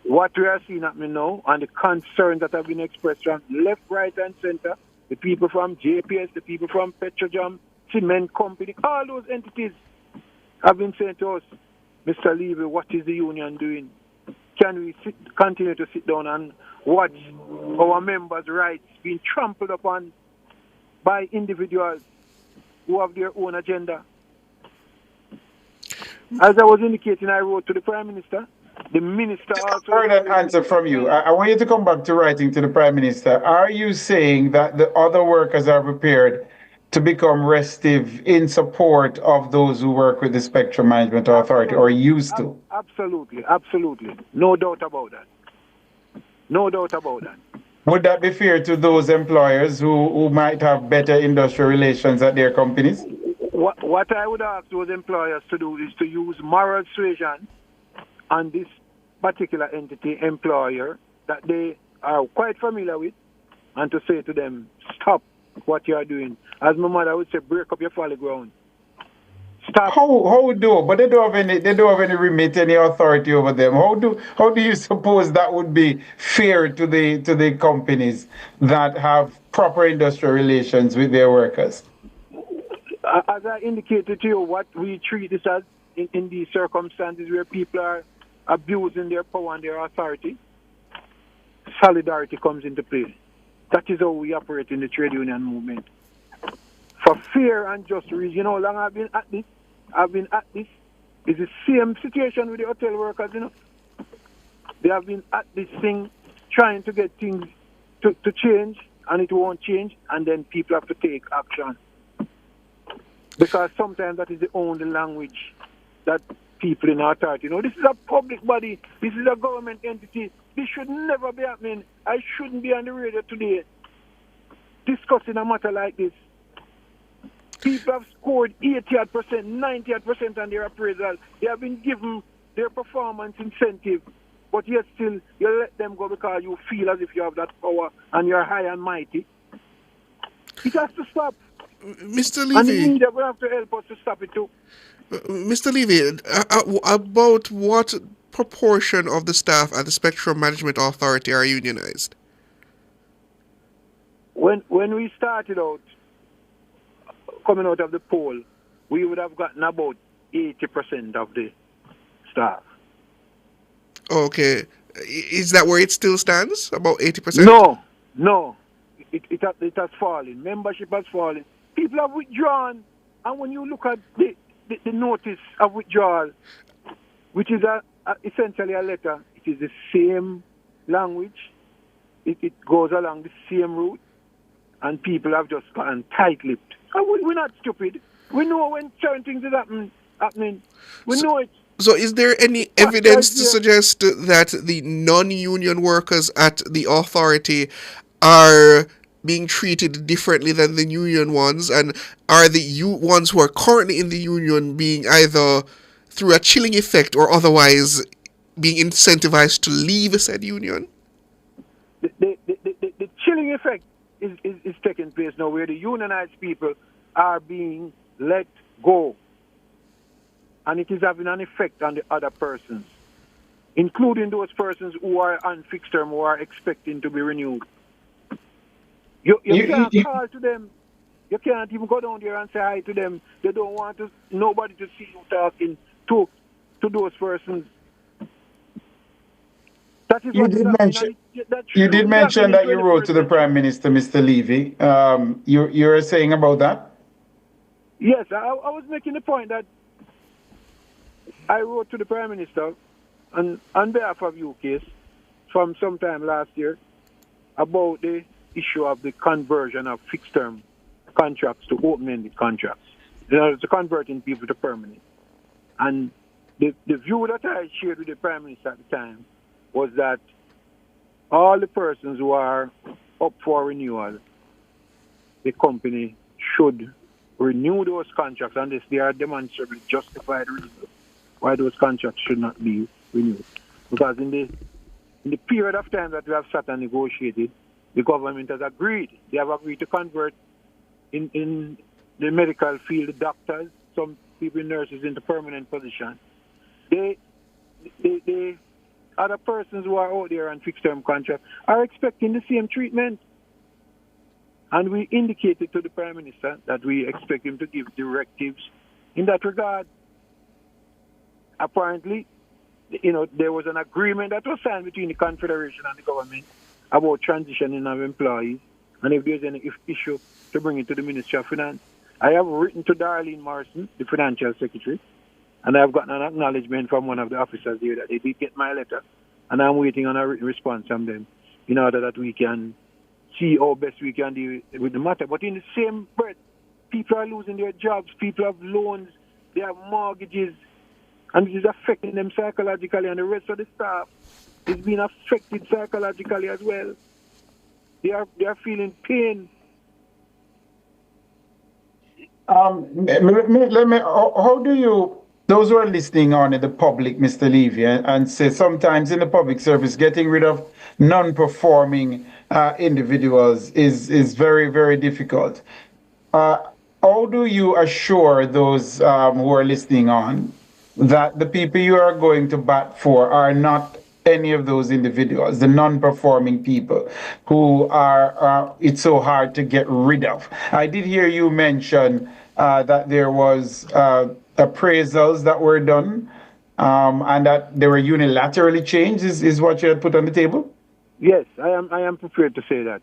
what we are seeing happening now, and the concerns that have been expressed from left, right, and center, the people from JPS, the people from Petrojam, Cement Company, all those entities have been saying to us, Mr. Levy, what is the union doing? Can we continue to sit down and watch our members' rights being trampled upon by individuals who have their own agenda? As I was indicating, I wrote to the Prime Minister. The Minister also... I heard an answer from you. I want you to come back to writing to the Prime Minister. Are you saying that the other workers are prepared to become restive in support of those who work with the Spectrum Management Authority, or used to? Absolutely. No doubt about that. No doubt about that. Would that be fair to those employers who might have better industrial relations at their companies? What I would ask those employers to do is to use moral suasion on this particular entity employer that they are quite familiar with, and to say to them, stop what you are doing. As my mother would say, break up your folly ground. Stop. How do? But they don't have any remit, any authority over them. How do you suppose that would be fair to the companies that have proper industrial relations with their workers? As I indicated to you, what we treat this as in these circumstances where people are abusing their power and their authority, solidarity comes into play. That is how we operate in the trade union movement. For fair and just reason, how long I've been at this? It's the same situation with the hotel workers, They have been at this thing, trying to get things to change, and it won't change, and then people have to take action. Because sometimes that is the only language that people in authority know. This is a public body. This is a government entity. This should never be happening. I shouldn't be on the radio today discussing a matter like this. People have scored 80%, 90% on their appraisal. They have been given their performance incentive, but yet still you let them go because you feel as if you have that power and you're high and mighty. It has to stop. Mr. And the Levy, media will have to help us to stop it too. Mr. Levy, about what proportion of the staff at the Spectrum Management Authority are unionized? When we started out, coming out of the poll, we would have gotten about 80% of the staff. Okay. Is that where it still stands? About 80%? No. It has fallen. Membership has fallen. People have withdrawn. And when you look at the notice of withdrawal, which is essentially a letter, it is the same language. It goes along the same route. And people have just gotten tight-lipped. And we're not stupid. We know when certain things is happening. We know it. So is there any evidence to suggest that the non-union workers at the authority are being treated differently than the union ones? And are the ones who are currently in the union being either through a chilling effect or otherwise being incentivized to leave said union? The chilling effect is taking place now, where the unionized people are being let go. And it is having an effect on the other persons, including those persons who are on fixed term, who are expecting to be renewed. You can't call to them. You can't even go down there and say hi to them. They don't want nobody to see you talking to those persons. That is You did mention that you wrote to the Prime Minister, Mr. Levy. You're saying about that? Yes, I was making the point that I wrote to the Prime Minister on behalf of UCAS from sometime last year about the issue of the conversion of fixed-term contracts to open-ended contracts. To converting people to permanent. And the view that I shared with the Prime Minister at the time was that all the persons who are up for renewal, the company should renew those contracts unless they are demonstrably justified reasons why those contracts should not be renewed. Because in the period of time that we have sat and negotiated, the government has agreed. They have agreed to convert in the medical field the doctors, some people nurses into permanent position. The other persons who are out there on fixed-term contract are expecting the same treatment. And we indicated to the Prime Minister that we expect him to give directives in that regard. Apparently, there was an agreement that was signed between the Confederation and the government about transitioning of employees, and if there's any issue, to bring it to the Ministry of Finance. I have written to Darlene Morrison, the Financial Secretary, and I have gotten an acknowledgement from one of the officers there that they did get my letter, and I'm waiting on a written response from them in order that we can see how best we can deal with the matter. But in the same breath, people are losing their jobs, people have loans, they have mortgages, and it is affecting them psychologically, and the rest of the staff is being affected psychologically as well. They are feeling pain. How do you, those who are listening on in the public, Mr. Levy, and say sometimes in the public service, getting rid of non-performing individuals is very, very difficult. How do you assure those who are listening on that the people you are going to bat for are not any of those individuals, the non-performing people who are it's so hard to get rid of? I did hear you mention that there was appraisals that were done and that they were unilaterally changed, is what you had put on the table? Yes, I am prepared to say that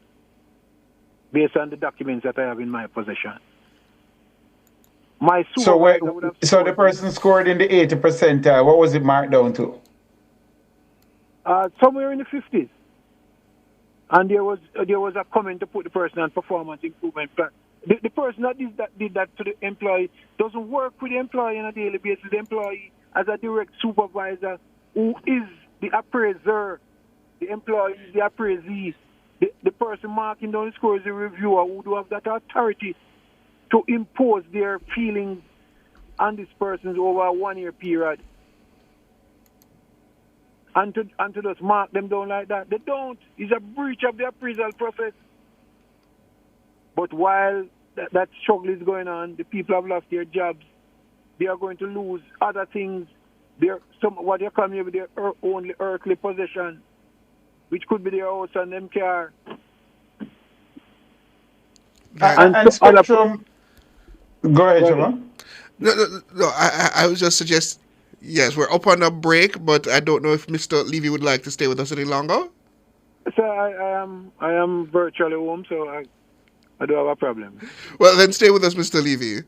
based on the documents that I have in my possession. So the person scored in the 80 percentile, what was it marked down to? Somewhere in the 50s. and there was a comment to put the person on performance improvement plan. The person that did that to the employee doesn't work with the employee on a daily basis. The employee, as a direct supervisor, who is the appraiser, the employee is the appraisee. The person marking down the scores, the reviewer, who do have that authority to impose their feelings on this person over a 1 year period. And to just mark them down like that. They don't. It's a breach of the appraisal process. But while that struggle is going on, the people have lost their jobs. They are going to lose other things. What they come here with their only earthly possession, which could be their house and them car. And Spectrum. Go ahead, Jamal. No. I was just suggesting. Yes, we're up on a break, but I don't know if Mr. Levy would like to stay with us any longer. So I am virtually home, so I don't have a problem. Well, then stay with us, Mr. Levy.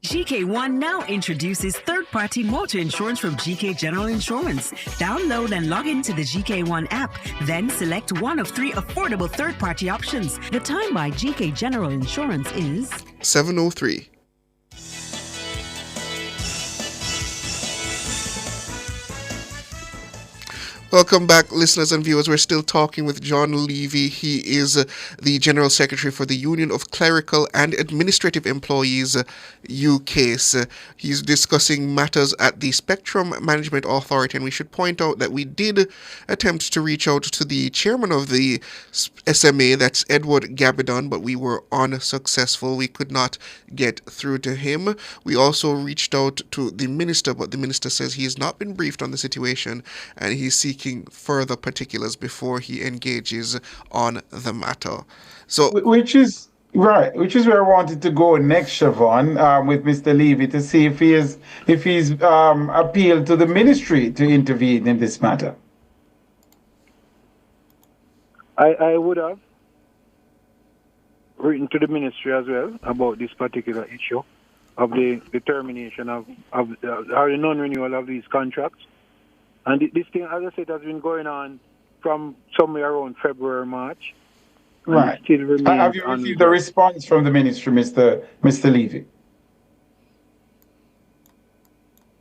GK1 now introduces third-party motor insurance from GK General Insurance. Download and log into the GK1 app, then select one of 3 affordable third-party options. The time by GK General Insurance is 7:03. Welcome back, listeners and viewers. We're still talking with John Levy. He is the General Secretary for the Union of Clerical and Administrative Employees, UCASE. He's discussing matters at the Spectrum Management Authority, and we should point out that we did attempt to reach out to the chairman of the SMA, that's Edward Gabidon, but we were unsuccessful. We could not get through to him. We also reached out to the minister, but the minister says he has not been briefed on the situation, and he's seeking further particulars before he engages on the matter. So, which is where I wanted to go next, Siobhan, with Mr. Levy, to see if he's appealed to the ministry to intervene in this matter. I would have written to the ministry as well about this particular issue of the termination of the non-renewal of these contracts. And this thing, as I said, has been going on from somewhere around February, March. Right. Have you received a response from the ministry, Mr. Levy?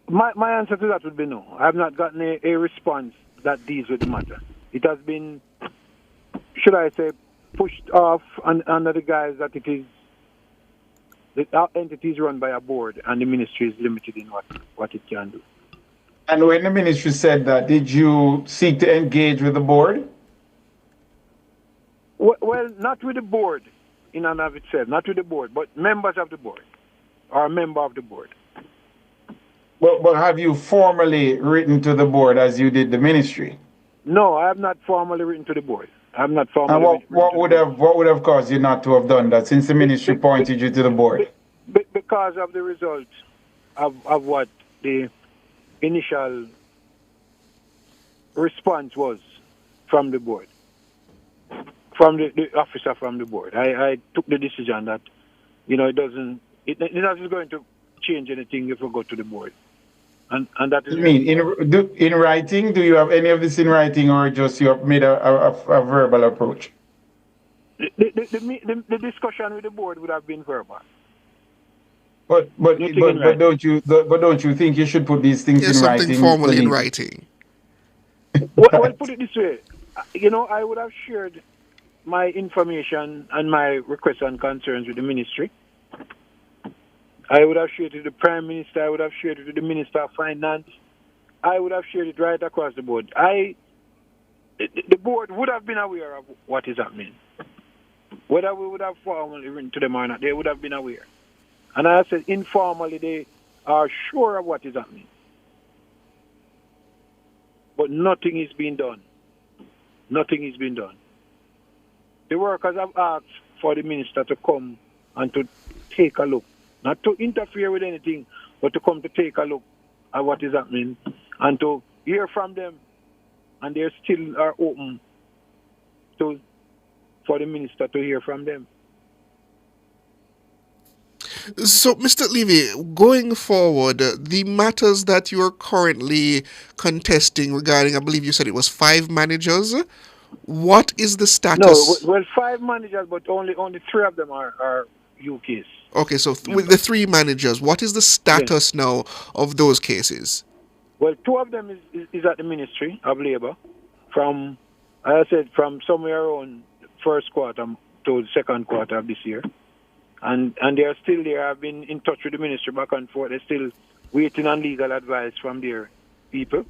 My answer to that would be no. I have not gotten a response that deals with the matter. It has been, should I say, pushed off under the guise that it is the entity is run by a board and the ministry is limited in what it can do. And when the ministry said that, did you seek to engage with the board? Well, not with the board in and of itself, not with the board, but members of the board or a member of the board. Well, but have you formally written to the board as you did the ministry? No, I have not formally written to the board. I have not formally. And what would have caused you not to have done that, since the ministry pointed you to the board? Because of the result of what the initial response was from the board, from the officer from the board. I took the decision that, it doesn't going to change anything if we go to the board. And that is. You mean in writing? Do you have any of this in writing, or just you have made a verbal approach? The discussion with the board would have been verbal. But don't you think you should put these things in writing? Something formally in writing. Well, put it this way. I would have shared my information and my requests and concerns with the ministry. I would have shared it with the Prime Minister. I would have shared it with the Minister of Finance. I would have shared it right across the board. The board would have been aware of what is happening. Whether we would have formally written to them or not, they would have been aware. And I said informally they are sure of what is happening. But nothing is being done. Nothing is being done. The workers have asked for the minister to come and to take a look. Not to interfere with anything, but to come to take a look at what is happening and to hear from them. And they still are open for the minister to hear from them. So, Mr. Levy, going forward, the matters that you're currently contesting regarding, I believe you said it was 5 managers. What is the No, status? well, 5 managers, but only 3 of them are UKs. Okay, so with the 3 managers, what is the status now of those cases? Well, 2 of them is at the Ministry of Labour from, as I said, from somewhere around first quarter to the second quarter of this year. And they are still there. I've been in touch with the Ministry back and forth. They're still waiting on legal advice from their people.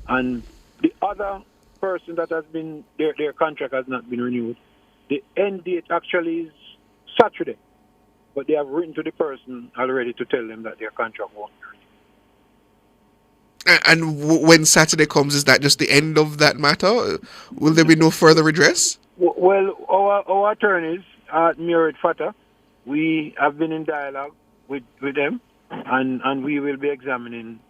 And the other person that has been, their contract has not been renewed. The end date actually is Saturday. But they have written to the person already to tell them that their contract won't be renewed. And when Saturday comes, is that just the end of that matter? Will there be no further redress? Well, our attorneys at Murid Fatah, we have been in dialogue with them, and we will be examining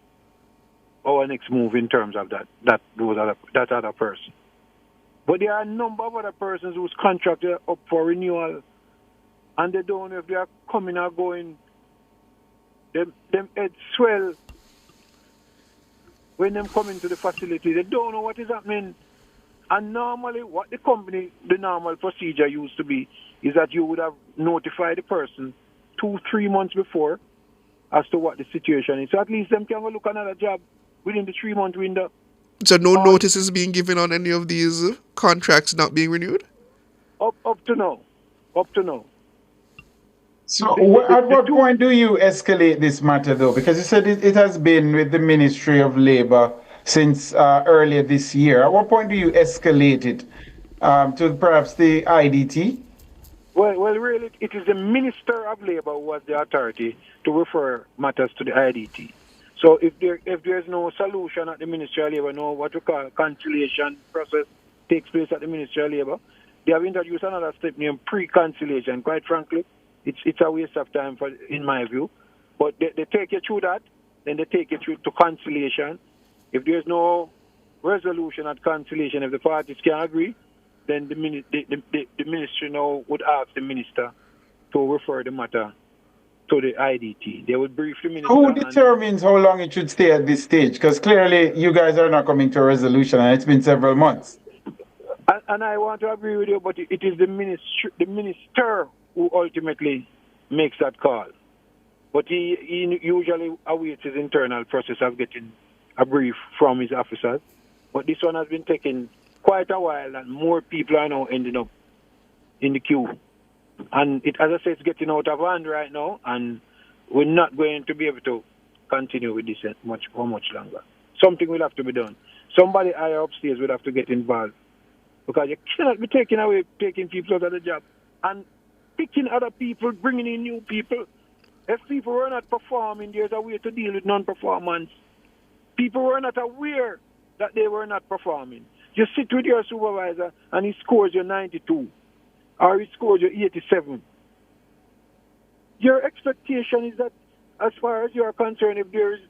our next move in terms of that other person. But there are a number of other persons whose contract are up for renewal, and they don't know if they are coming or going. Them heads swell when them come into the facility. They don't know what is happening. And normally, what the normal procedure used to be is that you would have notified the person 2-3 months before as to what the situation is. So at least them can go look another job within the 3-month window. So no notice is being given on any of these contracts not being renewed? Up to now. So at what point do you escalate this matter, though? Because you said it has been with the Ministry of Labour since earlier this year. At what point do you escalate it to perhaps the IDT? Well, really, it is the Minister of Labour who has the authority to refer matters to the IDT. So if there's no solution at the Ministry of Labour, no what we call conciliation process takes place at the Ministry of Labour, they have introduced another step named pre-conciliation. Quite frankly, it's a waste of time, in my view. But they take you through that, then they take you through to conciliation. If there's no resolution at conciliation, if the parties can agree, then the ministry now would ask the minister to refer the matter to the IDT. They would brief the minister. Who determines how long it should stay at this stage? Because clearly you guys are not coming to a resolution, and it's been several months. And I want to agree with you, but it is the minister who ultimately makes that call. But he usually awaits his internal process of getting a brief from his officers. But this one has been taking quite a while, and more people are now ending up in the queue. And as I said, it's getting out of hand right now, and we're not going to be able to continue with this for much longer. Something will have to be done. Somebody higher upstairs will have to get involved, because you cannot be taking people out of the job and picking other people, bringing in new people. If people were not performing, there's a way to deal with non-performance. People were not aware that they were not performing. You sit with your supervisor and he scores you 92 or he scores you 87. Your expectation is that, as far as you're concerned, if there is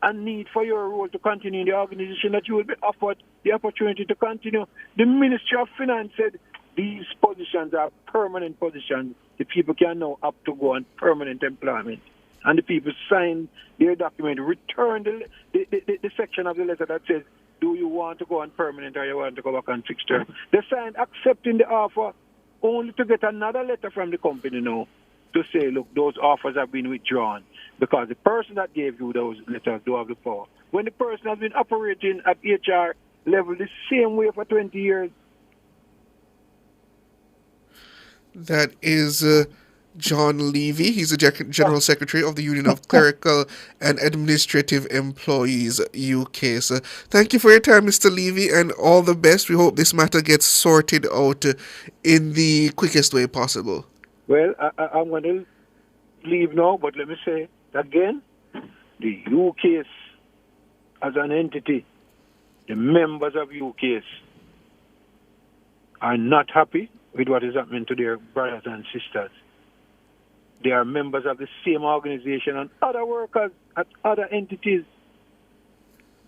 a need for your role to continue in the organization, that you will be offered the opportunity to continue. The Ministry of Finance said these positions are permanent positions. The people can now opt to go on permanent employment. And the people sign their document, return the section of the letter that says, do you want to go on permanent or you want to go back on fixed term? They signed accepting the offer, only to get another letter from the company now to say, look, those offers have been withdrawn because the person that gave you those letters do have the power. When the person has been operating at HR level the same way for 20 years. That is John Levy. He's the General Secretary of the Union of Clerical and Administrative Employees UK. So thank you for your time, Mr. Levy, and all the best. We hope this matter gets sorted out in the quickest way possible. Well, I'm going to leave now, but let me say again, the UKs as an entity, the members of UKs are not happy with what is happening to their brothers and sisters. They are members of the same organization and other workers at other entities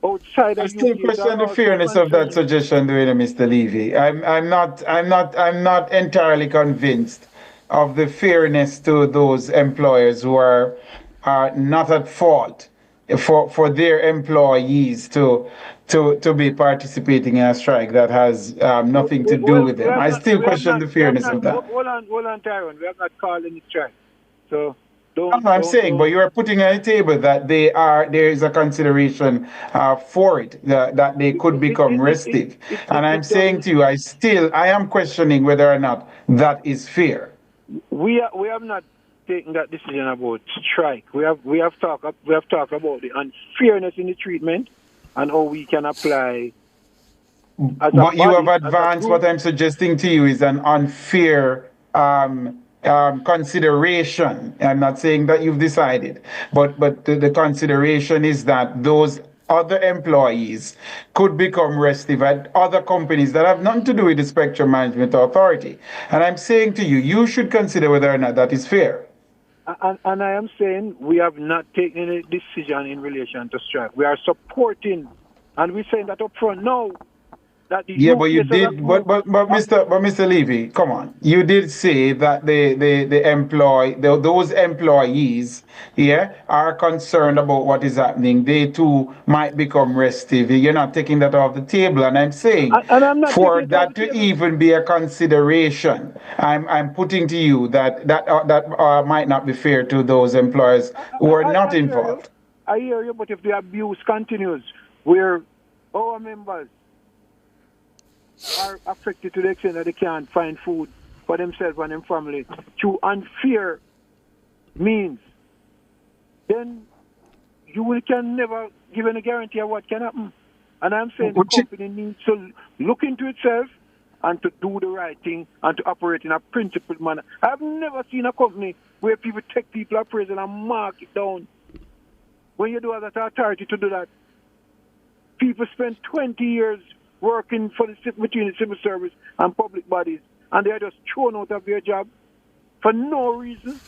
outside of I still question the fairness of that suggestion, Mr. Levy. I'm not entirely convinced the fairness to those employers who are not at fault for their employees to be participating in a strike that has nothing to do with them. I still question the fairness of that. Hold on, Tyrone. We have not called any strike. So I'm saying, but you are putting on the table that there is a consideration for it, that they could become restive. And I'm saying to you, I am questioning whether or not that is fair. We have not taken that decision about strike. We have talked about the unfairness in the treatment and how we can apply. But you have advanced. What I'm suggesting to you is an unfair consideration. I'm not saying that you've decided, but the consideration is that those other employees could become restive at other companies that have nothing to do with the Spectrum Management Authority. And I'm saying to you, you should consider whether or not that is fair. And I am saying we have not taken any decision in relation to strike. We are supporting, and we're saying that up front now. Yeah, but you did, but Mr. Levy, come on. You did say that those employees, are concerned about what is happening. They too might become restive. You're not taking that off the table, and I'm saying for that to even be a consideration, I'm putting to you that might not be fair to those employers who are not involved. I hear you, but if the abuse continues, where our members are affected to the extent that they can't find food for themselves and their family through unfair means, then you can never give any guarantee of what can happen. And I'm saying the company needs to look into itself and to do the right thing and to operate in a principled manner. I've never seen a company where people take people appraisal and mark it down. When you do have that authority to do that, people spend 20 years working between the civil service and public bodies, and they are just thrown out of their job for no reason.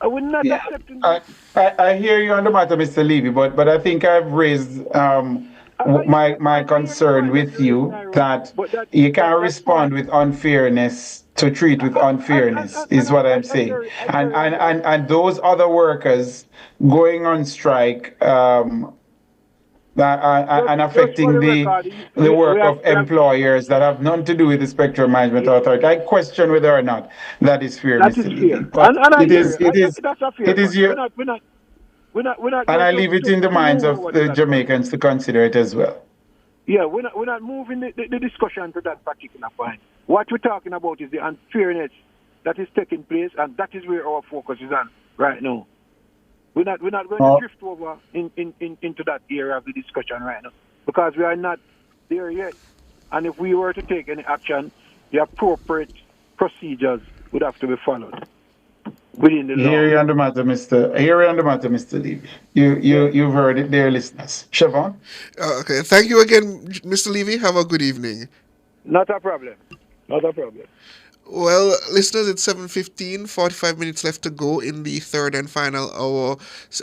I would not accept it. I hear you on the matter, Mr. Levy, but I think I've raised my concern with you that you can't respond with unfairness to treat with unfairness, is what I'm saying. And those other workers going on strike and affecting the work of employers that have nothing to do with the Spectrum Management Authority. I question whether or not that is fair, Mr. Levy. But it is your, and I leave it in the minds of the Jamaicans to consider it as well. Yeah, we're not moving the discussion to that particular point. What we're talking about is the unfairness that is taking place, and that is where our focus is on right now. We're not going to drift over into that area of the discussion right now, because we are not there yet. And if we were to take any action, the appropriate procedures would have to be followed within the law. Here you on the matter, Mr. Levy. You've heard it, dear listeners. Siobhan? Okay, thank you again, Mr. Levy. Have a good evening. Not a problem. Not a problem. Well, listeners, it's 7:15, 45 minutes left to go in the third and final hour,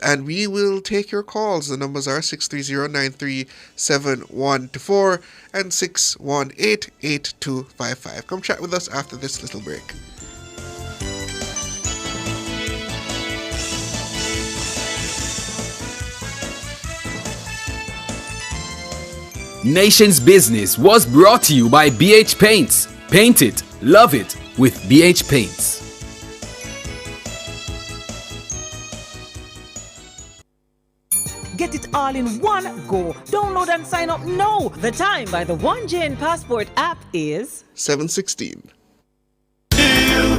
and we will take your calls. The numbers are 630-937-124 and 618-8255. Come chat with us after this little break. Nation's Business was brought to you by BH Paints. Paint it, love it with BH Paints. Get it all in one go. Download and sign up now. The time by the 1JN Passport app is 7:16.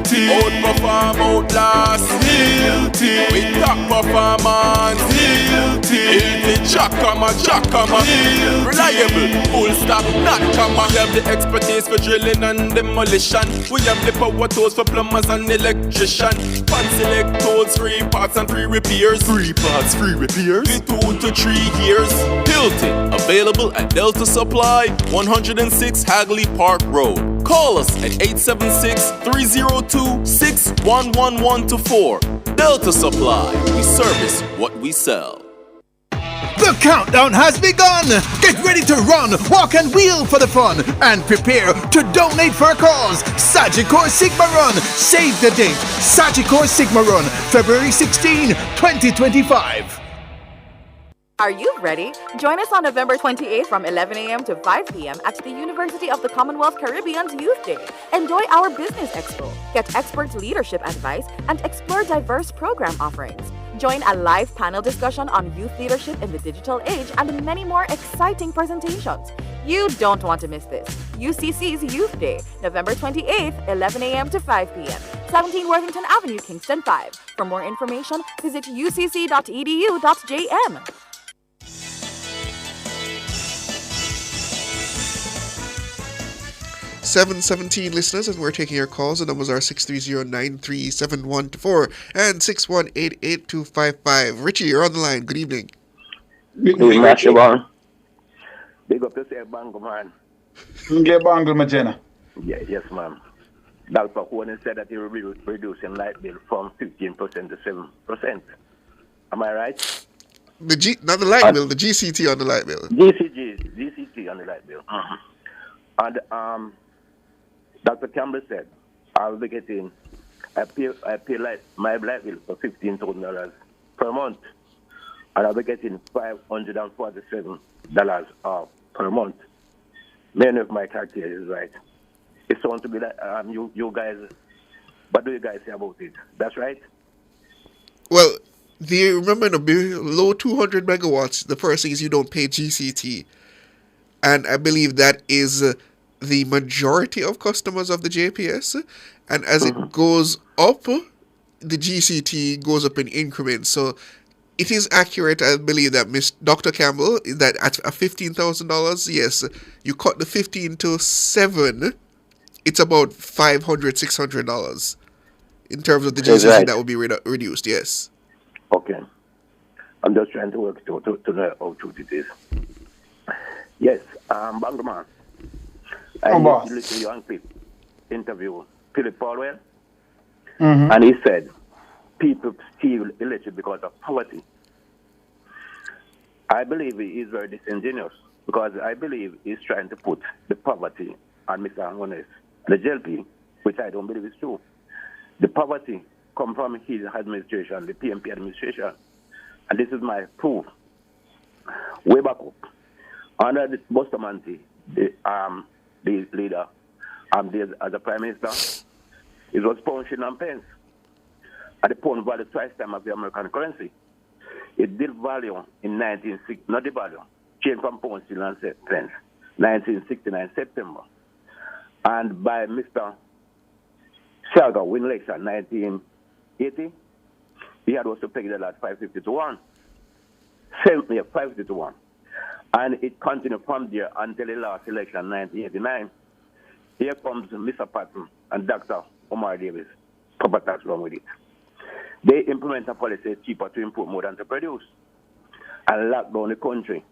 Outperform, outlast. With top performance. Jackhammer. Reliable, full stop, not comma. We have the expertise for drilling and demolition. We have the power tools for plumbers and electrician. Pan select tools, 3 parts and 3 repairs. 3 parts, 3 repairs. 2 to 3 years. Hilton, available at Delta Supply, 106 Hagley Park Road. Call us at 876-302-6111-4. Delta Supply, we service what we sell. The countdown has begun. Get ready to run, walk and wheel for the fun and prepare to donate for a cause. Sagicor Sigma Run. Save the date. Sagicor Sigma Run, February 16, 2025. Are you ready? Join us on November 28th from 11 a.m. to 5 p.m. at the University of the Commonwealth Caribbean's Youth Day. Enjoy our Business Expo, get expert leadership advice, and explore diverse program offerings. Join a live panel discussion on youth leadership in the digital age and many more exciting presentations. You don't want to miss this. UCC's Youth Day, November 28th, 11 a.m. to 5 p.m. 17 Worthington Avenue, Kingston 5. For more information, visit ucc.edu.jm. 717 listeners, and we're taking your calls. The numbers are 630-93714 and 618-8255. Richie, you're on the line. Good evening. Good evening, Richie. Big up to say Bangle, man. Get Bangle, Magena. Yeah, yes, ma'am. Dr. Honan said that he will be reducing light bill from 15% to 7%. Am I right? Not the light bill, the GCT on the light bill. GCT on the light bill. And Dr. Campbell said, I'll be getting, I pay my light bill for $15,000 per month. And I'll be getting $547 per month. Many of my calculations is right. It's going to be like, you guys, what do you guys say about it? That's right? Well, remember, below 200 megawatts, the first thing is you don't pay GCT. And I believe that is the majority of customers of the JPS. And as it goes up, the GCT goes up in increments. So it is accurate, I believe, that Dr. Campbell, that at $15,000, yes, you cut the 15 to 7, it's about $500, $600 in terms of the GCT that will be reduced, yes. Okay. I'm just trying to work to know how true it is. Yes, Bangaman. I listened to your uncle interview Philip Paulwell, and he said people steal electricity because of poverty. I believe he is very disingenuous because I believe he's trying to put the poverty on Mr. Angones, the JLP, which I don't believe is true. The poverty comes from his administration, the PMP administration, and this is my proof. Way back up. Under the Bustamante, the leader, as a prime minister, it was pound, shilling, and pence. At the pound value twice time of the American currency. It did value in 1960, not the value, changed from pound, shilling, and pence, 1969 September. And by Mr. Shaga win election 1980, he had also pegged it at 550 to 1. 550 to 1. And it continued from there until the last election, 1989. Here comes Mr. Patton and Dr. Omar Davis, proper tax along with it. They implement a policy cheaper to import more than to produce and lock down the country.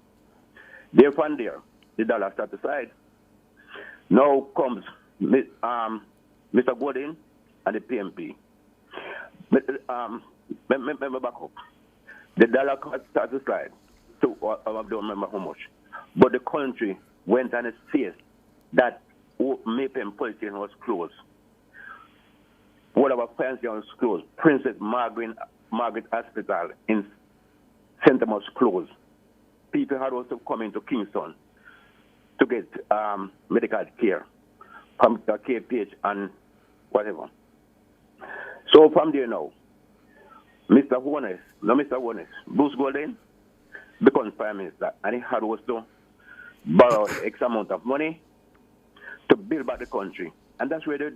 There from there, the dollar starts to slide. Now comes Mr. Godin and the PMP. Remember back up. The dollar starts to slide. I don't remember how much. But the country went on its face that Maypen Police Station was closed. One of our fancy was closed. Princess Margaret Hospital in St. Thomas closed. People had also come into Kingston to get medical care from the KPH and whatever. So from there now, Mr. Honest, Bruce Golden, becomes prime minister, and he had also borrowed X amount of money to build back the country. And that's where the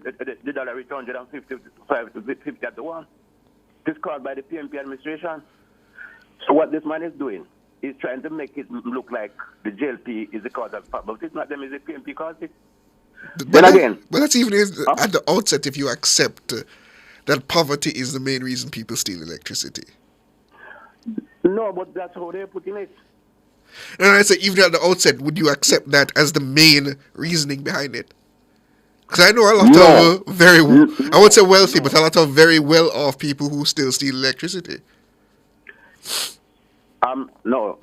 dollar returned 155 to 50 at the 1. This called by the PMP administration. So what this man is doing is trying to make it look like the JLP is the cause of the problem. But it's not them, it's the PMP cause it. But that's even at the outset if you accept that poverty is the main reason people steal electricity. No, but that's how they're putting it. And I say, even at the outset, would you accept that as the main reasoning behind it? Because I know a lot of I won't say wealthy, but a lot of very well-off people who still steal electricity. No.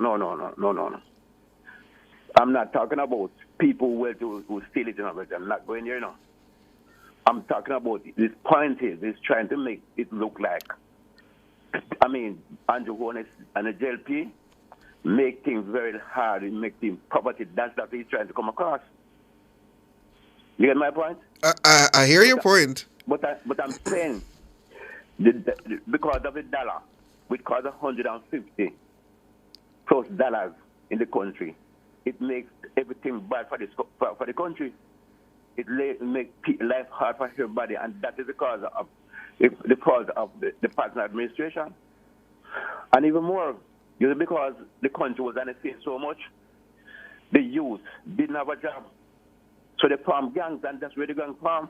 I'm not talking about people who steal it. I'm not going there, I'm talking about this point is trying to make it look like, Andrew Holness and the JLP make things very hard and make things poverty. That's what he's trying to come across. You get my point? I hear your point. But I'm saying, because of the dollar, which costs $150 plus dollars in the country, it makes everything bad for the country. It makes life hard for everybody, and that is the cause of the partner administration. And even more, because the country was unemployed so much, the youth didn't have a job. So they formed gangs, and that's where the gang formed.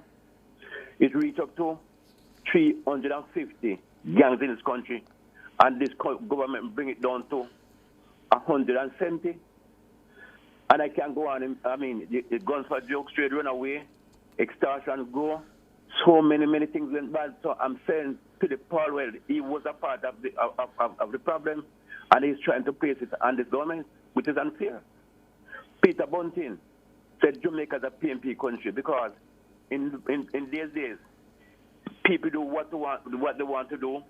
It reached up to 350 gangs in this country, and this government bring it down to 170. And I can go on. The guns for drugs trade run away, extortion go. So many things went bad. So I'm saying to the Paul, well, he was a part of the problem, and he's trying to place it on the government, which is unfair. Peter Bunting said Jamaica is a PNP country because in these days, people do what they want to do,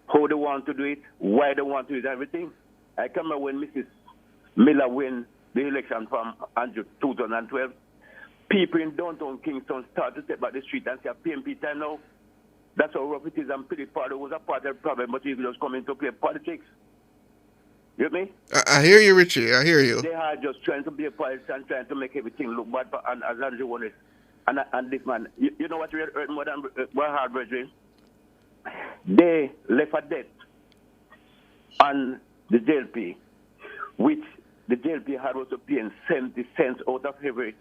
how they want to do it, why they want to do it, everything. I can remember when Mrs. Miller won the election from 2012, people in downtown Kingston start to step back the street and say, PNP time now. That's how rough it is, and Philip Pardo was a part of the problem, but he just come in to play politics. You get me? I hear you, Richie. I hear you. They are just trying to be a politician, trying to make everything look bad, and as Andrew wanted. And this man, you know what really hurt more than hard, brethren? They left a debt on the JLP, which the JLP had also paying 70 cents out of every,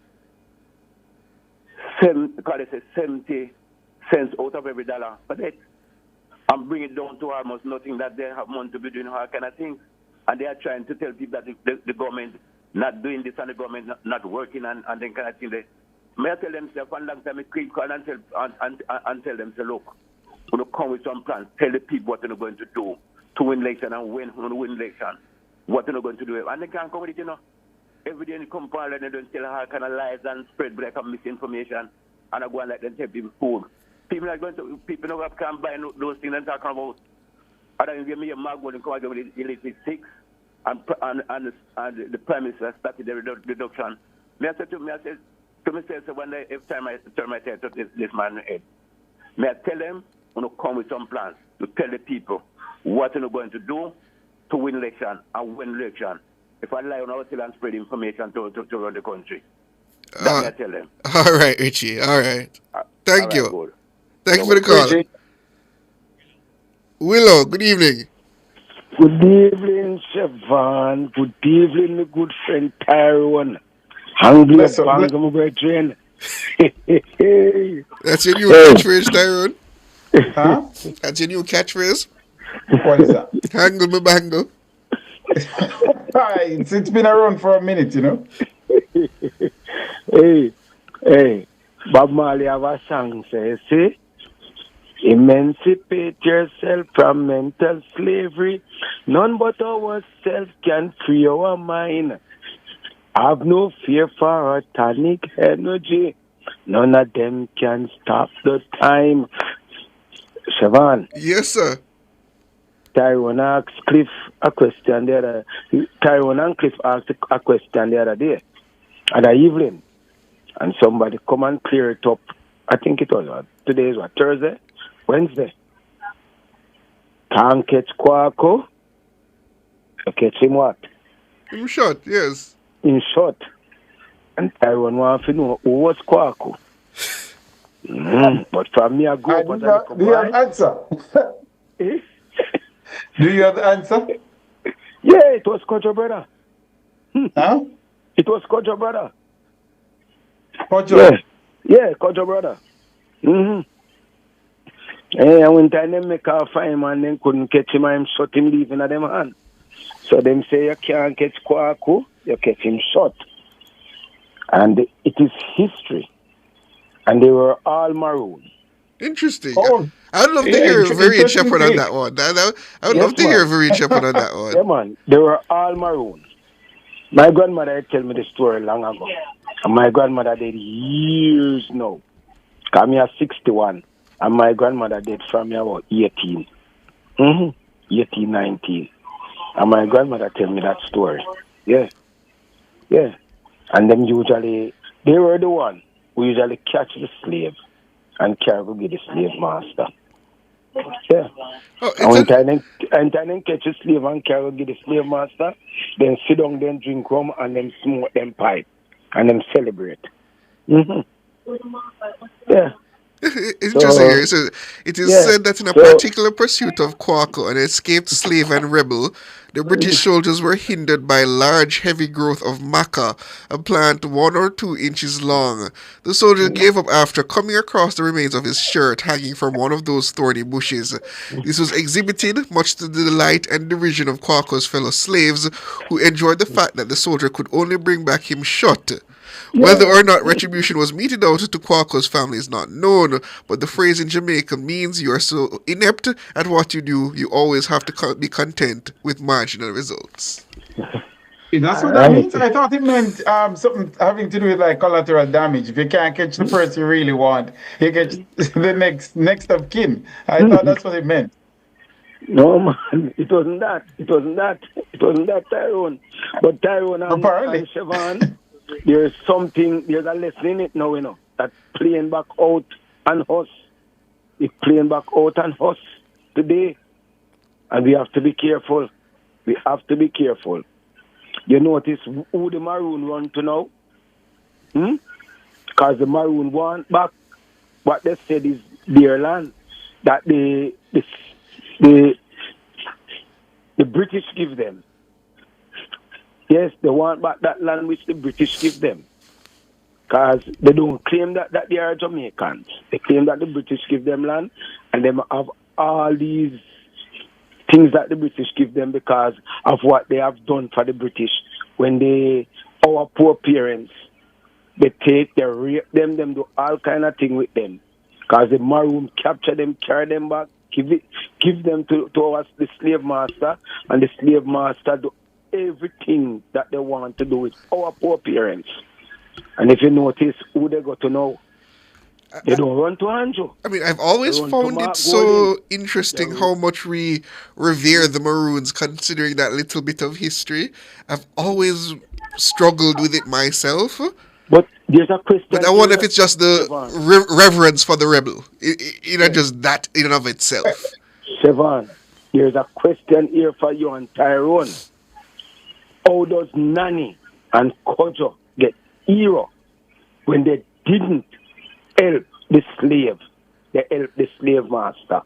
because they say 70 cents out of every dollar for debt. And bring it down to almost nothing that they have money to be doing all kind of things. And they are trying to tell people that the government not doing this and the government not working and then kind of thing. May I tell them, one long time, I keep calling and tell them, say, look, we're going to come with some plans. Tell the people what they're going to do to win election and when we win election. What they're going to do. And they can't come with it, Every day they come and they don't tell all kind of lies and spread black and misinformation. And I go and let them tell people food. People can't buy those things I'm talking about. I don't give me a mag and come and give me the electric 6 and the Prime Minister started the reduction. May I say to myself, when every time I turn my head to this man's head, may I tell them, I'm going to come with some plans to tell the people what they're going to do to win election and win election. If I lie on our tail and spread information to run the country. That's what I tell them. All right, Richie. All right. Thank you. Good. Thank you for the call. Richie. Willow, good evening. Good evening, Siobhan. Good evening, my good friend Tyrone. Hungry bang, my brethren. That's your new catchphrase, Tyrone? Huh? That's your new catchphrase? What is that? Hangle me bangle. It's been around for a minute, Hey, Bob Marley have a song say, see? Emancipate yourself from mental slavery. None but ourselves can free our mind. Have no fear for atomic energy. None of them can stop the time. Siobhan. Yes, sir. Tyrone asked Cliff a question the other. Tyrone and Cliff asked a question the other day, other evening, and somebody come and clear it up. I think it was today is what, Thursday, Wednesday. Can't catch Kwaku. You catch him what? In short, yes. In short. And Tyrone wants to know who was Kwaku. But for me, I go up and I do you have answer? Do you have the answer? Yeah, it was Kojo brother. Huh? It was Kojo brother. Kojo? Yeah, Kojo brother. And when time them make a fine and then couldn't catch him, I'm shot him leaving at them hand. So them say you can't catch Kwaku, you catch him shot. And it is history. And they were all maroon. Interesting. Oh, I would love to yeah, hear Varian interesting Shepherd on take. that one. I would Yes, love to hear man. Varian Shepherd on that one. Yeah, man. They were all maroon. My grandmother had tell me the story long ago. And my grandmother did years now. Because me 61. And my grandmother did from me about 18. 18, 19. And my grandmother tell me that story. Yeah. Yeah. And them usually, they were the one who usually catch the slave and carry go get the slave master. Yeah. And when time catch a slave and carry go get the slave master, then sit down, then drink rum, and then smoke them pipe, and then celebrate. Yeah. Interesting here. So it is said that in a particular pursuit of Kwaku, an escaped slave and rebel, the British soldiers were hindered by a large, heavy growth of maca, a plant 1 or 2 inches long. The soldier gave up after coming across the remains of his shirt hanging from one of those thorny bushes. This was exhibited, much to the delight and derision of Kwaku's fellow slaves, who enjoyed the fact that the soldier could only bring back him shut. Whether or not retribution was meted out to Kwaku's family is not known, but the phrase in Jamaica means you are so inept at what you do, you always have to be content with marginal results. That's what that means. I thought it meant something having to do with like collateral damage. If you can't catch the person you really want, you catch the next of kin. I thought that's what it meant. No, man, it wasn't that. It wasn't that, Tyrone. But Tyrone and Siobhan, there's a lesson in it now, that playing back out on us. It's playing back out on us today. And we have to be careful. We have to be careful. You notice who the Maroon run to now? Because the Maroon want back what they said is their land. That the British give them. Yes, they want back that land which the British give them. Because they don't claim that they are Jamaicans. They claim that the British give them land, and they have all these things that the British give them because of what they have done for the British. When our poor parents, they rape them, do all kind of thing with them. Because the Maroon capture them, carry them back, give them to the slave master, and the slave master do everything that they want to do with our poor parents. And if you notice who they got to know, they don't run to Andrew. I mean, I've always found it so interesting how much we revere the Maroons, considering that little bit of history. I've always struggled with it myself. But there's a question. But I wonder if it's just the reverence for the rebel, just that in and of itself. Siobhan, there's a question here for you and Tyrone. How does Nani and Kojo get hero when they didn't help the slave? They helped the slave master.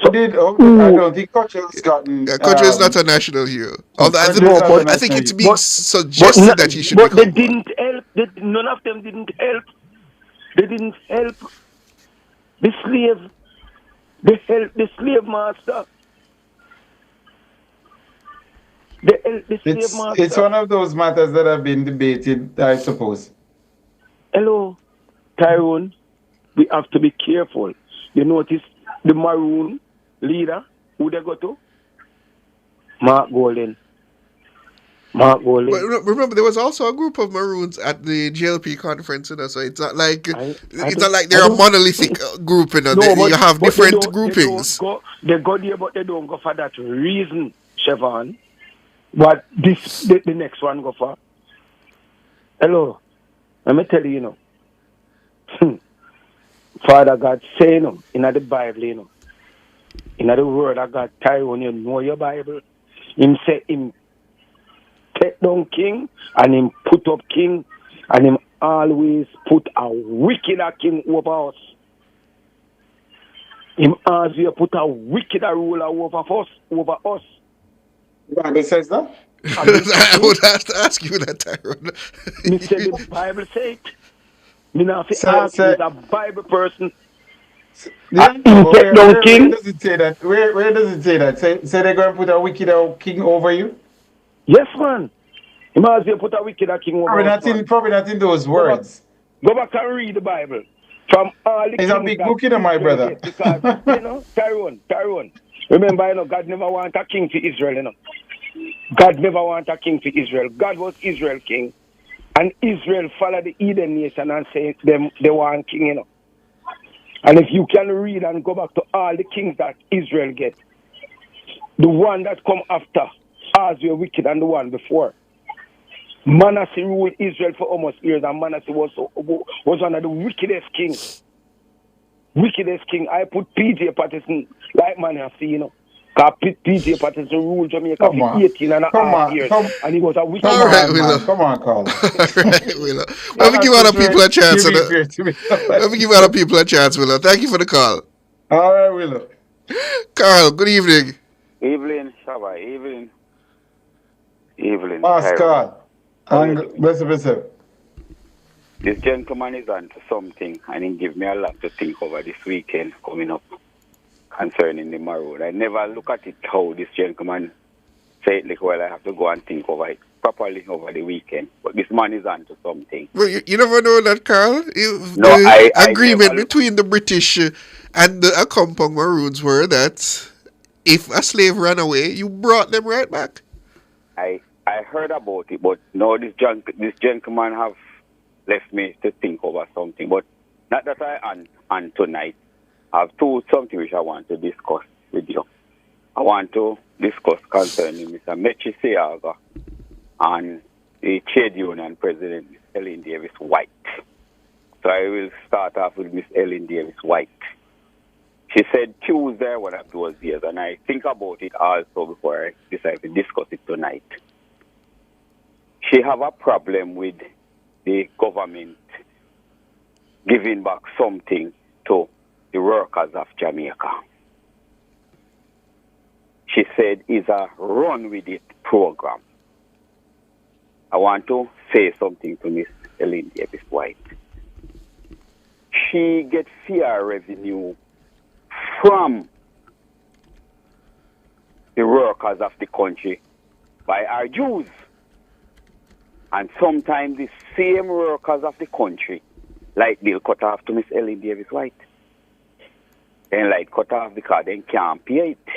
So I don't think Kojo has gotten... Kojo is not a national hero. I think it's being suggested that he should become they didn't help. None of them didn't help. They didn't help the slave. They helped the slave master. It's one of those matters that have been debated, I suppose. Hello, Tyrone. We have to be careful. You notice the Maroon leader, who they go to? Mark Golden. But remember, there was also a group of Maroons at the GLP conference, so it's not like they're a monolithic group, you have different groupings. They go there, but they don't go for that reason, Siobhan. What the next one go for? Hello, let me tell you, Father God saying in the Bible, in the word of God, Tyrone, you know your Bible. Him say him take down king and him put up king, and him always put a wickeder king over us. Him always put a wickeder ruler over us. Bible says that? I would have to ask you that, Tyrone. Me say the Bible say it. Me not ask you a Bible person. Where does it say that? Where does it say that? Say they're going to put a wicked king over you? Yes, man. He must put a wicked king over Probably not in those words. Go back and read the Bible. From all the It's a kings big that book, you know, my Israel brother. get, because, you know, Tyrone. Remember, you know, God never want a king for Israel, you know. God never want a king for Israel. God was Israel king. And Israel followed the Eden nation and say them they want king, you know. And if you can read and go back to all the kings that Israel get, the one that come after Ahasuerus wicked and the one before. Manasseh ruled Israel for almost years, and Manasseh was one of the wickedest kings. Wickedest king. I put P.J. Patterson like Manasseh, you know. Because P.J. Patterson ruled Jamaica for 18 and a half years. And he was a wicked All right, man. Willow. Come on, Carl. All right, Willow. Let me give other people a chance. Let me give other people a chance, Willow. Thank you for the call. All right, Willow. Carl, good evening. Evelyn, Shabba, Evelyn. Pascal. Bless you. This gentleman is on to something, and he give me a lot to think over this weekend coming up concerning the Maroon. I never look at it how this gentleman say it like, well, I have to go and think over it properly over the weekend. But this man is on to something. Well, you never know that, Carl. No, the I agreement never between the British and the Accompong Maroons were that if a slave ran away, you brought them right back. I heard about it, but no, this gentleman have left me to think over something. But not that I on tonight. I have something which I want to discuss with you. I want to discuss concerning Mr. Mechi Seaga and the trade union president, Ms. Ellen Davis White. So I will start off with Ms. Ellen Davis White. She said Tuesday one of those days, and I think about it also before I decide to discuss it tonight. She have a problem with the government giving back something to the workers of Jamaica. She said it's a run with it program. I want to say something to Miss Ellen Davis White. She gets fair revenue from the workers of the country by our dues. And sometimes the same workers of the country, light bill cut off to Miss Ellen Davis White. Then light cut off because they can't pay it.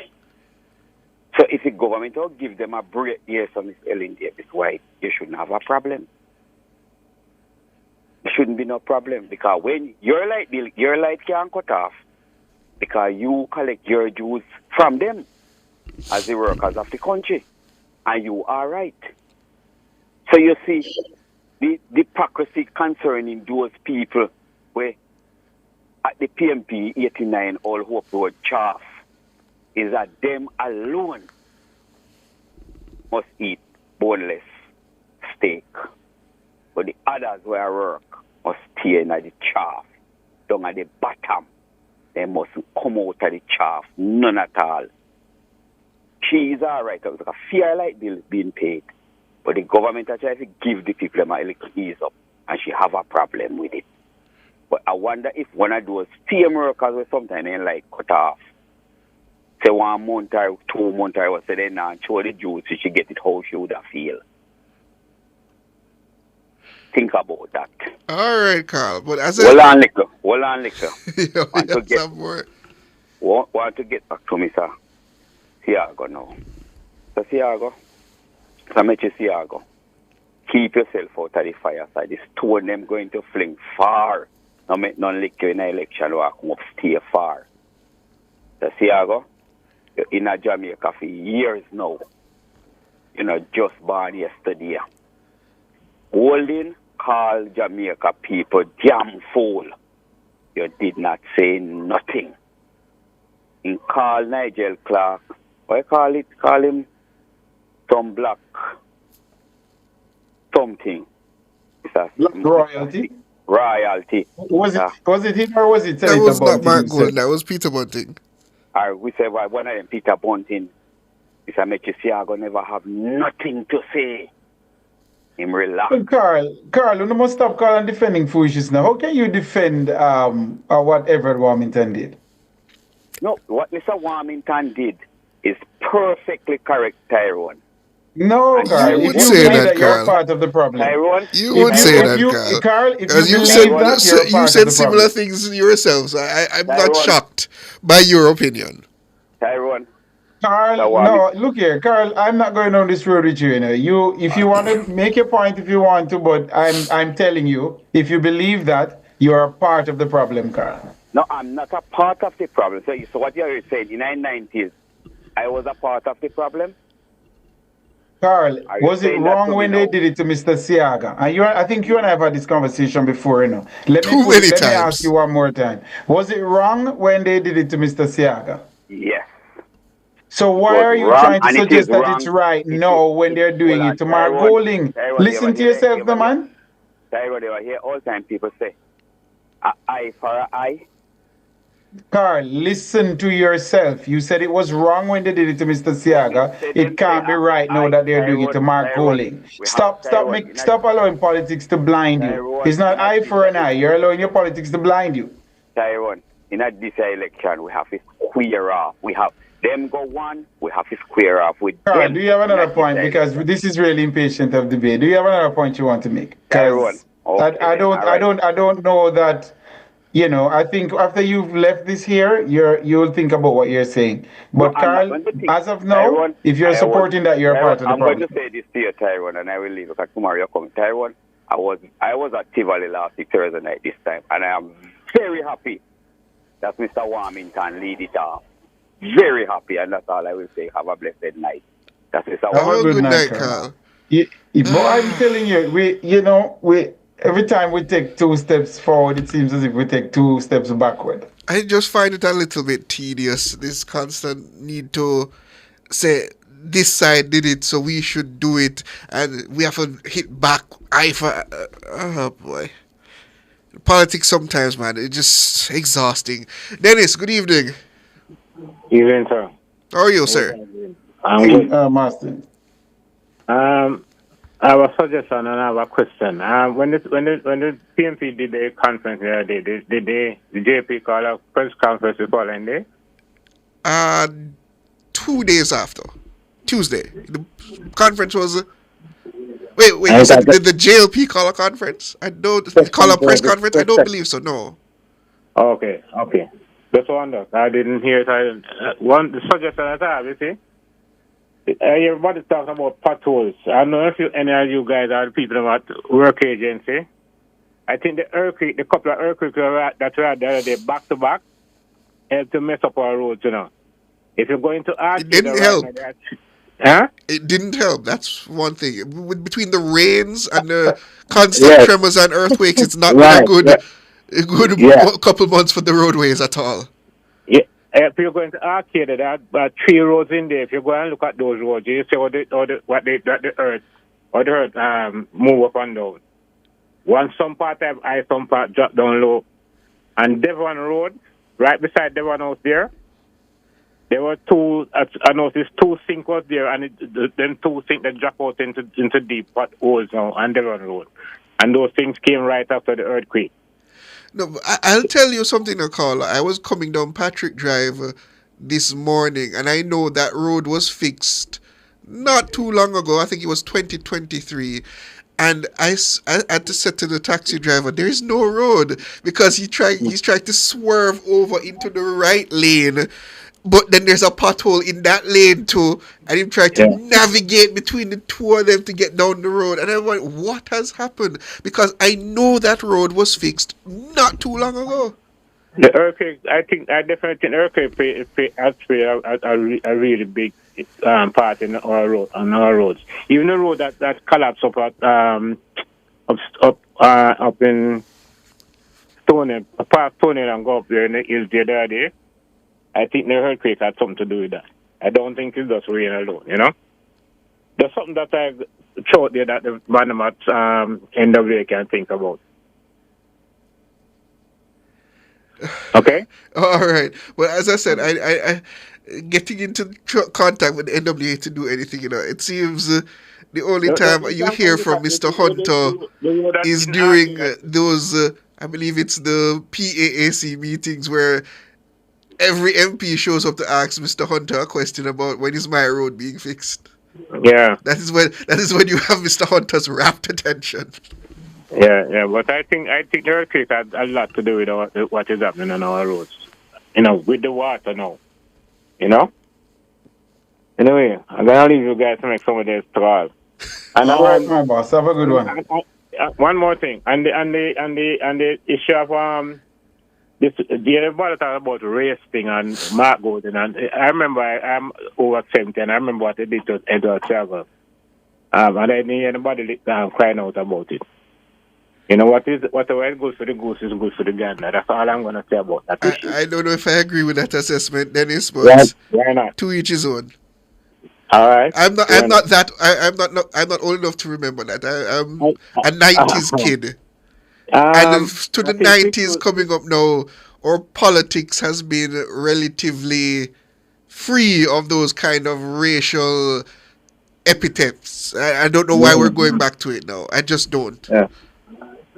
So if the government will give them a break here for Miss Ellen Davis White, you shouldn't have a problem. There shouldn't be no problem because when your light bill, your light can't cut off because you collect your dues from them as the workers of the country. And you are right. So you see, the hypocrisy concerning those people where at the PMP 89 All Hope Road chaff is that them alone must eat boneless steak. But the others where work must stay in the chaff. Down at the bottom, they mustn't come out of the chaff. None at all. She is all right. It was like a fair light bill being paid. But the government are trying to give the people a little ease up, and she have a problem with it. But I wonder if one of those same workers or something they like cut off. Say 1 month or 2 months or say they not show the juice, so she get it how she would feel. Think about that. All right, Carl. But as Hold on, liquor. Want to get back to Mr. Seaga now. So Seaga, I met you Seaga. Keep yourself out of the fireside. This two of them going to fling far. No make none liquor in an election or come up stay far. So Seaga, you're in a Jamaica for years now. You know, just born yesterday. Holding call Jamaica people damn fool. You did not say nothing. In call Nigel Clark, what call it? Call him some black something. Black royalty? Royalty. Was it him or was it That was not Mark Bunting? Gold, that was Peter Bunting. We say one of them, Peter Bunting, Mr. Mechi Seaga never have nothing to say. Him relax. Well, Carl, you must stop calling defending foolishness now. How can you defend what Everett Warmington did? No, what Mr. Warmington did is perfectly correct, Tyrone. No, Carl. You If would you say believe that, that you're Carl. part of the problem. Tyrone, You would say that, Carl. Carl, if Because you you believe said that, you're you part of said the similar problem. things yourself. So I'm not Tyrone. shocked by your opinion. Tyrone. Carl, no, look here, Carl. I'm not going on this road with you. If you want to make your point, if you want to, but I'm telling you, if you believe that, you are part of the problem, Carl. No, I'm not a part of the problem. So what you're saying, in the 90s, I was a part of the problem? Carl, Are you was it saying that wrong to when me they now? did it to Mr. Siaga? And I think you and I have had this conversation before, Let Too me many let me times. ask you one more time. Was it wrong when they did it to Mr. Siaga? Yes. So why was are you wrong, trying to and it suggest is that wrong. it's right It now is- when they're doing Hold it to on, Mark Tyrone. Golding? Tyrone, Listen to yourself, the man. Tyrone, you hear all time people say, an eye for an eye. Carl, listen to yourself. You said it was wrong when they did it to Mr. Siaga. It can't be right now that they're doing it to Mark Golding. Stop allowing politics to blind you. It's not eye for an eye. You're allowing your politics to blind you. Tyrone, in this election, we have to square off. We have them go one, we have to square off with Carl, them. do you have another Not point? this Because this is really impatient of debate. Do you have another point you want to make? 'Cause Tyrone, okay, I then, all right. don't know that. I think after you've left this here, you'll think about what you're saying. But No, I'm not Carl, going to think. as of now, Tyrone, if you're I supporting that, you're Tyrone, part of the I'm problem. going to say this to you, Tyrone, and I will leave because tomorrow you're coming. Tyrone, I was at Tivoli last week, Thursday night this time, and I am very happy that Mr. Warmington lead it off. Very happy, and that's all I will say. Have a blessed night. That's Mr. Have a Warmington. good night, Carl. But I'm telling you, we every time we take 2 steps forward, it seems as if we take 2 steps backward. I just find it a little bit tedious, this constant need to say this side did it, so we should do it, and we have to hit back. Oh boy. Politics sometimes, man, it's just exhausting. Dennis, good evening. Evening, sir. How are you, sir? I'm good. Master. I have a suggestion and I have a question. When the PMP did the conference the other day, did the JP call a press conference the following day? 2 days after. Tuesday. The conference was... Wait, you said, did the JLP call a conference? I don't... Call a press conference? I don't believe so, no. Okay. Just wonder. I didn't hear it. The suggestion that I have, you see? Everybody talking about potholes. I don't know if any of you guys are the people at work agency. I think the couple of earthquakes that we had the other day, back to back, helped to mess up our roads, If you're going to ask, it didn't help. Huh? It didn't help. That's one thing. Between the rains and the constant tremors and earthquakes, it's not been a good couple months for the roadways at all. Yeah. If you're going to Arcade, there are 3 roads in there. If you go and look at those roads, you see the earth move up and down. Some part have high, some part drop down low. And Devon Road, right beside Devon House there were 2. I noticed 2 sinks was there, and them 2 sinks that drop out into deep potholes now on Devon Road. And those things came right after the earthquake. No, but I'll tell you something, Nicole. I was coming down Patrick Drive this morning, and I know that road was fixed not too long ago. I think it was 2023. And I had to say to the taxi driver, there is no road, because he's trying to swerve over into the right lane. But then there's a pothole in that lane too, and him trying to navigate between the 2 of them to get down the road. And I'm like, what has happened? Because I know that road was fixed not too long ago. The earthquake, I definitely think earthquake has played a really big part in our roads. Even the road that collapsed up in Stony, past Stony and go up there in the hills the other day. I think the earthquake had something to do with that. I don't think it's just rain alone, There's something that I thought there that the man at NWA can think about. Okay? All right. Well, as I said, I getting into contact with the NWA to do anything, it seems the only time you hear from Mr. Hunter is during those, I believe it's the PAAC meetings where every MP shows up to ask Mr. Hunter a question about when is my road being fixed. Yeah. That is when you have Mr. Hunter's rapt attention. Yeah. But I think the earthquake had a lot to do with what is happening on our roads. With the water now. Anyway, I'm gonna leave you guys to make some of this trial. And all right, my boss. Have a good one. One more thing, and the issue of this everybody talk about race thing and Mark Golden, and I remember I'm over 70, and I remember what they did to Edward Travel. And I didn't hear anybody crying out about it. Whatever it goes for the goose is good for the gander. That's all I'm gonna say about that issue. I don't know if I agree with that assessment, Dennis, but why not? To each his own. All right. I'm not old enough to remember that. I'm a 90s kid. And to the 90s coming up now, our politics has been relatively free of those kind of racial epithets. I don't know why we're going back to it now. I just don't. Yeah.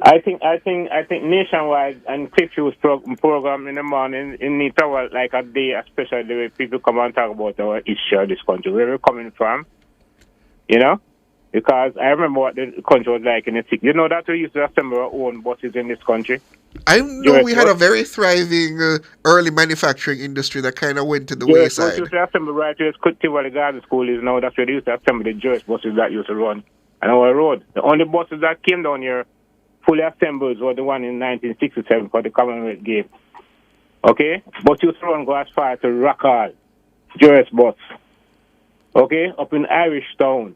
I think nationwide and Clifford's program in the morning in need to have like a day, especially the way people come and talk about our issue of this country, where we're coming from, because I remember what the country was like in the 60s. You know that we used to assemble our own buses in this country? I know we had a very thriving early manufacturing industry that kind of went to the wayside. We used to assemble right where Tivoli Garden School is now. That's where they used to assemble the Jewish buses that used to run on our road. The only buses that came down here fully assembled were the one in 1967 for the Commonwealth Games. Okay? But you throw and go as far as to Rockall, Jewish bus. Okay? Up in Irish Town.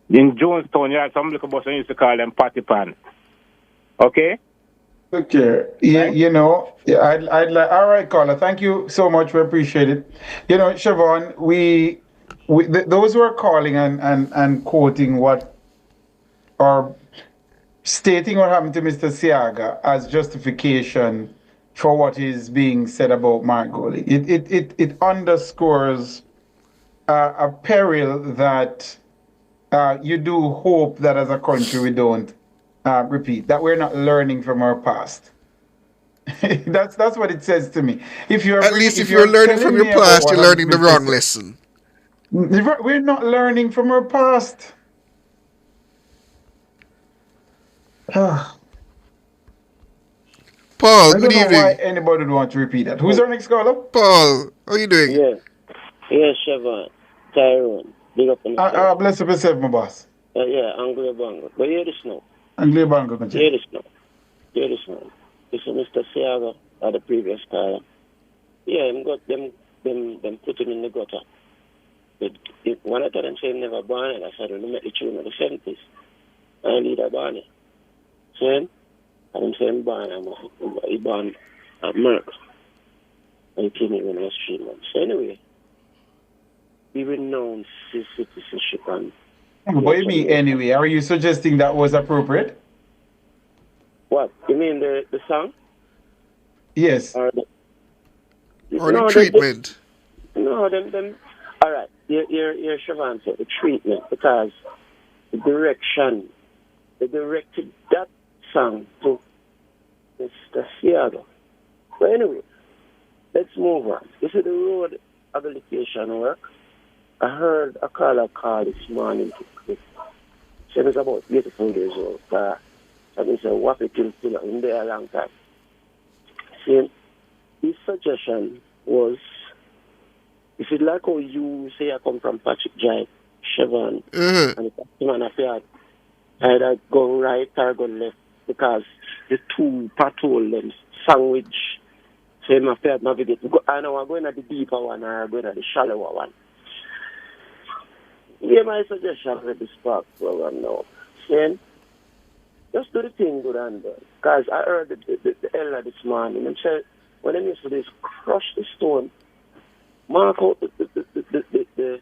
In Jonestown, you had some little bus and used to call them Patty Pan. Okay? Okay. I'd like. All right, caller. Thank you so much. We appreciate it. Siobhan, those who are calling and quoting what or stating what happened to Mr. Siaga as justification for what is being said about Mark Goley. It underscores a peril that you do hope that as a country we don't repeat, that we're not learning from our past. That's what it says to me. If you're learning from your past, you're learning the wrong lesson. We're not learning from our past. Paul, good evening. I don't know why anybody would want to repeat that. Who's our next caller? Paul, how are you doing? Yeah, Siobhan, Tyrone, big up on the bless up yourself, my boss. Anglia Bango. But hear this now. Anglia Bango, hear this now. This is Mr. Siaga or the previous caller. Yeah, him got them put him in the gutter. But one of them say never born, and I said, we met the tune of the 70s. I lead a barney. See? And I'm saying born, he born at Merck. And he came in when I was 3 months. So anyway, we renounce his citizenship and... What do you mean anyway? Are you suggesting that was appropriate? What? You mean the song? Yes. Or the treatment? Them. All right. You're Siobhan said the treatment, because the direction, they directed that song to Mr. Siaga. But anyway, let's move on. You see the road habilitation work? I heard a caller call this morning to Chris. She was about beautiful days old. And he said, what a kill killer in there a long time. See, his suggestion was, if you like how you say I come from Patrick Drive, Siobhan, and the man appeared, either go right or go left, because the two patrol them sandwich, so him appeared navigate. I know I'm going at the deeper one or I'm going at the shallower one. Yeah, my suggestion with the Spark program now. Then, just do the thing good and done. Because I heard the elder this morning and said, when they used to this, crush the stone, mark out the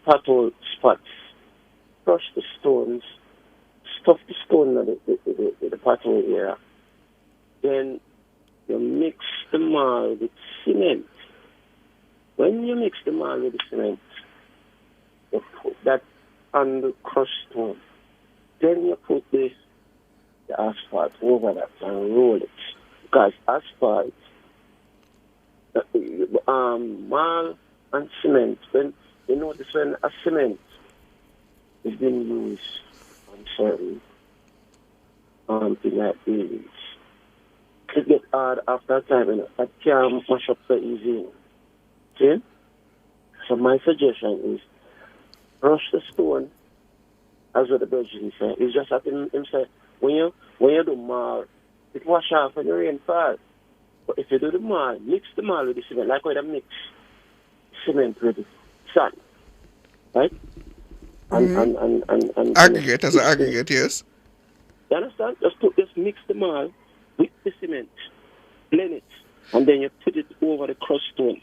pothole spots, crush the stones, stuff the stone in the pothole area. Then you mix the marl with cement. When you mix the marl with the cement, you put that on the crushed stone. Then you put the asphalt over that and roll it. Because asphalt, marl and cement, when you notice when a cement is being used on certain thing like buildings, it gets hard after a time, you know. That can't mash up so easy, you know. See? So my suggestion is brush the stone, as what the Belgians say. It's just that him say, when you do mall, it wash off when the rain falls. But if you do the mall, mix the mall with the cement, like when they mix cement with sand, right? And aggregate as an aggregate, yes. You understand? Just mix the mall with the cement, blend it, and then you put it over the crushed stones,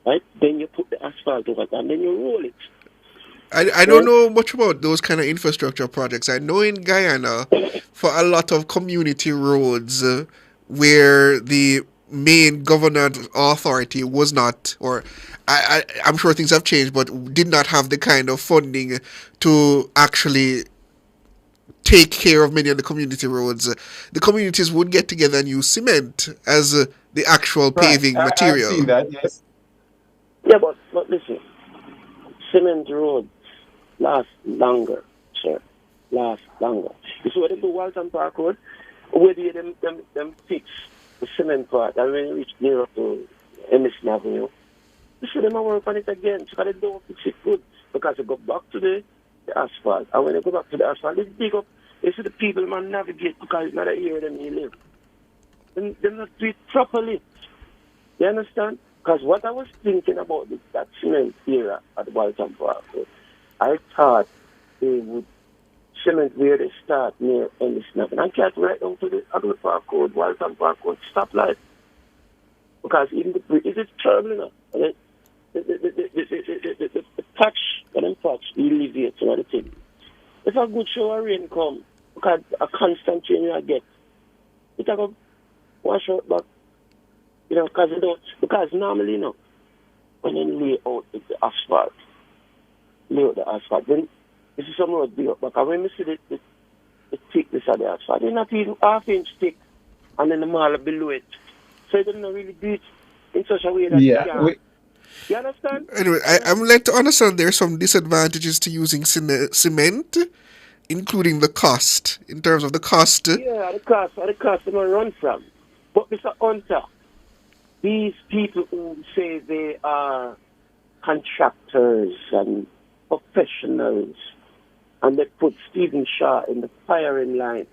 right? Then you put the asphalt over it, and then you roll it. I don't know much about those kind of infrastructure projects. I know in Guyana, for a lot of community roads where the main government authority was not, or I'm sure things have changed, but did not have the kind of funding to actually take care of many of the community roads. The communities would get together and use cement as the actual paving material. I've seen that, yes. Yeah, but listen, cement roads last longer, sir. Last longer. You see what they do Walton Park Road? Where they them fix the cement part, and when you reach near to Emerson Avenue, you see them work on it again, so they don't fix it good, because you go back to the asphalt, and when you go back to the asphalt, they dig up, you see the people man navigate, because it's not a area them you live. And they not do it properly. You understand? Because what I was thinking about that cement era at the Walton Park Road, I thought they would cement where they start near Emerson Avenue. I can't right down to the Agri Park Road, Walton Park Road, stoplight. Because even the bridge, it is terrible, you know. The patch, when patch, alleviates some of the thing. If a good shower rain come, because a constant rain you get, it will wash out back. You know, because normally, you know, when you lay out the asphalt, then you see some road big up, but when you see the thickness of the asphalt, it's not even half-inch thick, and then the mall below it. So it doesn't really do it in such a way that you can. You understand? Anyway, I'm led to understand there are some disadvantages to using cement, including the cost, in terms of the cost. Yeah, the cost they might run from. But Mr. Hunter, these people who say they are contractors and professionals, and they put Stephen Shaw in the firing line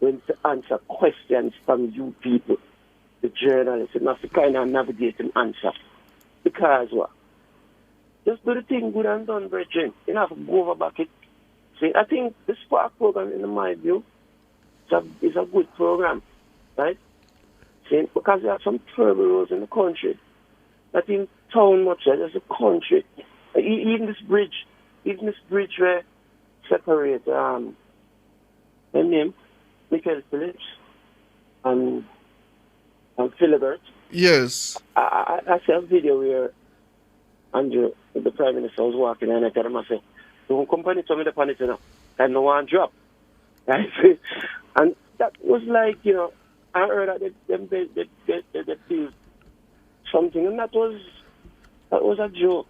when to answer questions from you people, the journalists, and that's the kind of navigating answer. Because what? Just do the thing good and done, brethren. You don't have to go over back it. See, I think the Spark program, in my view, is a good program, right? See, because there are some terrible roads in the country. Not in town much, there's a country. Even this bridge where separate my name, Michael Phillips and Philibert. Yes. I saw a video where Andrew, the Prime Minister, was walking and I tell him, I said, don't company to me the panic, you know, and no one drop. Right? And that was like, you know, I heard that they built something, and that was a joke.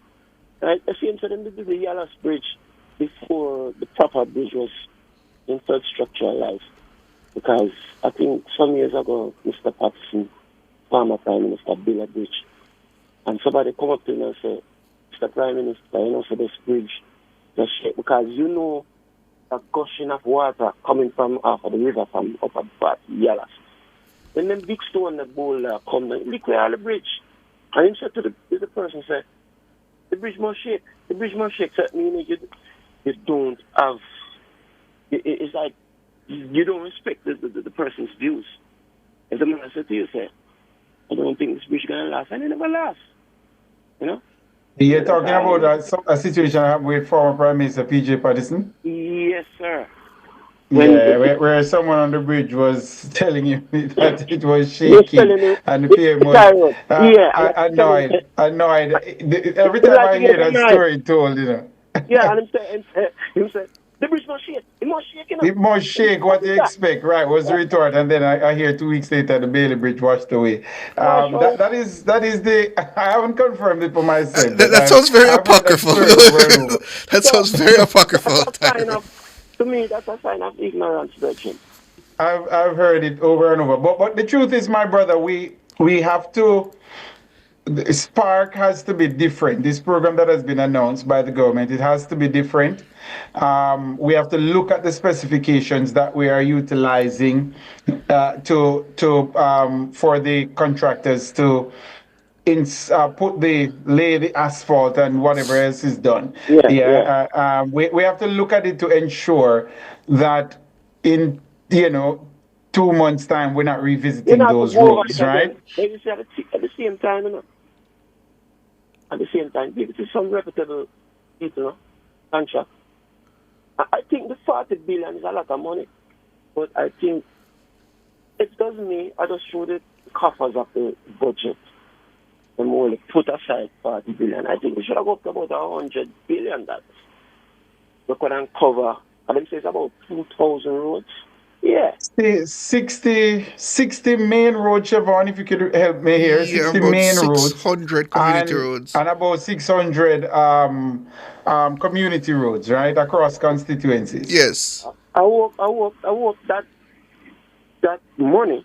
Right? I see them did the Yellow Bridge before the proper bridge was infrastructuralized. Because I think some years ago, Mr. Patterson, former Prime Minister, built a bridge. And somebody come up to him and say, Mr. Prime Minister, you know, so this bridge just shake. Because you know a gushing of water coming from off of the river from up at the part of Yellow. When them big stone that boulder come down, look where all the bridge. And he said to the person, say, the bridge must shake. The bridge must shake. So, meaning you don't have, it's like, you don't respect the person's views. If the man said to you, say, I don't think this bridge is going to last, and it never lasts. You know? You're talking about a situation with former Prime Minister P.J. Patterson? Yes, sir. Where someone on the bridge was telling you that it was shaking and the pavement was annoyed. Every time I hear that story told, you know. Yeah, and him said, The bridge must shake. It must shake, you know. It must shake. What you expect, right? Was the retort, and then I hear 2 weeks later the Bailey Bridge washed away. That is the. I haven't confirmed it for myself. That sounds very apocryphal. That sounds very apocryphal. To me, that's a sign of ignorance, Virgin. I've heard it over and over, but the truth is, my brother, we have to. The Spark has to be different. This program that has been announced by the government, it has to be different. We have to look at the specifications that we are utilizing for the contractors to lay the asphalt and whatever else is done. We have to look at it to ensure that in 2 months' time we're not revisiting those roads, right? At the same time, this is some reputable people, contract. I think the 40 billion is a lot of money, but I think it doesn't mean I just show the coffers of the budget and only put aside 40 billion. I think we should have got about 100 billion that we could cover. I think it's about 2,000 roads. Yeah. 60 main roads, Siobhan, if you could help me here. 60 main roads. 600 community roads. And about 600 community roads, right? Across constituencies. Yes. I hope that money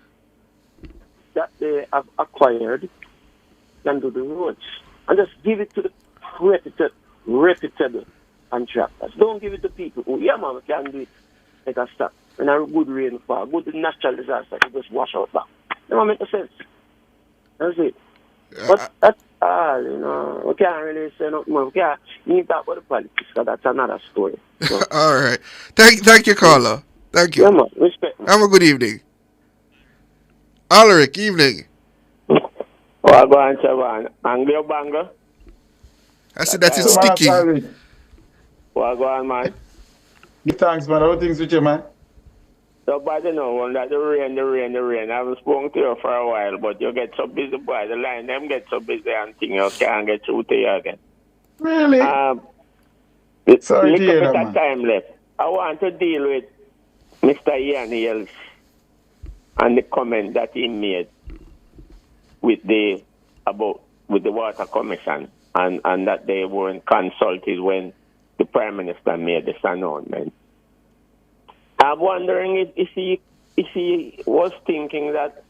that they have acquired can do the roads. And just give it to the reputable contractors. Don't give it to people who, we can do it. Let us stop. When a good rainfall, good natural disaster, it just wash out back. That don't make sense. That's it. But that's all, we can't really say nothing more. We can't need that about the politics, because that's another story. So. All right. Thank you, caller. Thank you. Yeah, man. Respect. Have a good evening. Alaric, evening. Go on, Siobhan. Anglo Banger. I said that is sticky. Go on, man. Thanks, man. How things with you, man? Nobody know that the rain. I haven't spoken to you for a while, but you get so busy, boy. The line, them get so busy and things, you can't get through to you again. Really? Sorry to hear that, man. Time left. I want to deal with Mr. Ian Hills and the comment that he made with the Water Commission and that they weren't consulted when the Prime Minister made this announcement. I'm wondering if he was thinking that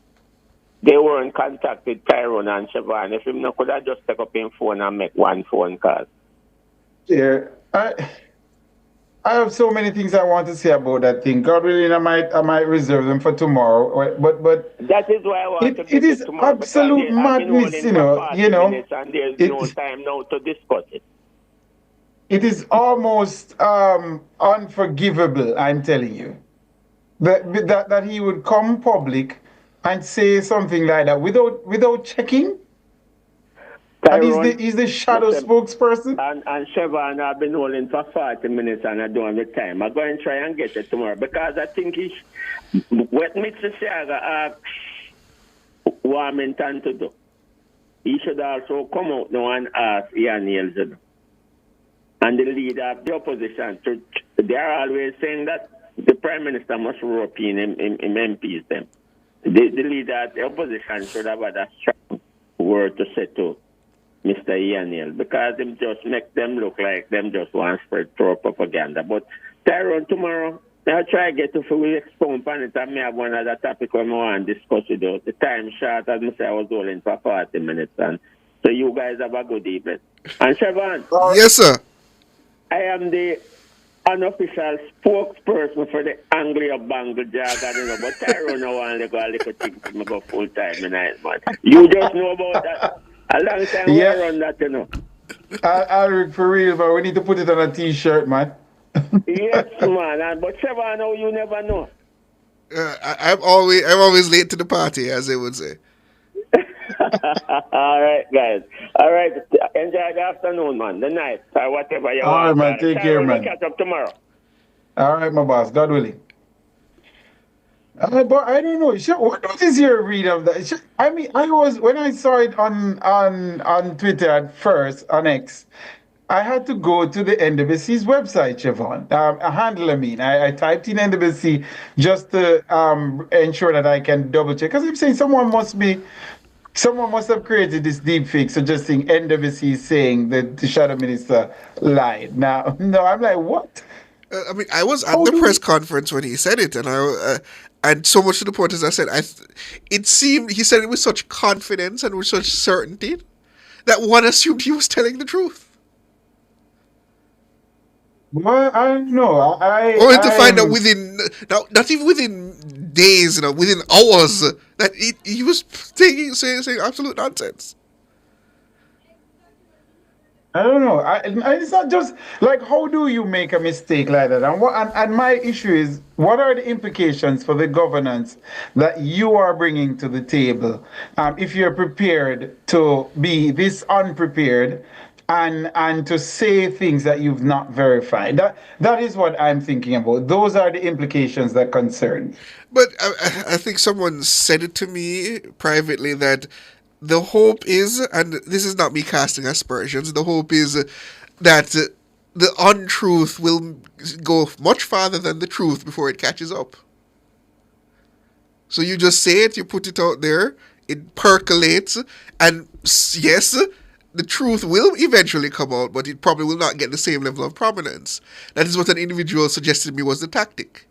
they weren't contacted Tyrone and Siobhan, if he could have just take up his phone and make one phone call. Yeah, I have so many things I want to say about that thing. God willing, I might reserve them for tomorrow. But that is why I want it is absolute madness, you know. And there's no time now to discuss it. It is almost unforgivable, I'm telling you, that he would come public and say something like that without checking. Tyrone, and he's the shadow spokesperson. And Siobhan, I've been holding for 40 minutes and I don't have the time. I'm going to try and get it tomorrow because I think what Mr. Siaga asked Warmington to do, he should also come out now and ask Ian Hills to do. And the leader of the opposition, they are always saying that the Prime Minister must rope in MPs them. The leader of the opposition should have had a strong word to say to Mr. Ian Hill, because them just make them look like them just want to spread propaganda. But Tyrone, tomorrow, I'll try to get to fully expound on it. I may have one other topic I want to discuss with you. The time short, as I say, I was holding for 40 minutes. And so you guys have a good evening. And Siobhan. Yes, sir. I am the unofficial spokesperson for the Anglia Bangle Jargon, but Tyrone now want to go a little thing to go full time tonight, man. You just know about that. A long time we run that, you know. Alric, for real, but we need to put it on a t-shirt, man. Yes, man. But Siobhan, now you never know. I'm always late to the party, as they would say. All right, guys. All right. Enjoy the afternoon, man. The night, or whatever you want. All right, man. Take care, man. Catch up tomorrow. All right, my boss. God willing. But I don't know. What is your read of that? When I saw it on Twitter at first, on X, I had to go to the NWC's website, Siobhan. A handle, I mean. I typed in NWC just to ensure that I can double check. Because I'm saying someone must have created this deep fake suggesting NWC is saying that the shadow minister lied. Now, no, I'm like, what? I mean, I was at the press conference when he said it, and and so much to the point, as I said, it seemed he said it with such confidence and with such certainty that one assumed he was telling the truth. Well, I don't know. Only to find out within, not even within days, within hours, that he was saying absolute nonsense. I don't know. It's not just like, how do you make a mistake like that? And my issue is, what are the implications for the governance that you are bringing to the table if you're prepared to be this unprepared and to say things that you've not verified? That is what I'm thinking about. Those are the implications that concern me. But I think someone said it to me privately that the hope is, and this is not me casting aspersions, the hope is that the untruth will go much farther than the truth before it catches up. So you just say it, you put it out there, it percolates, and yes, the truth will eventually come out, but it probably will not get the same level of prominence. That is what an individual suggested to me was the tactic.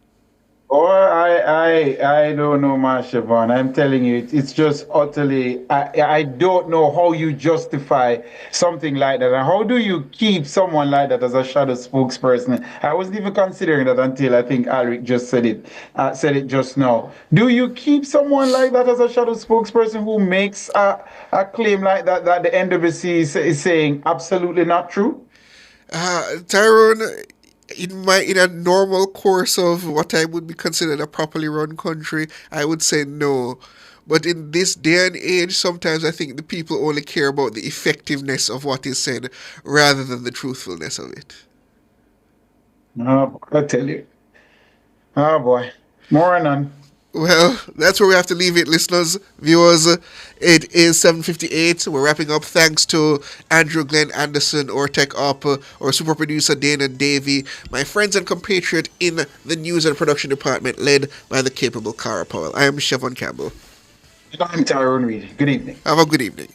Or I don't know, Siobhan. I'm telling you, it's just utterly. I don't know how you justify something like that. And how do you keep someone like that as a shadow spokesperson? I wasn't even considering that until I think Alric just said it just now. Do you keep someone like that as a shadow spokesperson who makes a claim like that the NWC is saying absolutely not true? Tyrone, in a normal course of what I would be considered a properly run country, I would say no. But in this day and age, sometimes I think the people only care about the effectiveness of what is said rather than the truthfulness of it. No, I tell you. Oh boy, more or none. Well, that's where we have to leave it, listeners, viewers. It is 7:58. We're wrapping up. Thanks to Andrew Glenn Anderson, our tech op, our super producer Dana Davey, my friends and compatriot in the news and production department, led by the capable Cara Powell. I am Siobhan Campbell. I'm Tyrone Reid. Good evening. Have a good evening.